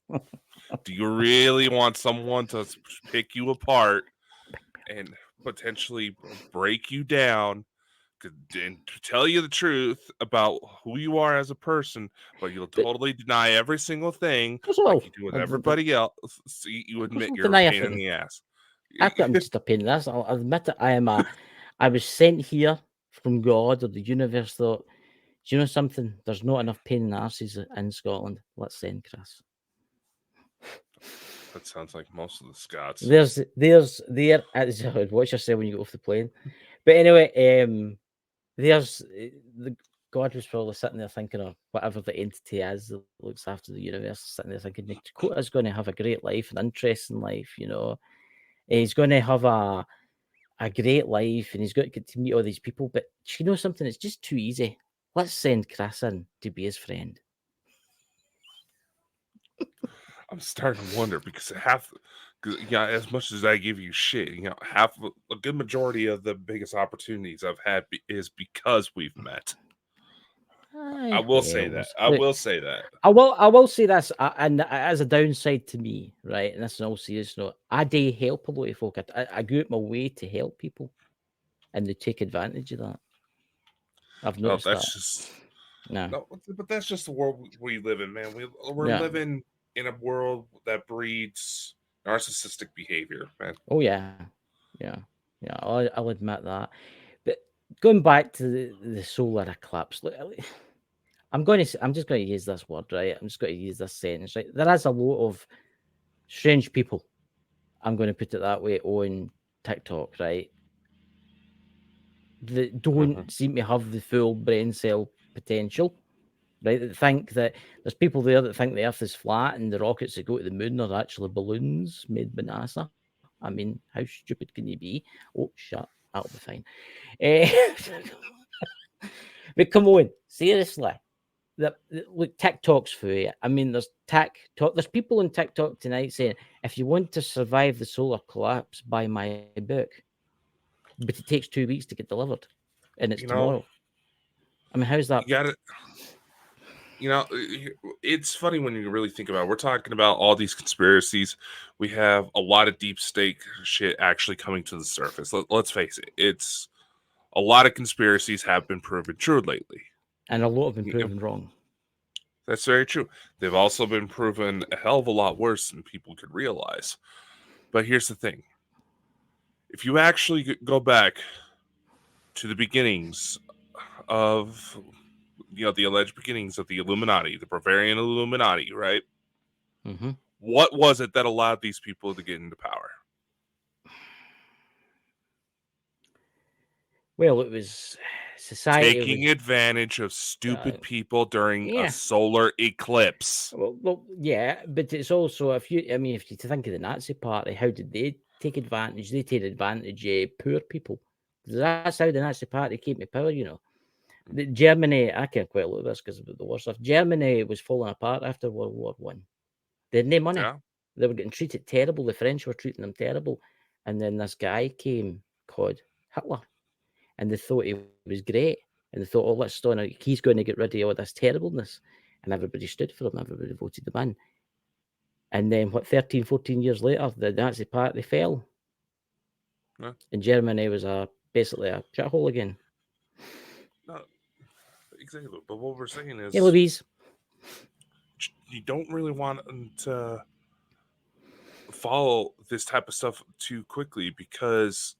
Do you really want someone to pick you apart and potentially break you down and to tell you the truth about who you are as a person, but you'll totally deny every single thing like you do with everybody else? So you admit you're a pain in the ass. I'm just a pain in the ass. I'll admit it. I was sent here from God or the universe. Thought, do you know something? There's not enough pain in the asses in Scotland. Let's send Chris. That sounds like most of the Scots. There's watch yourself when you go off the plane. But anyway, there's the God was probably sitting there thinking, or whatever the entity is that looks after the universe, sitting there thinking, Dakota's going to have a great life, an interesting life. He's going to have a great life, and he's going to get to meet all these people. But you know something? It's just too easy. Let's send Chris in to be his friend. I'm starting to wonder because as much as I give you shit, a good majority of the biggest opportunities I've had is because we've met. I will say that. I will say this, and as a downside to me, right? And this is all serious note. I do help a lot of folk. I go out my way to help people, and they take advantage of that. I've noticed but that's just the world we live in, man. We're living in a world that breeds narcissistic behavior, man. Oh yeah. I'll admit that. But going back to the solar eclipse, look, I'm just going to use this word, right? I'm just going to use this sentence, right? There is a lot of strange people, I'm going to put it that way, on TikTok, right? That don't seem to have the full brain cell potential, right? That think that there's people there that think the Earth is flat and the rockets that go to the moon are actually balloons made by NASA. I mean, how stupid can you be? Oh, shut. That'll be fine. But come on, seriously. Look, TikTok's for you. I mean, there's people on TikTok tonight saying, if you want to survive the solar collapse, buy my book. But it takes 2 weeks to get delivered, and it's tomorrow. I mean, how's that? You got it. It's funny when you really think about it. We're talking about all these conspiracies. We have a lot of deep state shit actually coming to the surface. Let's face it. It's a lot of conspiracies have been proven true lately. And a lot have been proven wrong. That's very true. They've also been proven a hell of a lot worse than people could realize. But here's the thing. If you actually go back to the beginnings of, the alleged beginnings of the Illuminati, the Bavarian Illuminati, right? Mm-hmm. What was it that allowed these people to get into power? Well, it was society taking advantage of stupid people during yeah. a solar eclipse. Well, yeah, but it's also if you think of the Nazi Party, how did they take advantage? They take advantage of poor people. That's how the Nazi Party came to power. Germany. I can't quite look at this because of the war stuff. Germany was falling apart after World War One. They had no money. Yeah. They were getting treated terrible. The French were treating them terrible, and then this guy came called Hitler. And they thought he was great. And they thought, oh, let's stone it. He's going to get rid of all this terribleness. And everybody stood for him. Everybody voted him in. And then, 13, 14 years later, the Nazi Party fell. Yeah. And Germany was basically a shithole again. No, exactly. But what we're saying is, yeah, Louise, you don't really want to follow this type of stuff too quickly because,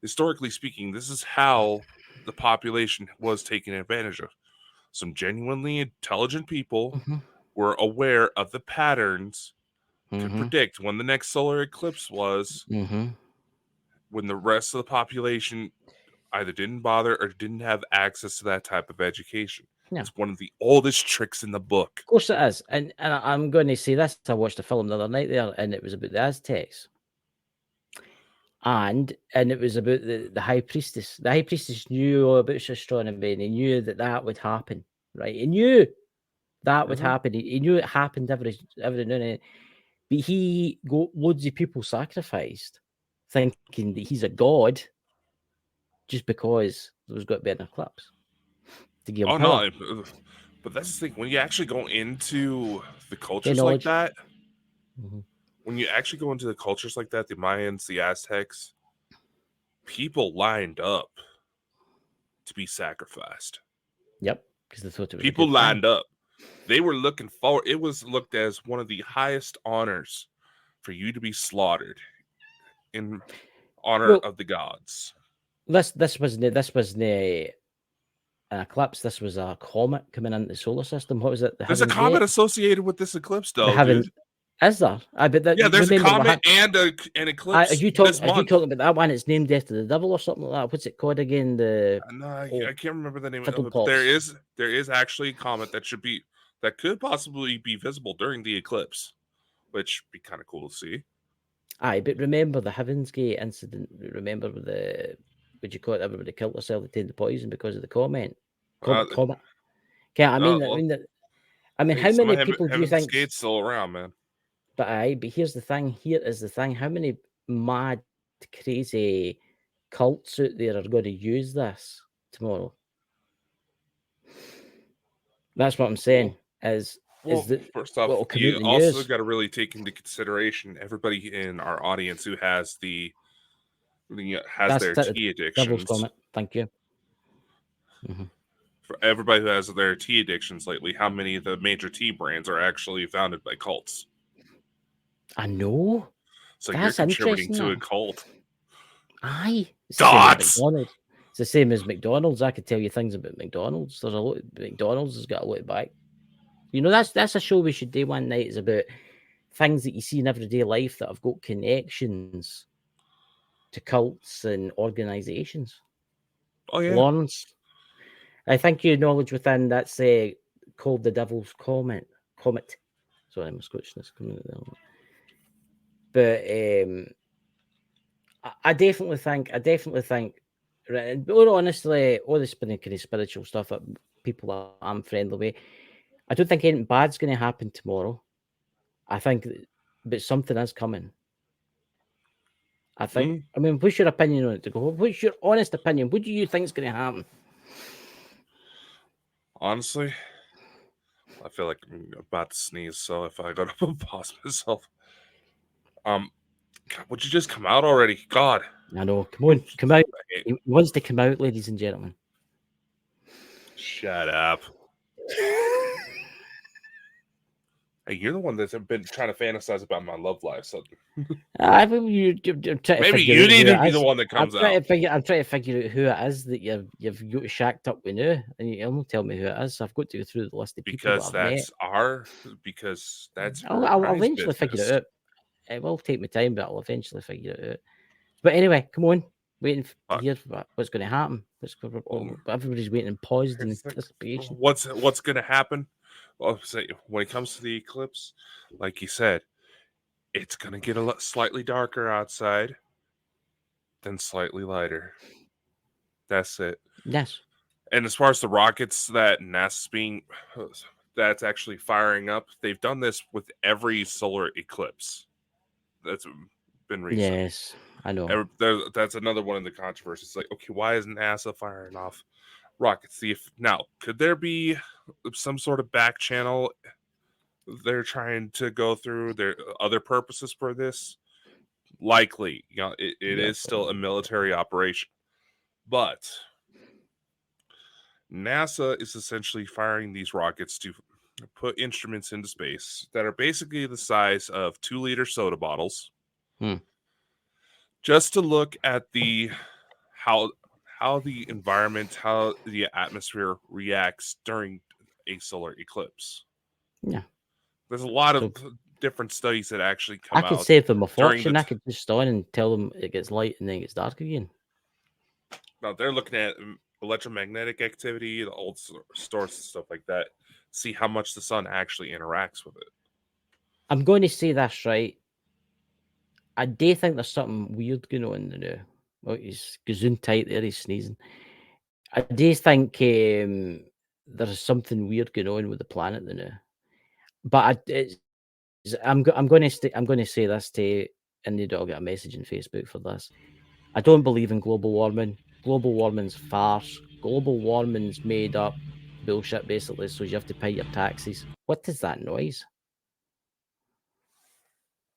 historically speaking, this is how the population was taken advantage of. Some genuinely intelligent people were aware of the patterns, could predict when the next solar eclipse was, when the rest of the population either didn't bother or didn't have access to that type of education. Yeah. It's one of the oldest tricks in the book. Of course it is. And I'm going to say this. I watched a film the other night there, and it was about the Aztecs. And it was about the high priestess. The high priestess knew all about astronomy, and he knew that would happen, right? He knew that would happen. He knew it happened every now and then. But he got loads of people sacrificed, thinking that he's a god, just because there was got to be an eclipse to give him power. No, but that's the thing. When you actually go into the cultures like that, when you actually go into the cultures like that, the Mayans, the Aztecs, people lined up to be sacrificed. Yep, because they thought it was people lined up. They were looking forward. It was looked as one of the highest honors for you to be slaughtered in honor of the gods. This wasn't an eclipse. This was a comet coming into the solar system. What was it? There's a comet associated with this eclipse, though. Dude. Is there? There's a comet and an eclipse. Are you talking about that one? It's named after the devil or something like that. What's it called again? I can't remember the name of it. But there is actually a comet that could possibly be visible during the eclipse, which would be kind of cool to see. Aye, but remember the Heaven's Gate incident. Remember would you call it? Everybody killed themselves, they taken the poison because of the comet. Comet. Okay, I mean, how many people do you think? Gate's still around, man. But here's the thing. Here is the thing. How many mad, crazy cults out there are going to use this tomorrow? That's what I'm saying. First off, you also got to really take into consideration everybody in our audience who has their tea addictions. Thank you. For everybody who has their tea addictions lately, how many of the major tea brands are actually founded by cults? I know. So you're contributing to a cult. Aye. It's the same as McDonald's. I could tell you things about McDonald's. There's a lot. McDonald's has got a lot back. That's a show we should do one night. Is about things that you see in everyday life that have got connections to cults and organizations. Oh yeah. Lawrence, I think your knowledge within that's called the Devil's Comet. Sorry, I'm Scotchness coming out there. But I definitely think, right, but honestly, all this kind of spiritual stuff that people that I'm friendly with, I don't think anything bad's going to happen tomorrow. I think, but something is coming. I think. I mean, what's your opinion on it? What's your honest opinion? What do you think is going to happen? Honestly, I feel like I'm about to sneeze, so if I go to pause myself, would you just come out already? God. I know. Come on, come out. He wants to come out, ladies and gentlemen. Shut up. Hey, you're the one that's been trying to fantasize about my love life. So Maybe you need to be the one that comes out. I'm trying to figure out who it is that you've got shacked up with now, and you'll tell me who it is. So I've got to go through the list of people that I've met. Because that's I'll eventually figure it out. It will take me time, but I'll eventually figure it out. But anyway, come on, waiting to hear what's going to happen. Everybody's waiting and paused in anticipation. What's going to happen? Well, when it comes to the eclipse, like you said, it's going to get a slightly darker outside, then slightly lighter. That's it. Yes. And as far as the rockets that NASA's that's actually firing up, they've done this with every solar eclipse that's been recent. Yes, I know. That's another one of the controversies. Like, okay, why isn't NASA firing off rockets? Now, could there be some sort of back channel they're trying to go through? There other purposes for this? Likely, it is still a military operation, but NASA is essentially firing these rockets to put instruments into space that are basically the size of 2-liter soda bottles, just to look at how the environment, how the atmosphere reacts during a solar eclipse. Yeah, there's a lot of different studies that actually come out. I could save them a fortune. I could just on and tell them it gets light and then it gets dark again. Now they're looking at electromagnetic activity, the old source, stuff like that. See how much the sun actually interacts with it. I'm going to say this, right? I do think there's something weird going on now. Oh, he's gazoon tight there, he's sneezing. I do think there's something weird going on with the planet now. But I'm going to say this to you, and you don't get a message on Facebook for this. I don't believe in global warming. Global warming's farce. Global warming's made up bullshit, basically, so you have to pay your taxes. What is that noise?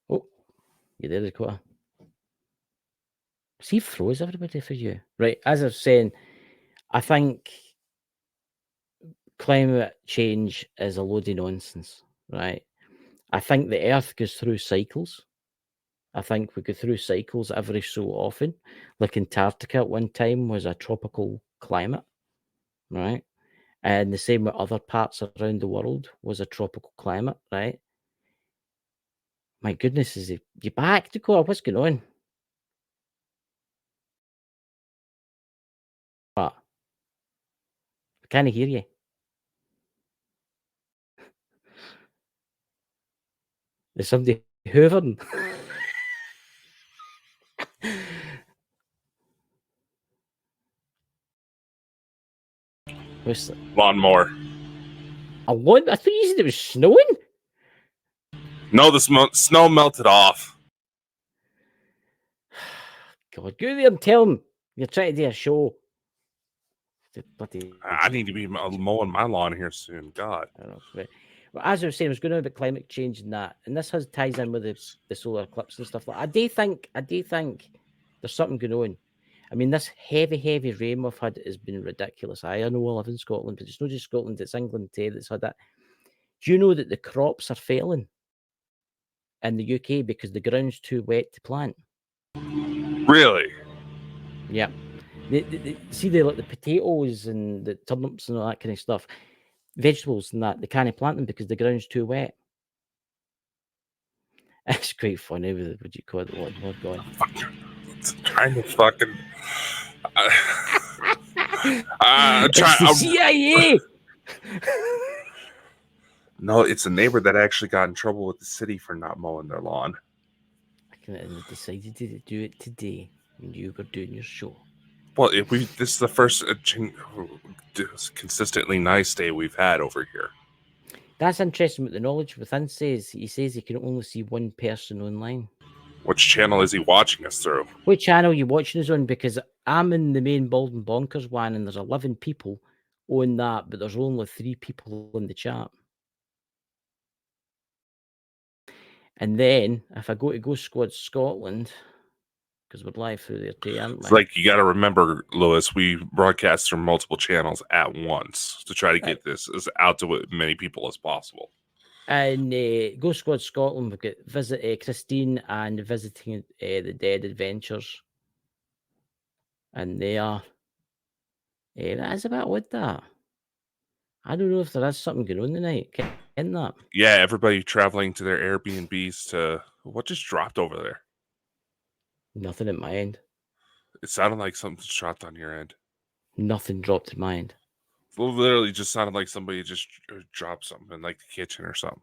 Oh, you there, Dakota? See, froze everybody for you. Right, as I was saying, I think climate change is a load of nonsense, right? I think the Earth goes through cycles. I think we go through cycles every so often. Like Antarctica at one time was a tropical climate, right? And the same with other parts around the world was a tropical climate, right? My goodness, is you back, Dakota? What's going on? What? I can't hear you. Is somebody hoovering? What's that? Lawnmower. A lawn? I thought you said it was snowing. No, the snow melted off. God, go there and tell him you're trying to do a show. I need to be mowing my lawn here soon. God. I don't know. Right. Well, as I was saying, I was going on about climate change and that, and this ties in with the solar eclipse and stuff like that. I do think there's something going on. I mean, this heavy rain we've had has been ridiculous. I know I live in Scotland, but it's not just Scotland, it's England too that's had that. Do you know that the crops are failing in the UK because the ground's too wet to plant? Really? Yeah. See, like the potatoes and the turnips and all that kind of stuff, vegetables and that, they can't plant them because the ground's too wet. It's quite funny with what you call it, lawnmower going. It's kind of fucking. It's the CIA. No, it's a neighbor that actually got in trouble with the city for not mowing their lawn. And they decided to do it today when you were doing your show. Well, this is the first consistently nice day we've had over here. That's interesting what the knowledge within says. He says he can only see one person online. Which channel is he watching us through? Which channel are you watching us on? Because I'm in the main Bald and Bonkers one, and there's 11 people on that, but there's only 3 people in the chat. And then if I go to Ghost Squad Scotland, because we're live through there too, aren't we? It's like you got to remember, Lewis, we broadcast through multiple channels at once to try to get this out to as many people as possible. And Ghost Squad Scotland, we've got Christine and Visiting the Dead Adventures. And they are. That is a bit odd, that. I don't know if there is something going on tonight. Isn't that? Yeah, everybody traveling to their Airbnbs to... What just dropped over there? Nothing at my end. It sounded like something dropped on your end. Nothing dropped at my end. It literally just sounded like somebody just dropped something in like the kitchen or something.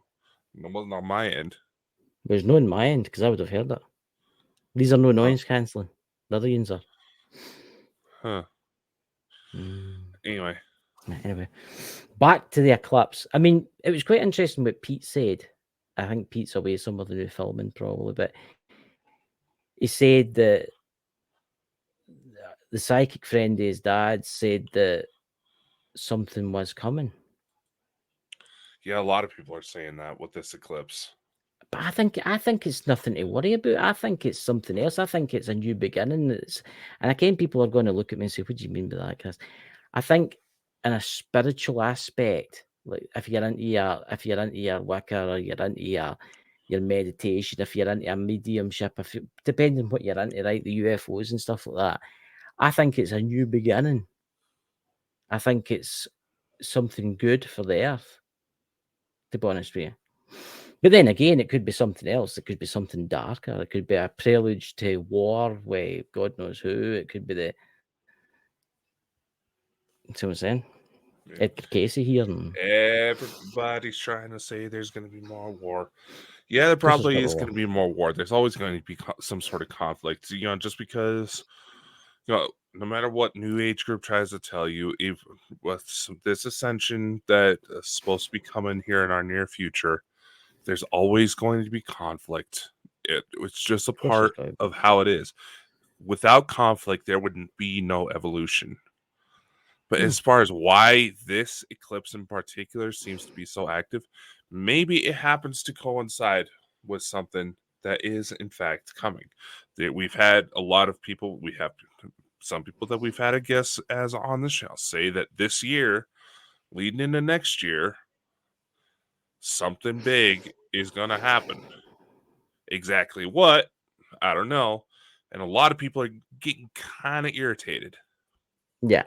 It wasn't on my end. There's no on my end because I would have heard it. These are no noise cancelling. The other ones are. Huh. Anyway, back to the Eclipse. I mean, it was quite interesting what Pete said. I think Pete's away some of the new filming probably, but he said that the psychic friend of his dad said that something was coming. Yeah, a lot of people are saying that with this eclipse. But I think it's nothing to worry about. I think it's something else. I think it's a new beginning. And again, people are going to look at me and say, "What do you mean by that, Chris?" I think in a spiritual aspect, like if you're into your Wicca or you're into your meditation, if you're into a mediumship, depending on what you're into, right, the UFOs and stuff like that, I think it's a new beginning. I think it's something good for the earth, to be honest with you. But then again, it could be something else. It could be something darker. It could be a prelude to war with God knows who. It could be the... See what I'm saying? Yeah. Edgar Casey here. Everybody's trying to say there's going to be more war. Yeah, there probably is going to be more war. There's always going to be some sort of conflict. You know, just because, you know, no matter what New Age group tries to tell you, if with this ascension that is supposed to be coming here in our near future, there's always going to be conflict. It's just a part of how it is. Without conflict, there wouldn't be no evolution. But as far as why this eclipse in particular seems to be so active, maybe it happens to coincide with something that is in fact coming. We've had a lot of people, we have some people that we've had a guess as on the show say that this year, leading into next year, something big is going to happen. Exactly what? I don't know. And a lot of people are getting kind of irritated. Yeah.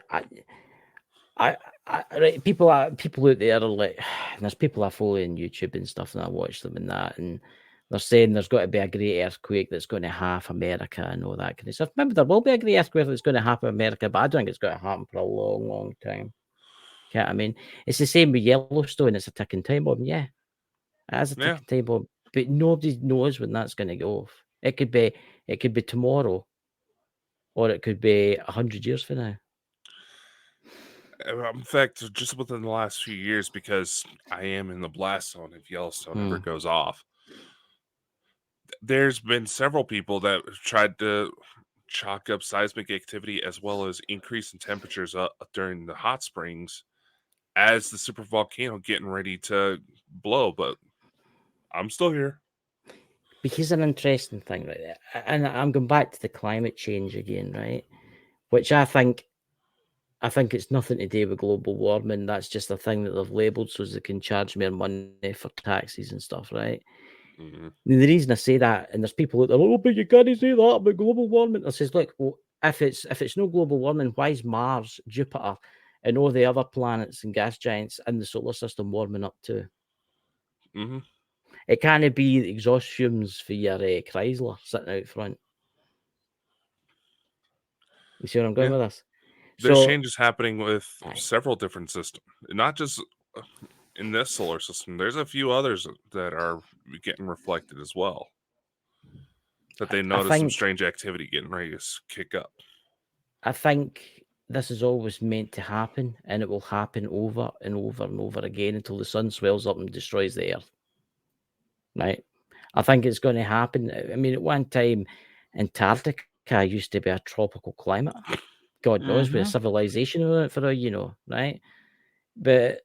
Right, people out there are like, there's people I follow on YouTube and stuff, and I watch them and that, and they're saying there's got to be a great earthquake that's going to half America and all that kind of stuff. Remember, there will be a great earthquake that's going to happen America, but I don't think it's going to happen for a long, long time. Okay, I mean, it's the same with Yellowstone. It's a ticking time bomb. Yeah, it is a ticking time bomb, but nobody knows when that's going to go off. It could be tomorrow, or it could be 100 years from now. In fact, just within the last few years, because I am in the blast zone if Yellowstone ever goes off, there's been several people that have tried to chalk up seismic activity as well as increase in temperatures during the hot springs as the super volcano getting ready to blow. But I'm still here. Because an interesting thing, right? And I'm going back to the climate change again, right? Which I think it's nothing to do with global warming. That's just a thing that they've labelled so they can charge more money for taxes and stuff, right? Mm-hmm. The reason I say that, and there's people out there, oh, but you can't say that about global warming. I says, look, well, if it's no global warming, why is Mars, Jupiter, and all the other planets and gas giants in the solar system warming up too? Mm-hmm. It can't be the exhaust fumes for your Chrysler sitting out front. You see where I'm going with this? There's changes happening with several different systems, not just in this solar system. There's a few others that are getting reflected as well. That they notice some strange activity getting ready to kick up. I think this is always meant to happen, and it will happen over and over and over again until the sun swells up and destroys the earth. Right? I think it's going to happen. I mean, at one time, Antarctica used to be a tropical climate. God knows, with a civilization on it for all you know, right? But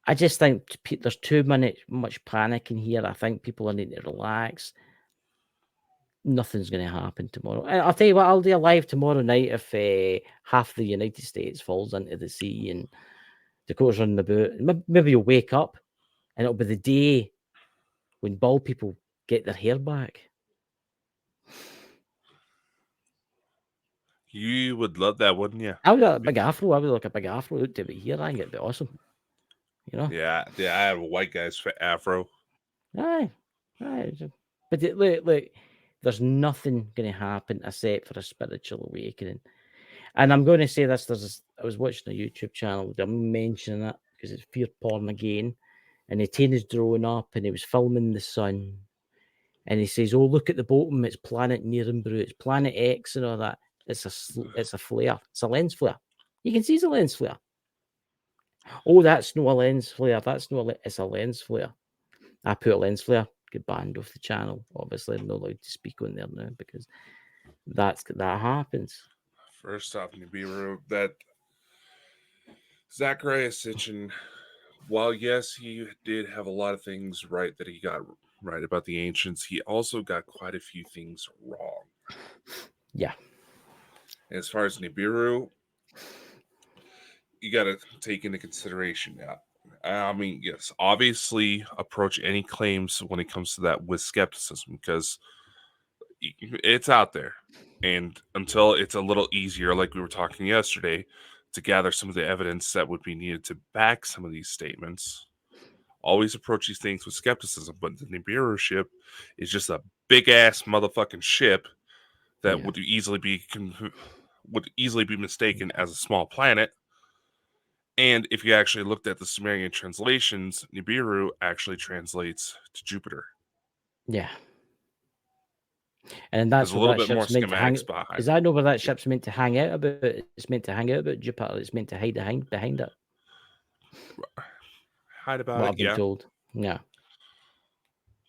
I just think there's too much panic in here. I think people need to relax. Nothing's going to happen tomorrow. And I'll tell you what, I'll do a live tomorrow night if half the United States falls into the sea and Dakota's running about. Maybe you'll wake up and it'll be the day when bald people get their hair back. You would love that, wouldn't you? I would have a big afro. I would like a big afro to be here. I think it'd be awesome. You know? Yeah. I have a white guy's afro. Aye. But look, there's nothing going to happen except for a spiritual awakening. And I'm going to say this. I was watching a YouTube channel. I'm mentioning it because it's fear porn again. And the teen is drawing up and he was filming the sun. And he says, "Oh, look at the bottom. It's planet Nirenbrew. It's planet X and all that. It's a flare. It's a lens flare. You can see it's a lens flare. Oh, that's not a lens flare. It's a lens flare. I put a lens flare. Get banned off the channel. Obviously, I'm not allowed to speak on there now because that happens." First off, Nibiru, that Zachariah Sitchin, while yes, he did have a lot of things right that he got right about the ancients, he also got quite a few things wrong. Yeah. As far as Nibiru, you got to take into consideration now. I mean, yes, obviously approach any claims when it comes to that with skepticism because it's out there. And until it's a little easier, like we were talking yesterday, to gather some of the evidence that would be needed to back some of these statements, always approach these things with skepticism. But the Nibiru ship is just a big ass motherfucking ship that would easily be mistaken as a small planet. And if you actually looked at the Sumerian translations, Nibiru actually translates to Jupiter. Yeah. And that's a little bit more schematics behind. Is that know where that ship's meant to hang out about? It's meant to hang out about Jupiter. It's meant to hide behind it. Hide about what it, I've been told. Yeah.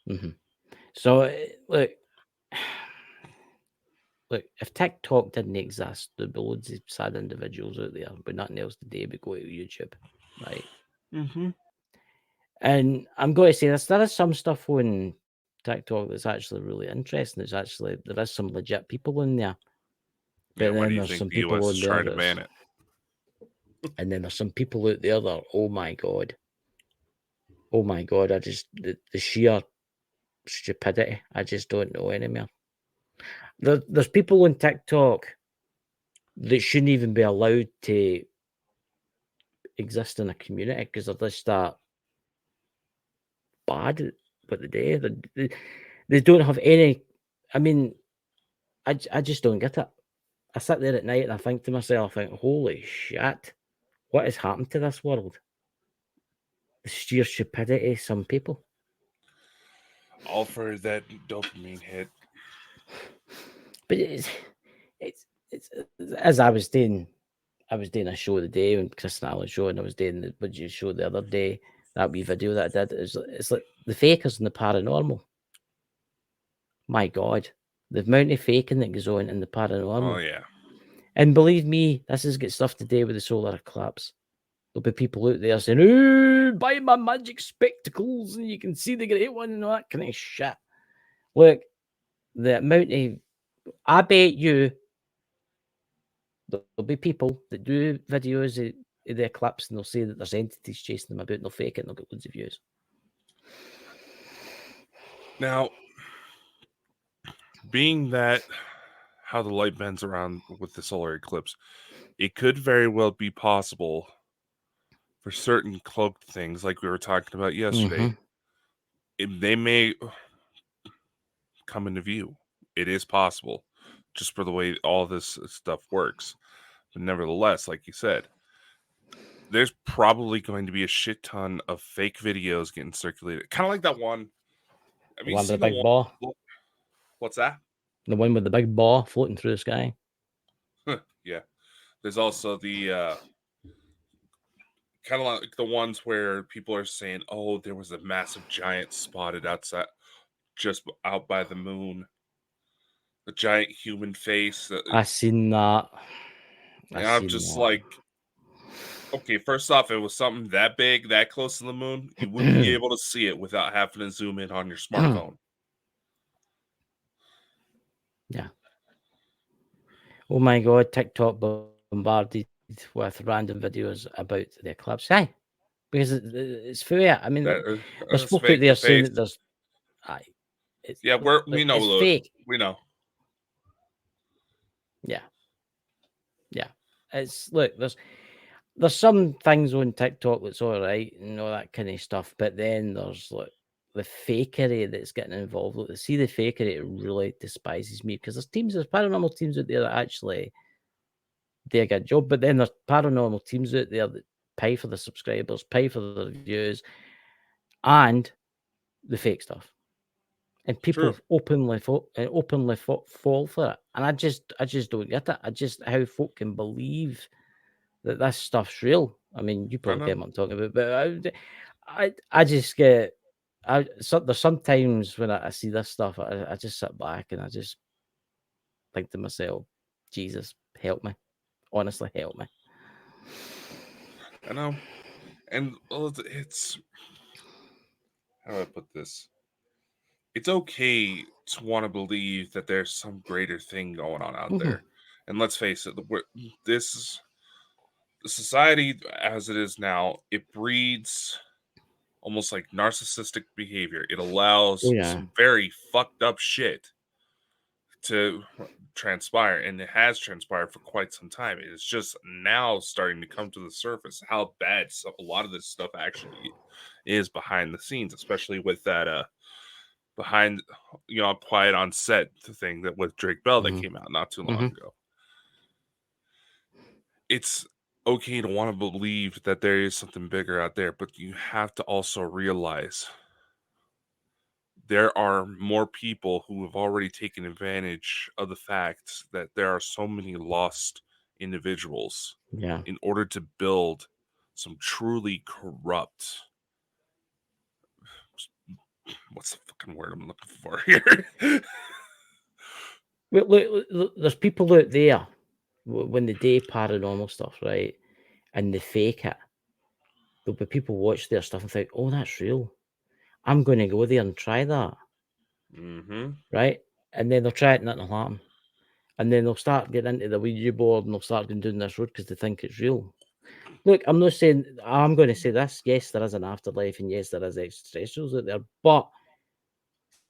Mm-hmm. So look, if TikTok didn't exist, there'd be loads of sad individuals out there, but nothing else today but go to YouTube, right? Mm-hmm. And I'm going to say this: there is some stuff on TikTok that's actually really interesting. There is some legit people in there. But why do you think the US is trying to ban it? And then there's some people out there that, oh my god, the sheer stupidity. I just don't know anymore. There's people on TikTok that shouldn't even be allowed to exist in a community because they're just that bad at what they do. They don't have any. I mean, I just don't get it. I sit there at night and I think to myself, holy shit, what has happened to this world? The sheer stupidity of some people. All for that dopamine hit. But it's as I was doing a show today on Chris and Alan's show, and I was doing the show the other day, that wee video that I did. It's like the fakers and the paranormal. My God, the amount of faking that goes on in the paranormal. Oh yeah. And believe me, this has got stuff to do with the solar eclipse. There'll be people out there saying, "Oh, buy my magic spectacles and you can see the great one," and all that kind of shit. Look, the amount of, I bet you there'll be people that do videos of the eclipse and they'll say that there's entities chasing them about and they'll fake it and they'll get loads of views. Now, being that how the light bends around with the solar eclipse, it could very well be possible for certain cloaked things like we were talking about yesterday. They may come into view. It is possible just for the way all this stuff works. But nevertheless, like you said, there's probably going to be a shit ton of fake videos getting circulated. Kind of like that one. Have you seen the big ball? What's that? The one with the big ball floating through the sky. Yeah. There's also the kind of like the ones where people are saying, "Oh, there was a massive giant spotted outside, just out by the moon. The giant human face." I seen that. I'm just like, Okay, first off, if it was something that big, that close to the moon, you wouldn't be able to see it without having to zoom in on your smartphone. Yeah. Oh my God, TikTok bombarded with random videos about the eclipse. Aye, because it's fair. I mean, there's folk out there saying that there's. Aye. Yeah, we know. It's fake. We know. Yeah. Yeah. It's look, there's some things on TikTok that's all right and all that kind of stuff, but then there's like the fakery that's getting involved. Look, see the fakery, it really despises me because there's paranormal teams out there that actually do a good job, but then there's paranormal teams out there that pay for the subscribers, pay for the reviews, and the fake stuff. And people openly fall for it, and I just don't get it. I just how folk can believe that this stuff's real. I mean, you probably get what I'm talking about, but I just get. There's sometimes when I see this stuff, I just sit back and I just think to myself, Jesus, help me. Honestly, help me. I know, and it's how do I put this? It's okay to want to believe that there's some greater thing going on out there, and let's face it, the society as it is now, it breeds almost like narcissistic behavior. It allows some very fucked up shit to transpire, and it has transpired for quite some time. It's just now starting to come to the surface how bad a lot of this stuff actually is behind the scenes, especially with that behind quiet on set thing that with Drake Bell that came out not too long ago. It's okay to want to believe that there is something bigger out there, but you have to also realize there are more people who have already taken advantage of the fact that there are so many lost individuals in order to build some truly corrupt. What's the fucking word I'm looking for here? Look, there's people out there when they do paranormal stuff, right, and they fake it. There'll be people watch their stuff and think, "Oh, that's real. I'm going to go there and try that." Right, and then they'll try it, and nothing will happen. And then they'll start getting into the Ouija board and they'll start going down this road because they think it's real. Look, I'm not saying I'm going to say this. Yes, there is an afterlife, and yes, there is extraterrestrials out there. But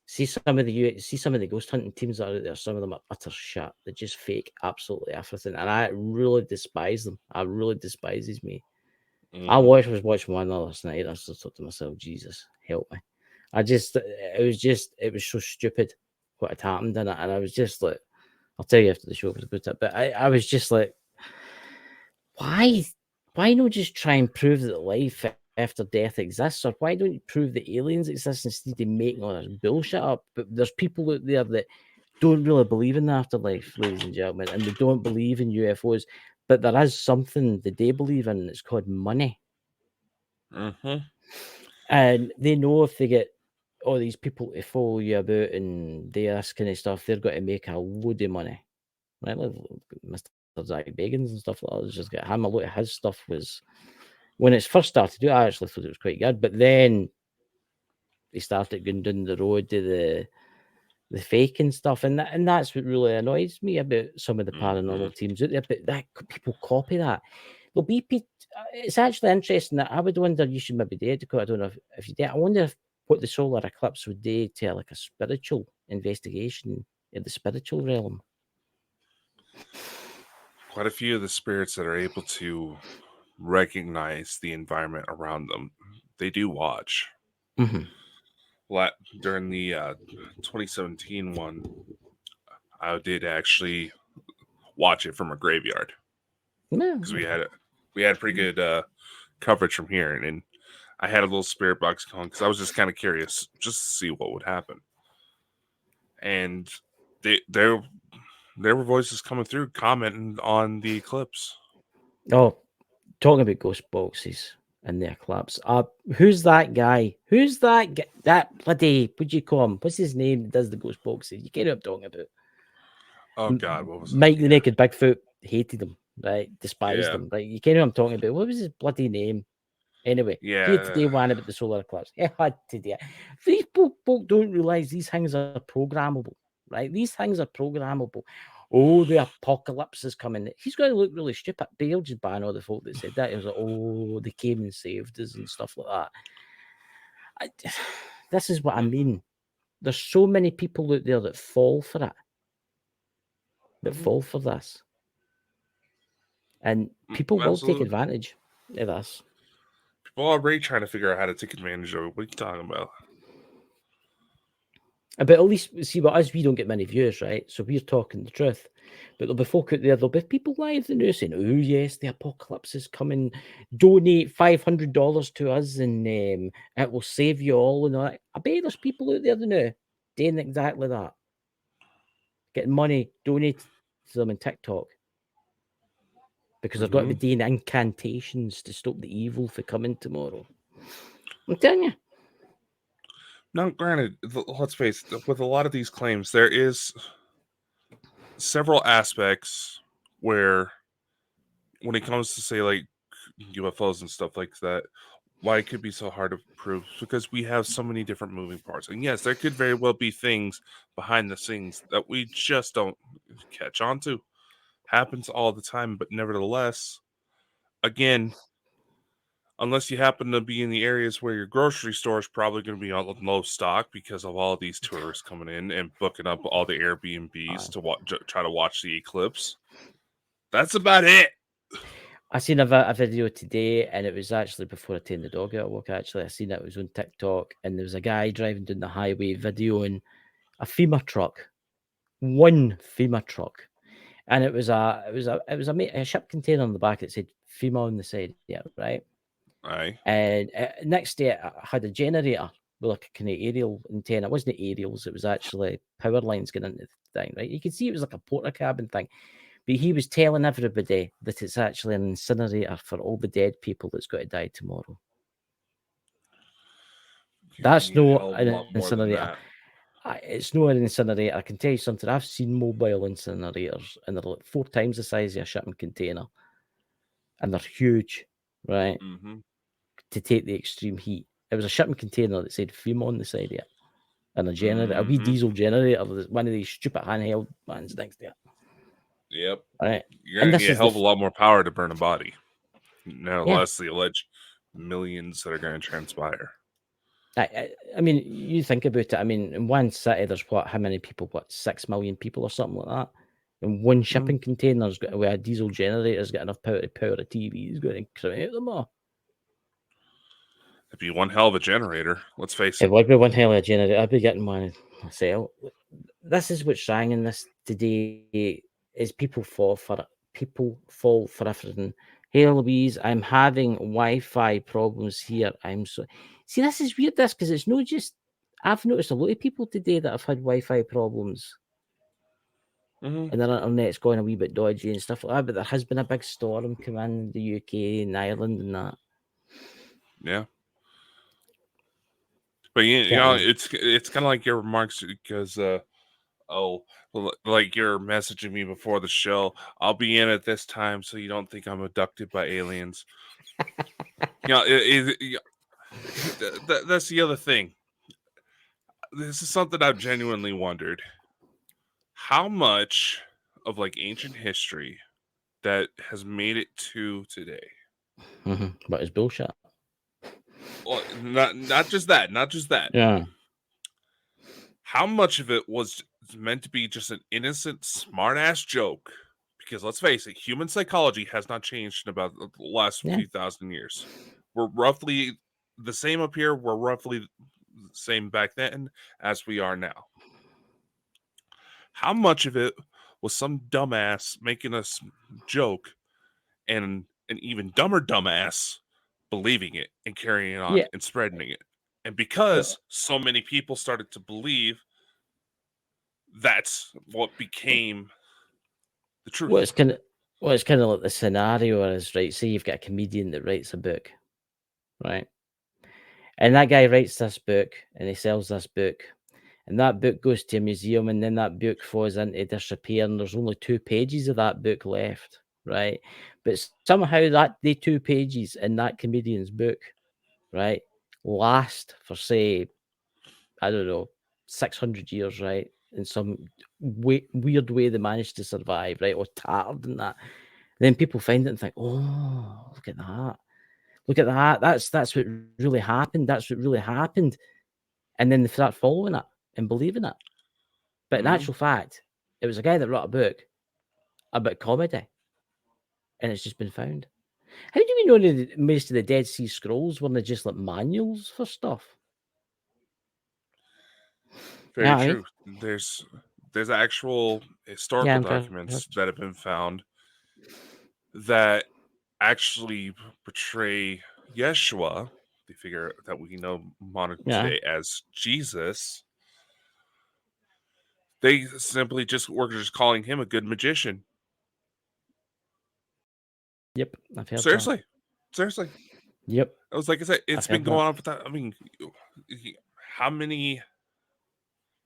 see some of the ghost hunting teams that are out there. Some of them are utter shit. They just fake absolutely everything, and I really despise them. I really despises me. I was watching one last night. I just thought to myself, Jesus, help me. It was so stupid what had happened in it, and I was just like, I'll tell you after the show about it. But I was just like, why not just try and prove that life after death exists, or why don't you prove that aliens exist instead of making all this bullshit up? But there's people out there that don't really believe in the afterlife, ladies and gentlemen, and they don't believe in UFOs. But there is something that they believe in, and it's called money. And they know if they get all these people to follow you about and do this kind of stuff, they're going to make a load of money. Right? Like Mr. Zach Bagans and stuff like that. Just get him. A lot of his stuff was, when it first started, I actually thought it was quite good. But then they started going down the road to the fake and stuff, and that's what really annoys me about some of the paranormal teams out there. But that people copy that. There'll be it's actually interesting that I would wonder, you should maybe do it. I don't know if you did. I wonder what the solar eclipse would do to like a spiritual investigation in the spiritual realm. Quite a few of the spirits that are able to recognize the environment around them, they do watch. During the 2017 one, I did actually watch it from a graveyard because we had pretty good coverage from here, and I had a little spirit box going because I was just kind of curious just to see what would happen. And there were voices coming through commenting on the eclipse. Oh, talking about ghost boxes and the eclipse. Who's that guy? Who's that guy? That bloody, what'd you call him? What's his name that does the ghost boxes? You get what I'm talking about. Oh God, what was it? Mike the Naked Bigfoot hated him. right? Despised them, right? You know what I'm talking about. What was his bloody name? Anyway, here today one about the solar eclipse. Today. These folk don't realise these things are programmable, right? These things are programmable. Oh, the apocalypse is coming. He's going to look really stupid, but he'll just ban all the folk that said that. He was like, oh, they came and saved us and stuff like that. This is what I mean. There's so many people out there that fall for it, that fall for this. And people will take advantage of this. People are already trying to figure out how to take advantage of it. What are you talking about? But at least, see, but us, we don't get many views, right? So we're talking the truth. But there'll be folk out there, there'll be people live the news saying, oh, yes, the apocalypse is coming. Donate $500 to us and it will save you all. And all that. I bet there's people out there now doing exactly that. Getting money donated to them on TikTok. Because they're going to be doing incantations to stop the evil from coming tomorrow. I'm telling you. Now, granted, let's face it, with a lot of these claims, there is several aspects where, when it comes to, say, like, UFOs and stuff like that, why it could be so hard to prove, because we have so many different moving parts. And yes, there could very well be things behind the scenes that we just don't catch on to. Happens all the time, but nevertheless, again, unless you happen to be in the areas where your grocery store is probably going to be on low stock because of all these tourists coming in and booking up all the Airbnbs to try to watch the eclipse. That's about it. I seen a video today, and it was actually before I taken the dog out of work. Actually, I seen it was on TikTok, and there was a guy driving down the highway videoing a FEMA truck, one FEMA truck, and it was a ship container on the back that said FEMA on the side, yeah, right. Aye. And next day it had a generator with like a kind of aerial antenna. It wasn't aerials; it was actually power lines going into the thing, right? You could see it was like a porta cabin thing. But he was telling everybody that it's actually an incinerator for all the dead people that's got to die tomorrow. That's no an incinerator. It's not an incinerator. I can tell you something. I've seen mobile incinerators, and they're like 4 times the size of a shipping container, and they're huge, right? To take the extreme heat. It was a shipping container that said FEMA on the side of it, and a generator, a wee diesel generator. One of these stupid handheld ones next to it. Yep. Right. You're going to get a hell of a lot more power to burn a body. No less the alleged millions that are going to transpire. I mean, you think about it. I mean, in one city, there's how many people? 6 million people or something like that. And one shipping container's got a diesel generator's got enough power to power a TV. He's going to create them all. It'd be one hell of a generator. Let's face it. It would be one hell of a generator. I'd be getting one myself. This is what's wrong in this today. Is people fall for it. People fall for everything. Hey, Louise, I'm having Wi-Fi problems here. See, this is weird, because it's not just... I've noticed a lot of people today that have had Wi-Fi problems. And their internet's going a wee bit dodgy and stuff like that, but there has been a big storm coming in the UK and Ireland and that. Yeah. But, you know, it's kind of like your remarks, because... like you're messaging me before the show, I'll be in at this time so you don't think I'm abducted by aliens. That's the other thing. This is something I've genuinely wondered. How much of like ancient history that has made it to today? But it's bullshit. Well, not just that. Yeah. How much of it was meant to be just an innocent, smart-ass joke? Because let's face it, human psychology has not changed in about the last few thousand years. We're roughly the same up here. We're roughly the same back then as we are now. How much of it was some dumbass making a joke and an even dumber dumbass believing it and carrying it on and spreading it? And because so many people started to believe, that's what became the truth. Well, it's kind of like the scenario is, right, say you've got a comedian that writes a book, right? And that guy writes this book and he sells this book. And that book goes to a museum, and then that book falls into disrepair, and there's only 2 pages of that book left, right? But somehow the 2 pages in that comedian's book, right, last for, say, I don't know, 600 years, right? In some weird way they managed to survive, right? Or tattered and that. Then people find it and think, oh, look at that. Look at that. That's what really happened. That's what really happened. And then they start following it and believing it. But in actual fact, it was a guy that wrote a book about comedy. And it's just been found. How do we know that most of the Dead Sea Scrolls weren't just like manuals for stuff? Very Yeah, I mean, true. There's actual historical documents perfect. that have been found that actually portray Yeshua, the figure that we know modern today as Jesus. They simply were just calling him a good magician. Yep, I've heard Seriously. that. Seriously. Yep. I was like I said, it's I've been heard going that. on for that. I mean, how many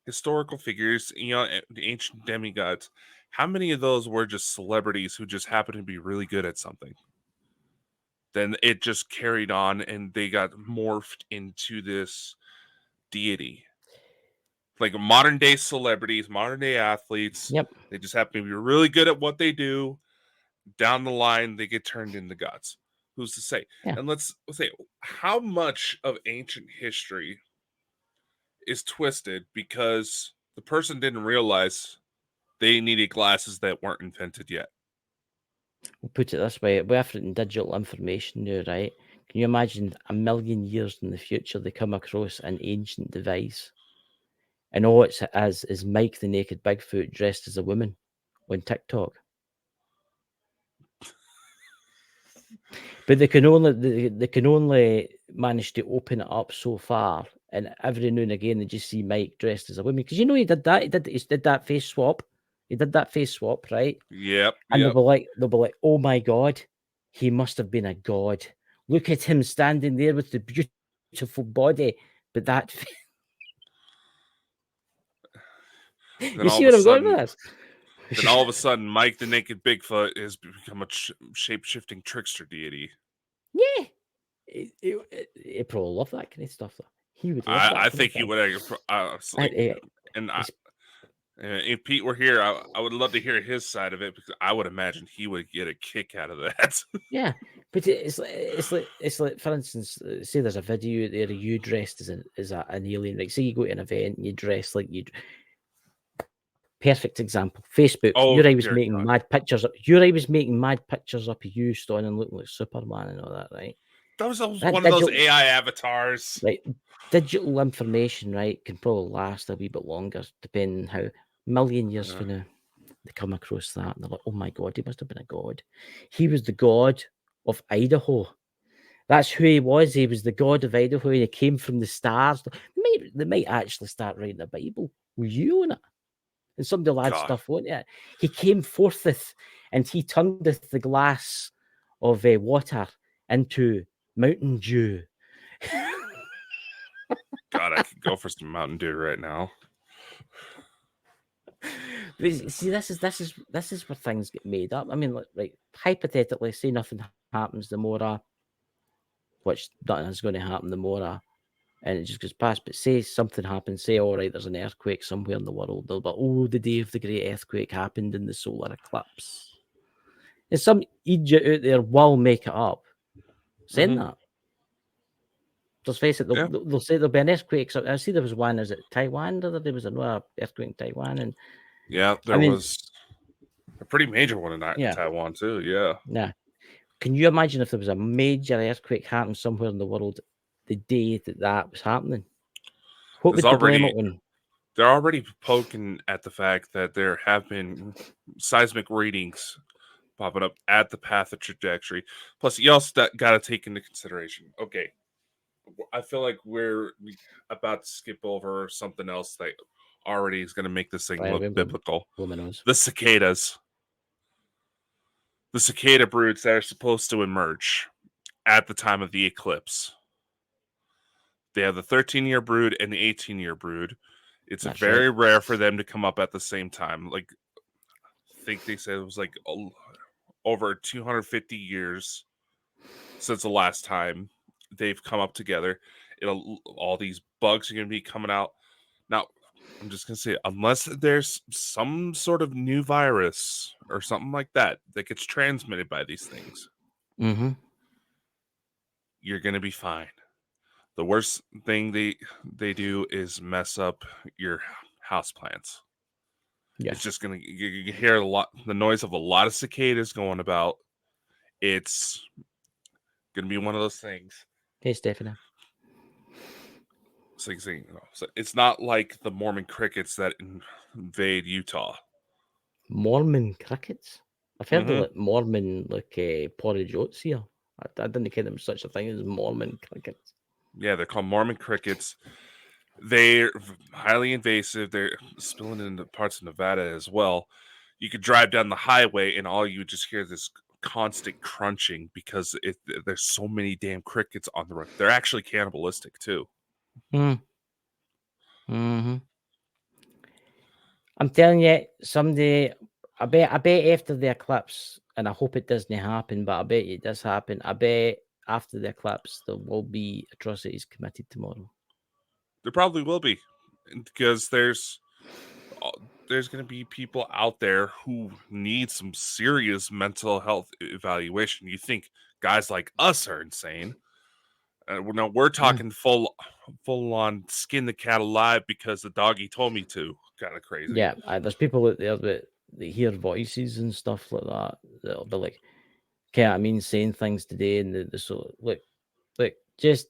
historical figures, the ancient demigods, how many of those were just celebrities who just happened to be really good at something? Then it just carried on and they got morphed into this deity. Like modern day celebrities, modern day athletes. Yep. They just happen to be really good at what they do. Down the line, they get turned into gods. Who's to say? Yeah. And let's say, how much of ancient history is twisted because the person didn't realize they needed glasses that weren't invented yet? We'll put it this way: we're in digital information now, right? Can you imagine a million years in the future they come across an ancient device, and all it is Mike the Naked Bigfoot dressed as a woman on TikTok? But they can only manage to open it up so far, and every now and again they just see Mike dressed as a woman, because he did that. He did that face swap. He did that face swap, right? Yep. And they'll be like, oh my God, he must have been a god. Look at him standing there with the beautiful body, but that. You see where I'm going with this? Then all of a sudden, Mike the Naked Bigfoot has become a shape-shifting trickster deity. Yeah, he probably love that kind of stuff, though. He would love that. I think he would. If Pete were here, I would love to hear his side of it, because I would imagine he would get a kick out of that. Yeah, but it's like, for instance, say there's a video there of you dressed as an alien. Like, say you go to an event and you dress like you. Perfect example. Facebook. Oh, Your eye was making mad pictures. Your eye was making mad pictures up of you standing looking like Superman and all that, right? That was one of those AI avatars. Right. Digital information, right, can probably last a wee bit longer, depending how million years from now they come across that and they're like, oh my God, he must have been a god. He was the god of Idaho. That's who he was. He was the god of Idaho, and he came from the stars. They might actually start writing a Bible with you on it. And somebody will add stuff on it. He came fortheth, and he turneth the glass of water into Mountain Dew. God, I could go for some Mountain Dew right now. See, this is where things get made up. I mean, like, hypothetically, say nothing happens tomorrow, which nothing is going to happen tomorrow, and it just goes past. But say something happens, say, all right, there's an earthquake somewhere in the world. They'll be, oh, the day of the great earthquake happened in the solar eclipse. And some idiot out there will make it up, saying that. Just face it, they'll say there'll be an earthquake. So I see there was one, is it Taiwan? The other day was another earthquake in Taiwan. And there was a pretty major one in Taiwan too. Yeah. Yeah. Can you imagine if there was a major earthquake happening somewhere in the world the day that was happening? What would they blame it on? They're already poking at the fact that there have been seismic readings popping up at the path of trajectory. Plus, you also got to take into consideration. Okay, I feel like we're about to skip over something else that already is going to make this thing look biblical. The cicadas. The cicada broods that are supposed to emerge at the time of the eclipse. They have the 13-year brood and the 18-year brood. It's very rare for them to come up at the same time. Like, I think they said it was like over 250 years since the last time they've come up together. All these bugs are going to be coming out. Now, I'm just going to say, unless there's some sort of new virus or something like that gets transmitted by these things, you're going to be fine. The worst thing they do is mess up your houseplants. Yeah. It's just going to, you hear the noise of a lot of cicadas going about. It's going to be one of those things. Hey, Stephanie. So it's not like the Mormon crickets that invade Utah. Mormon crickets? I've heard of like Mormon porridge oats here. I didn't know there was such a thing as Mormon crickets. Yeah, they're called Mormon crickets. They're highly invasive. They're spilling into parts of Nevada as well. You could drive down the highway and all you just hear this constant crunching because there's so many damn crickets on the road. They're actually cannibalistic too. I'm telling you, someday, I bet after the eclipse, and I hope it doesn't happen, but I bet it does happen. I bet after the eclipse, there will be atrocities committed tomorrow. There probably will be, because there's going to be people out there who need some serious mental health evaluation. You think guys like us are insane? No, we're talking full on skin the cat alive because the doggy told me to. Kind of crazy. Yeah, there's people out there that they hear voices and stuff like that. They'll be like, "Okay, I mean, saying things today," and so look, just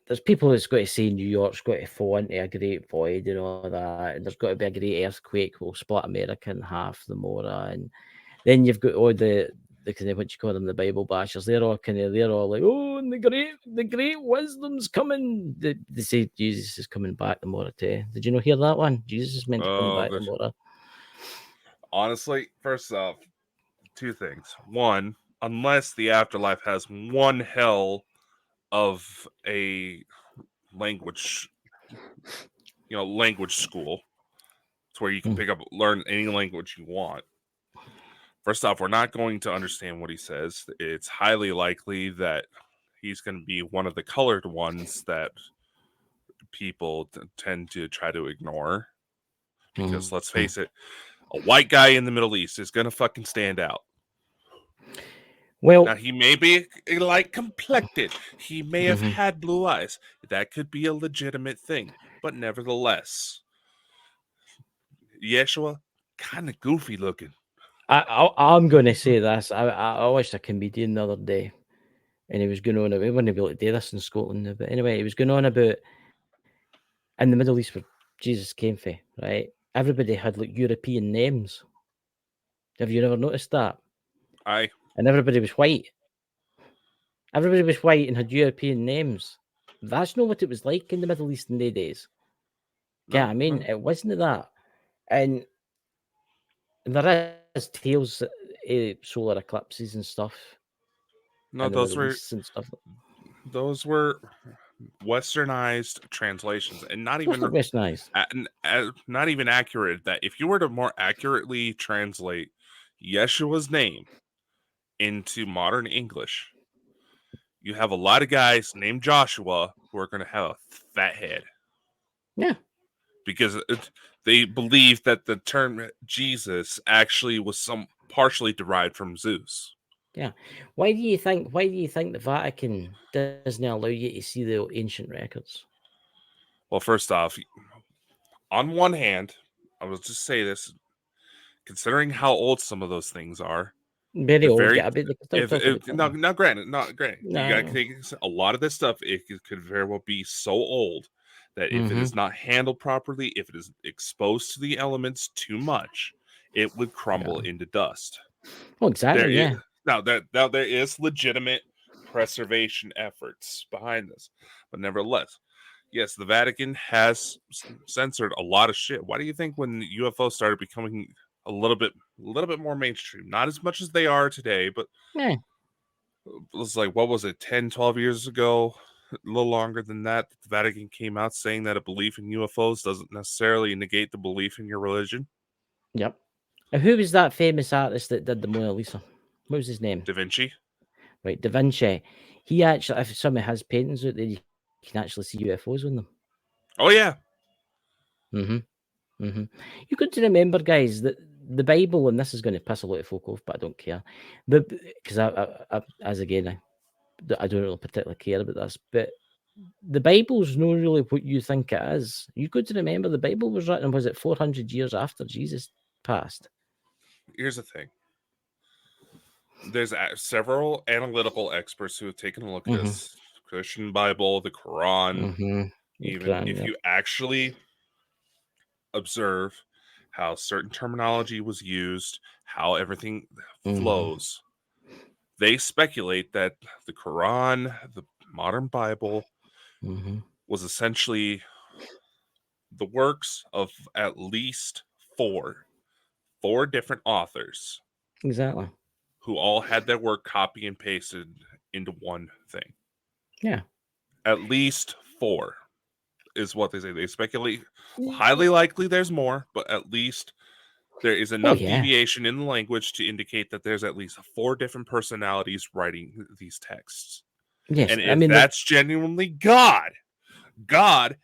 there's people that's got to say New York's got to fall into a great void and all that, and there's got to be a great earthquake will split America in half, the Mora, and then you've got all the kind of what you call them, the Bible bashers. They're all like, oh, and the great wisdom's coming. They say Jesus is coming back, the Mora too. Did you not hear that one? Jesus is meant to come back, the Mora. Honestly, first off, two things. One, unless the afterlife has one hell of a language school, to where you can learn any language you want. First off, we're not going to understand what he says. It's highly likely that he's going to be one of the colored ones that people tend to try to ignore. Because let's face it, a white guy in the Middle East is going to fucking stand out. Well, now he may be light complected. He may have had blue eyes. That could be a legitimate thing. But nevertheless, Yeshua, kind of goofy looking. I'm going to say this. I watched a comedian the other day, and he was going on about, we wouldn't be able to do this in Scotland, but anyway, he was going on about in the Middle East where Jesus came from, right? Everybody had like European names. Have you never noticed that? Aye. And everybody was white. Everybody was white and had European names. That's not what it was like in the Middle East in the days. Yeah, I mean, it wasn't that. And there is tales, solar eclipses and stuff. No, those were westernized translations, and not even westernized, not even accurate. That if you were to more accurately translate Yeshua's name into modern English, you have a lot of guys named Joshua who are going to have a fat head. Yeah, because they believe that the term Jesus actually was partially derived from Zeus. Yeah. Why do you think the Vatican doesn't allow you to see the ancient records? Well, first off, on one hand, I will just say this, considering how old some of those things are. Very old. Granted. You got to think a lot of this stuff, it could very well be so old that if it is not handled properly, if it is exposed to the elements too much, it would crumble into dust. Oh, exactly. Now there is legitimate preservation efforts behind this, but nevertheless, yes, the Vatican has censored a lot of shit. Why do you think when UFOs started becoming a little bit more mainstream, not as much as they are today, but it was like, what was it, 10, 12 years ago, a little longer than that, the Vatican came out saying that a belief in UFOs doesn't necessarily negate the belief in your religion? Yep. Now, who was that famous artist that did the Mona Lisa? What was his name? Da Vinci. Right, Da Vinci. He actually, if some of his paintings out there, you can actually see UFOs on them. Oh yeah. You got to remember, guys, that the Bible, and this is going to piss a lot of folk off, but I don't care. Because I don't really particularly care about this, but the Bible's not really what you think it is. You got to remember the Bible was written, was it 400 years after Jesus passed? Here's the thing. There's several analytical experts who have taken a look at this Christian Bible, the Quran, if you actually observe how certain terminology was used, how everything flows, they speculate that the Quran, the modern Bible, was essentially the works of at least four different authors. Exactly. Who all had their work copy and pasted into one thing. Yeah. At least 4 is what they say. They speculate highly likely there's more, but at least there is enough deviation in the language to indicate that there's at least 4 different personalities writing these texts. Yes, and if that's genuinely God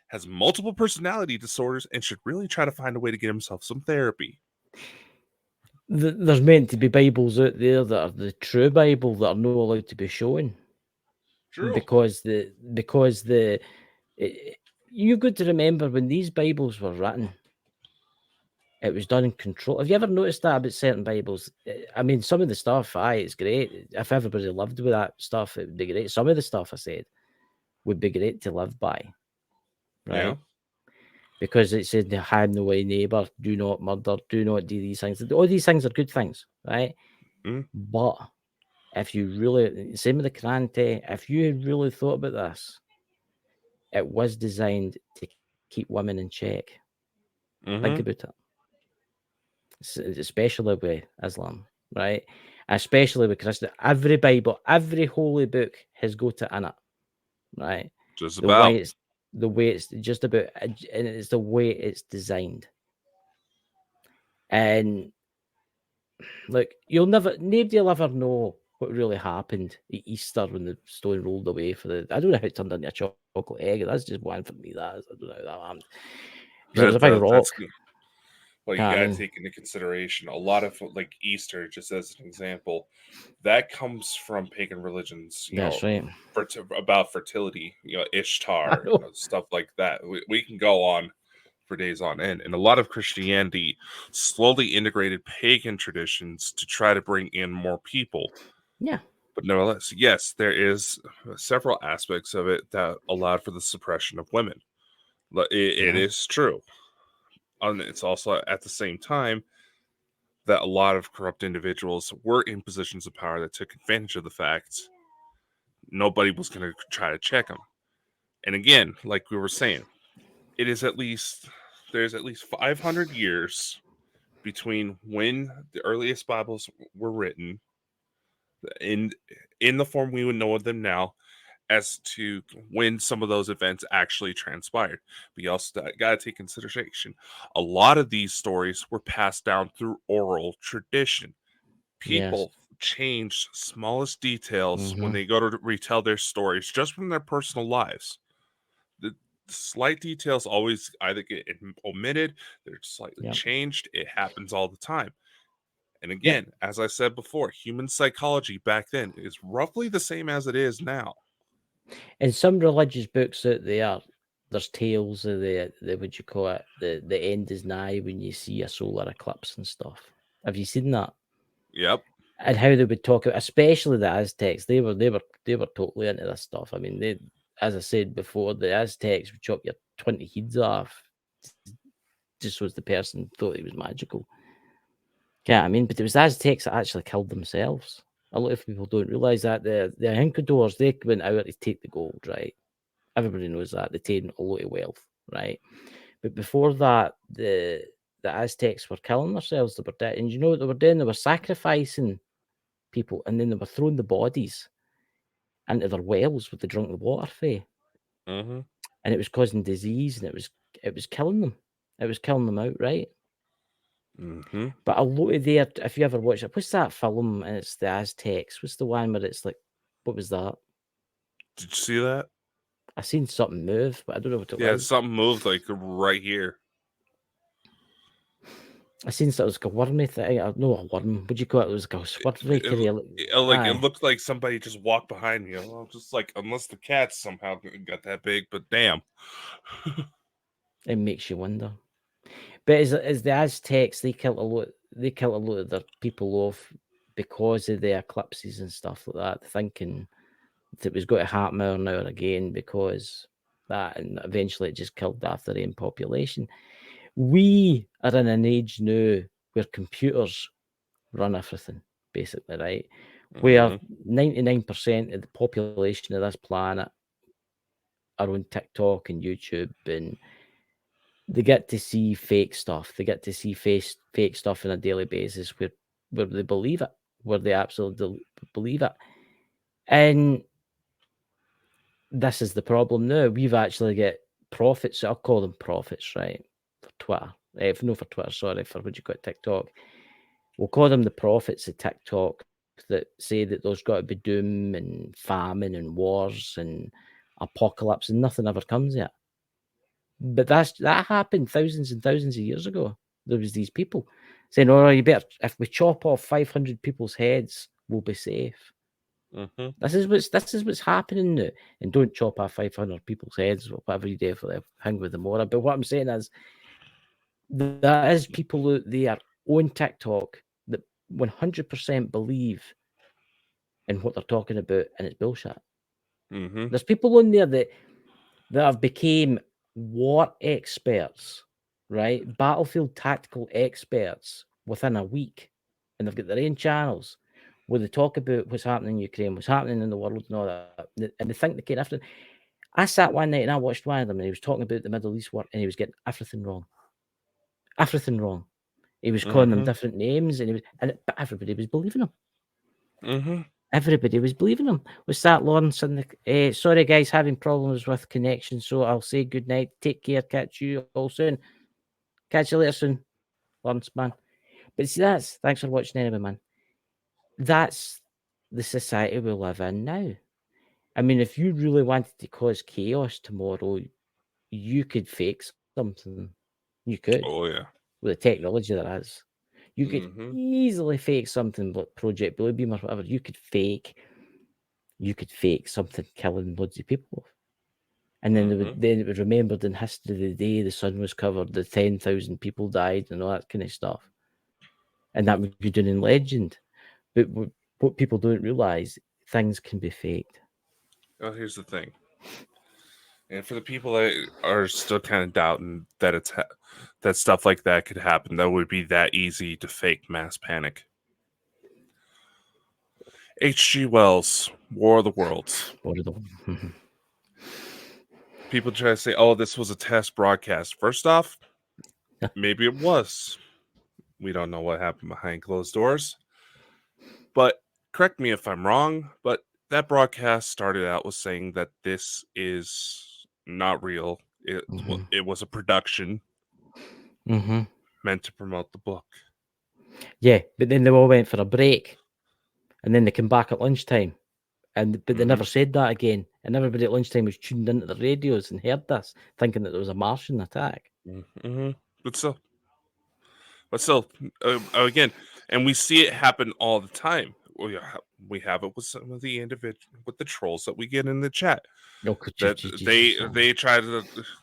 has multiple personality disorders and should really try to find a way to get himself some therapy. There's meant to be Bibles out there that are the true Bible that are not allowed to be shown. True. Because you got to remember when these Bibles were written, it was done in control. Have you ever noticed that about certain Bibles? I mean, some of the stuff, it's great. If everybody lived with that stuff, it would be great. Some of the stuff I said would be great to live by, right? Yeah. Because it said, harm no way neighbor, do not murder, do not do these things. All these things are good things, right? But if you really, same with the Quran, if you had really thought about this, it was designed to keep women in check. Think about it. Especially with Islam, right? Especially with Christian. Every Bible, every holy book has got it in it, right? Just the way it's just about, and it's the way it's designed. And look, nobody will ever know what really happened at Easter when the stone rolled away I don't know how it turned into a chocolate egg. That's just one for me. I don't know how that happened. It was a big rock. Well, you gotta take into consideration a lot of like Easter, just as an example, that comes from pagan religions. That's right. About fertility, Ishtar, stuff like that. We can go on for days on end, and a lot of Christianity slowly integrated pagan traditions to try to bring in more people. Yeah. But nevertheless, yes, there is several aspects of it that allowed for the suppression of women. It is true. And it's also at the same time that a lot of corrupt individuals were in positions of power that took advantage of the fact nobody was going to try to check them. And again, like we were saying, there's at least 500 years between when the earliest Bibles were written in the form we would know of them now, as to when some of those events actually transpired. But you also got to take consideration, a lot of these stories were passed down through oral tradition. People changed smallest details when they go to retell their stories just from their personal lives. The slight details always either get omitted, they're slightly changed. It happens all the time. And again, as I said before, human psychology back then is roughly the same as it is now. In some religious books out there's tales of the what you call it, the end is nigh when you see a solar eclipse and stuff. Have you seen that? Yep. And how they would talk about, especially the Aztecs, they were totally into this stuff. I mean, as I said before, the Aztecs would chop your 20 heads off just so the person thought it was magical. Yeah, I mean, but it was the Aztecs that actually killed themselves. A lot of people don't realize that the Incadors, they went out to take the gold, right? Everybody knows that. They taken a lot of wealth, right? But before that, the Aztecs were killing themselves. They were dead. And you know what they were doing? They were sacrificing people, and then they were throwing the bodies into their wells with the drunk the water for. And it was causing disease, and it was killing them. It was killing them outright. Mm-hmm. But a lot of there, if you ever watch it, what's that film? And it's the Aztecs. What's the one where it's like, what was that? Did you see that? I seen something move, but I don't know what it Yeah, was. something moved like right here. I seen something like a wormy thing. No, a worm. What do you call it? It was like a swirly It looked like somebody just walked behind me. Well, just like, unless the cats somehow got that big, but damn. It makes you wonder. But as the Aztecs, they killed a lot. They killed a lot of their people off because of the eclipses and stuff like that, thinking that it was going to happen now and now again because that, and eventually it just killed half their own population. We are in an age now where computers run everything, basically, right? Where 99% of the population of this planet are on TikTok and YouTube, and they get to see fake stuff. They get to see fake stuff on a daily basis where they believe it, where they absolutely believe it. And this is the problem now. We've actually got prophets. I'll call them prophets, right? For Twitter. No, for Twitter, sorry, for what you got TikTok. We'll call them the prophets of TikTok that say that there's got to be doom and famine and wars and apocalypse, and nothing ever comes yet. But that happened thousands and thousands of years ago. There was these people saying, "Oh, you better, if we chop off 500 people's heads, we'll be safe." Mm-hmm. This is what's happening now. And don't chop off 500 people's heads, or whatever you do for the hang with the mora. But what I'm saying is, there is people out there on TikTok that 100% believe in what they're talking about, and it's bullshit. Mm-hmm. There's people on there that have became war experts, right? Battlefield tactical experts within a week, and they've got their own channels where they talk about what's happening in Ukraine, what's happening in the world, and all that. And they think they can everything. I sat one night and I watched one of them, and he was talking about the Middle East war, and he was getting everything wrong. Everything wrong. He was calling them different names, and but everybody was believing him. Mm-hmm. Everybody was believing him. Was that Lawrence? And sorry, guys, having problems with connection, so I'll say good night. Take care. Catch you all soon. Catch you later soon, Lawrence, man. But see, thanks for watching anyway, man. That's the society we live in now. I mean, if you really wanted to cause chaos tomorrow, you could fake something. You could. Oh yeah. With the technology there is. You could easily fake something like Project Blue Beam or whatever. You could fake something killing loads of people. And then it was remembered in history the day the sun was covered, the 10,000 people died and all that kind of stuff. And that would be done in legend. But what people don't realise, things can be faked. Well, here's the thing. And for the people that are still kind of doubting that that stuff like that could happen, that would be that easy to fake mass panic. H.G. Wells, War of the Worlds. People try to say, "Oh, this was a test broadcast." First off, maybe it was. We don't know what happened behind closed doors. But correct me if I'm wrong, but that broadcast started out with saying that this is not real. It was a production meant to promote the book. Yeah, but then they all went for a break, and then they came back at lunchtime, but they never said that again. And everybody at lunchtime was tuned into the radios and heard this, thinking that there was a Martian attack. But still, again, and we see it happen all the time. We have it with some of the with the trolls that we get in the chat. That they try to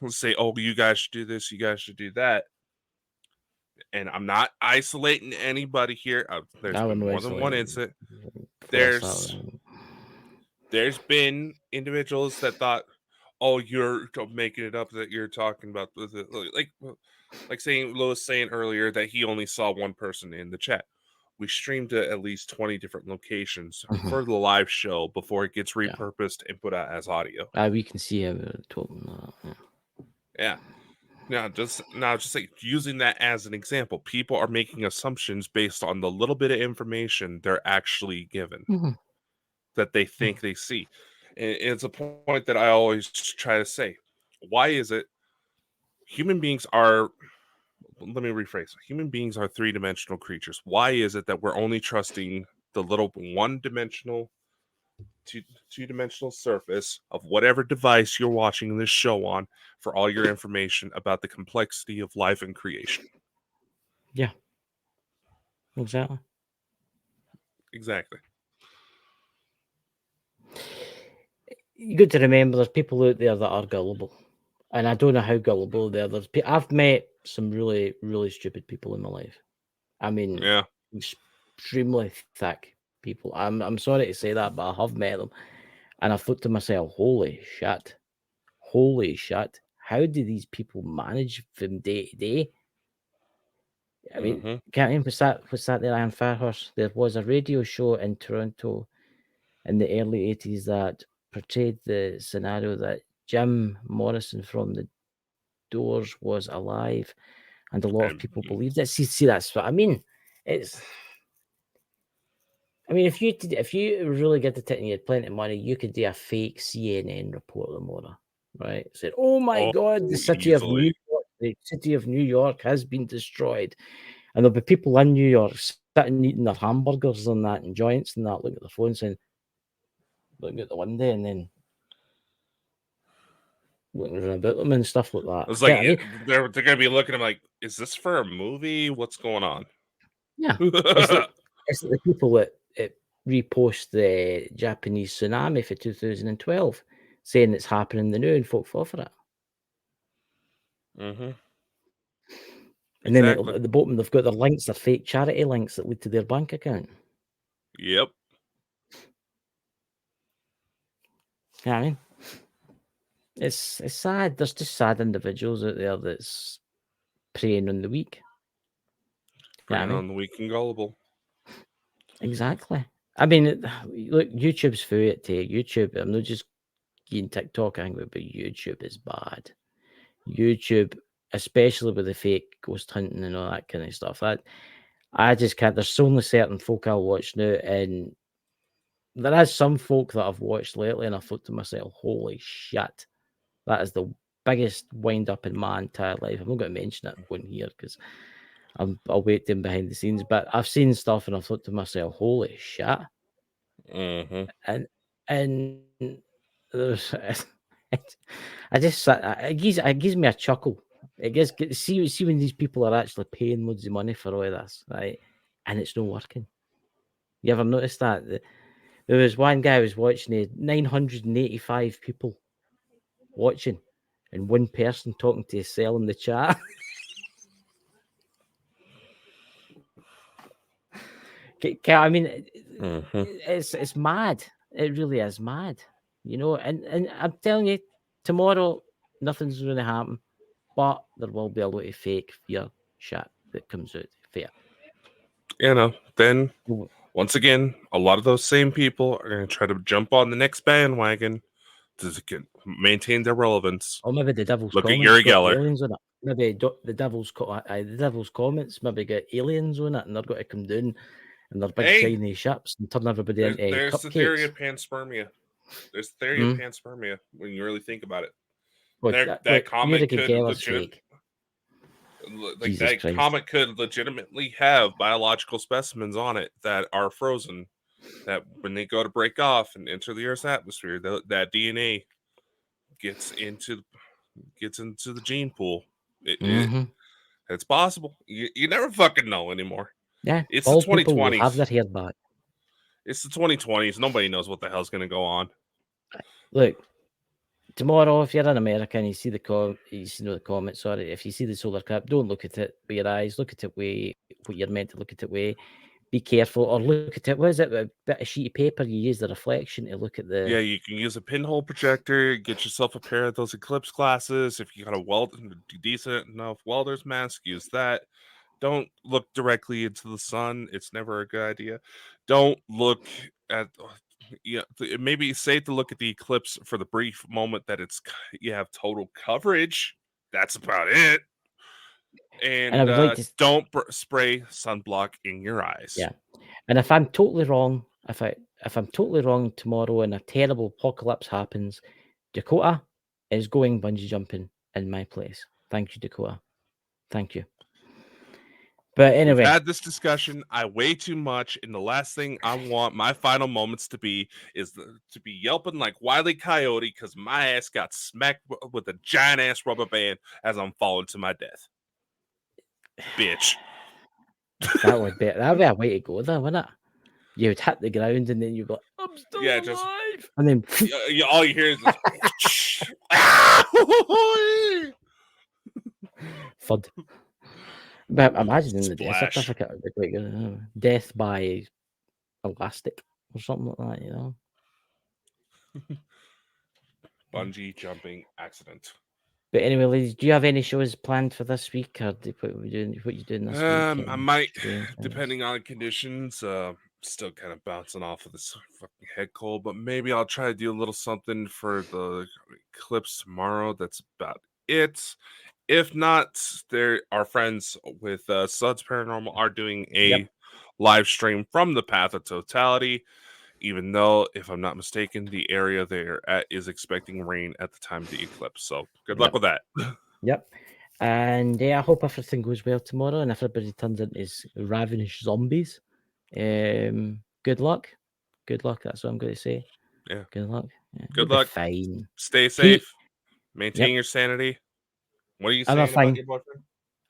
say, "Oh, you guys should do this, you guys should do that." And I'm not isolating anybody here. There's been more than one incident. There's been individuals that thought, "Oh, you're making it up that you're talking about," like saying Lewis saying earlier that he only saw one person in the chat. We streamed to at least 20 different locations for the live show before it gets repurposed and put out as audio. We can see how it told them that. Yeah. Now, just like using that as an example, people are making assumptions based on the little bit of information they're actually given that they think they see. And it's a point that I always try to say. Why is it human beings are let me rephrase. Human beings are three-dimensional creatures. Why is it that we're only trusting the little one-dimensional, two-dimensional surface of whatever device you're watching this show on for all your information about the complexity of life and creation? Yeah. Exactly. Exactly. You got to remember there's people out there that are gullible. And I don't know how gullible they are. I've met some really, really stupid people in my life. I mean, yeah, extremely thick people. I'm sorry to say that, but I have met them. And I thought to myself, holy shit. How do these people manage from day to day? I mean, can't even what's that there, Iron Firehorse? There was a radio show in Toronto in the early 80s that portrayed the scenario that Jim Morrison from the Doors was alive, and a lot of people believed it. See, that's what I mean. If you really get the tip and you had plenty of money, you could do a fake CNN report tomorrow, right? Said, "Oh my God, the city of New York has been destroyed," and there'll be people in New York sitting eating their hamburgers and that and joints and that, looking at their phone, saying, looking at the window, and then looking around about them and stuff like that. It's like they're gonna be looking at them like, is this for a movie? What's going on? Yeah, it's like the people that repost the Japanese tsunami for 2012, saying it's happening the new, and folk fall for it. Mm-hmm. And then at the bottom, they've got their links, their fake charity links that lead to their bank account. Yep. You know what I mean? It's sad. There's just sad individuals out there that's preying on the weak. Preying on the weak and gullible. Exactly. I mean, look, YouTube's for it too. YouTube, I'm not just getting TikTok angry, but YouTube is bad. YouTube, especially with the fake ghost hunting and all that kind of stuff. I just can't. There's only certain folk I'll watch now, and there is some folk that I've watched lately, and I thought to myself, "Holy shit, that is the biggest wind up in my entire life." I'm not going to mention it on here because I'll wait them behind the scenes. But I've seen stuff, and I thought to myself, "Holy shit!" And there's. It gives me a chuckle. It gives see when these people are actually paying loads of money for all of this, right? And it's not working. You ever noticed that? There was one guy I was watching, 985 people watching, and one person talking to his cell in the chat. I mean, it's mad. It really is mad, you know. And I'm telling you, tomorrow nothing's going to happen. But there will be a lot of fake fear shit that comes out. Fair. You know, then once again, a lot of those same people are going to try to jump on the next bandwagon to maintain their relevance. Or maybe the devil's look comments at Yuri got Geller. Aliens on it. Maybe the devil's comments maybe got aliens on it, and they're going to come down in their big shiny ships and turn everybody into there's cupcakes. The theory of panspermia. There's the theory of panspermia when you really think about it. That comet could comet could legitimately have biological specimens on it that are frozen. That when they go to break off and enter the Earth's atmosphere, that DNA gets into the gene pool. It's possible. You never fucking know anymore. Yeah, it's the 2020s. Have their hair back. It's the 2020s. Nobody knows what the hell's going to go on. Look, tomorrow, if you're in America and you see the comments, sorry, if you see the solar cap, don't look at it with your eyes. Look at it way what you're meant to look at it way. Be careful, or look at it. What is it? A bit of sheet of paper. You use the reflection to look at the. Yeah, you can use a pinhole projector. Get yourself a pair of those Eclipse glasses. If you got a decent enough welder's mask, use that. Don't look directly into the sun. It's never a good idea. Don't look at. Yeah, it may be safe to look at the eclipse for the brief moment that you have total coverage. That's about it. And I would like to... don't spray sunblock in your eyes. Yeah, and if I'm totally wrong, if I'm totally wrong tomorrow and a terrible apocalypse happens, Dakota is going bungee jumping in my place. Thank you, Dakota. Thank you. But anyway, we've had this discussion. I weigh too much, and the last thing I want my final moments to be is to be yelping like Wile E. Coyote because my ass got smacked with a giant ass rubber band as I'm falling to my death. Bitch. that'd be a way to go, though, wouldn't it? You would hit the ground, and then you'd be like, "I'm still alive," and then all you hear is this thud. But imagine the death Splash. certificate would be quite good. Death by elastic or something like that, you know. Bungee jumping accident. But anyway, ladies, do you have any shows planned for this week, or what are you doing this week? I might, depending on conditions. Still kind of bouncing off of this fucking head cold, but maybe I'll try to do a little something for the Eclipse tomorrow. That's about it. If not, our friends with Suds Paranormal are doing a live stream from the Path of Totality, even though, if I'm not mistaken, the area they're at is expecting rain at the time of the eclipse. So good luck with that. Yep. And I hope everything goes well tomorrow and everybody turns into ravenous zombies. Good luck. Good luck. That's what I'm going to say. Yeah. Good luck. Yeah, good luck. Fine. Stay safe. Maintain your sanity. What are you saying about your boyfriend?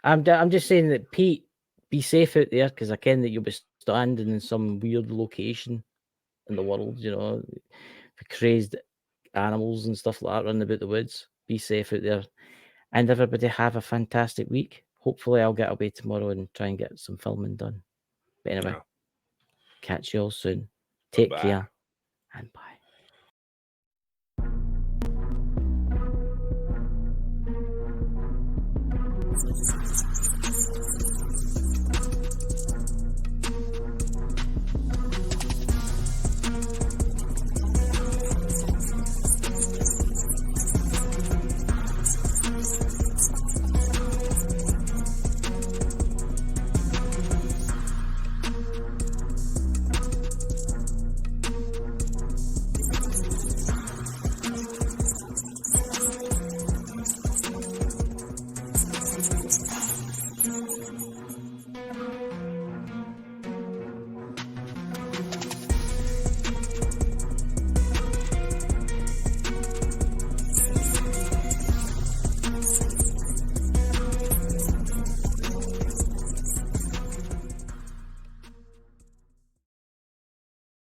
I'm just saying that, Pete, be safe out there, because I ken that you'll be standing in some weird location in the world, you know, for crazed animals and stuff like that running about the woods. Be safe out there. And everybody have a fantastic week. Hopefully I'll get away tomorrow and try and get some filming done. But anyway, catch you all soon. Take care and bye.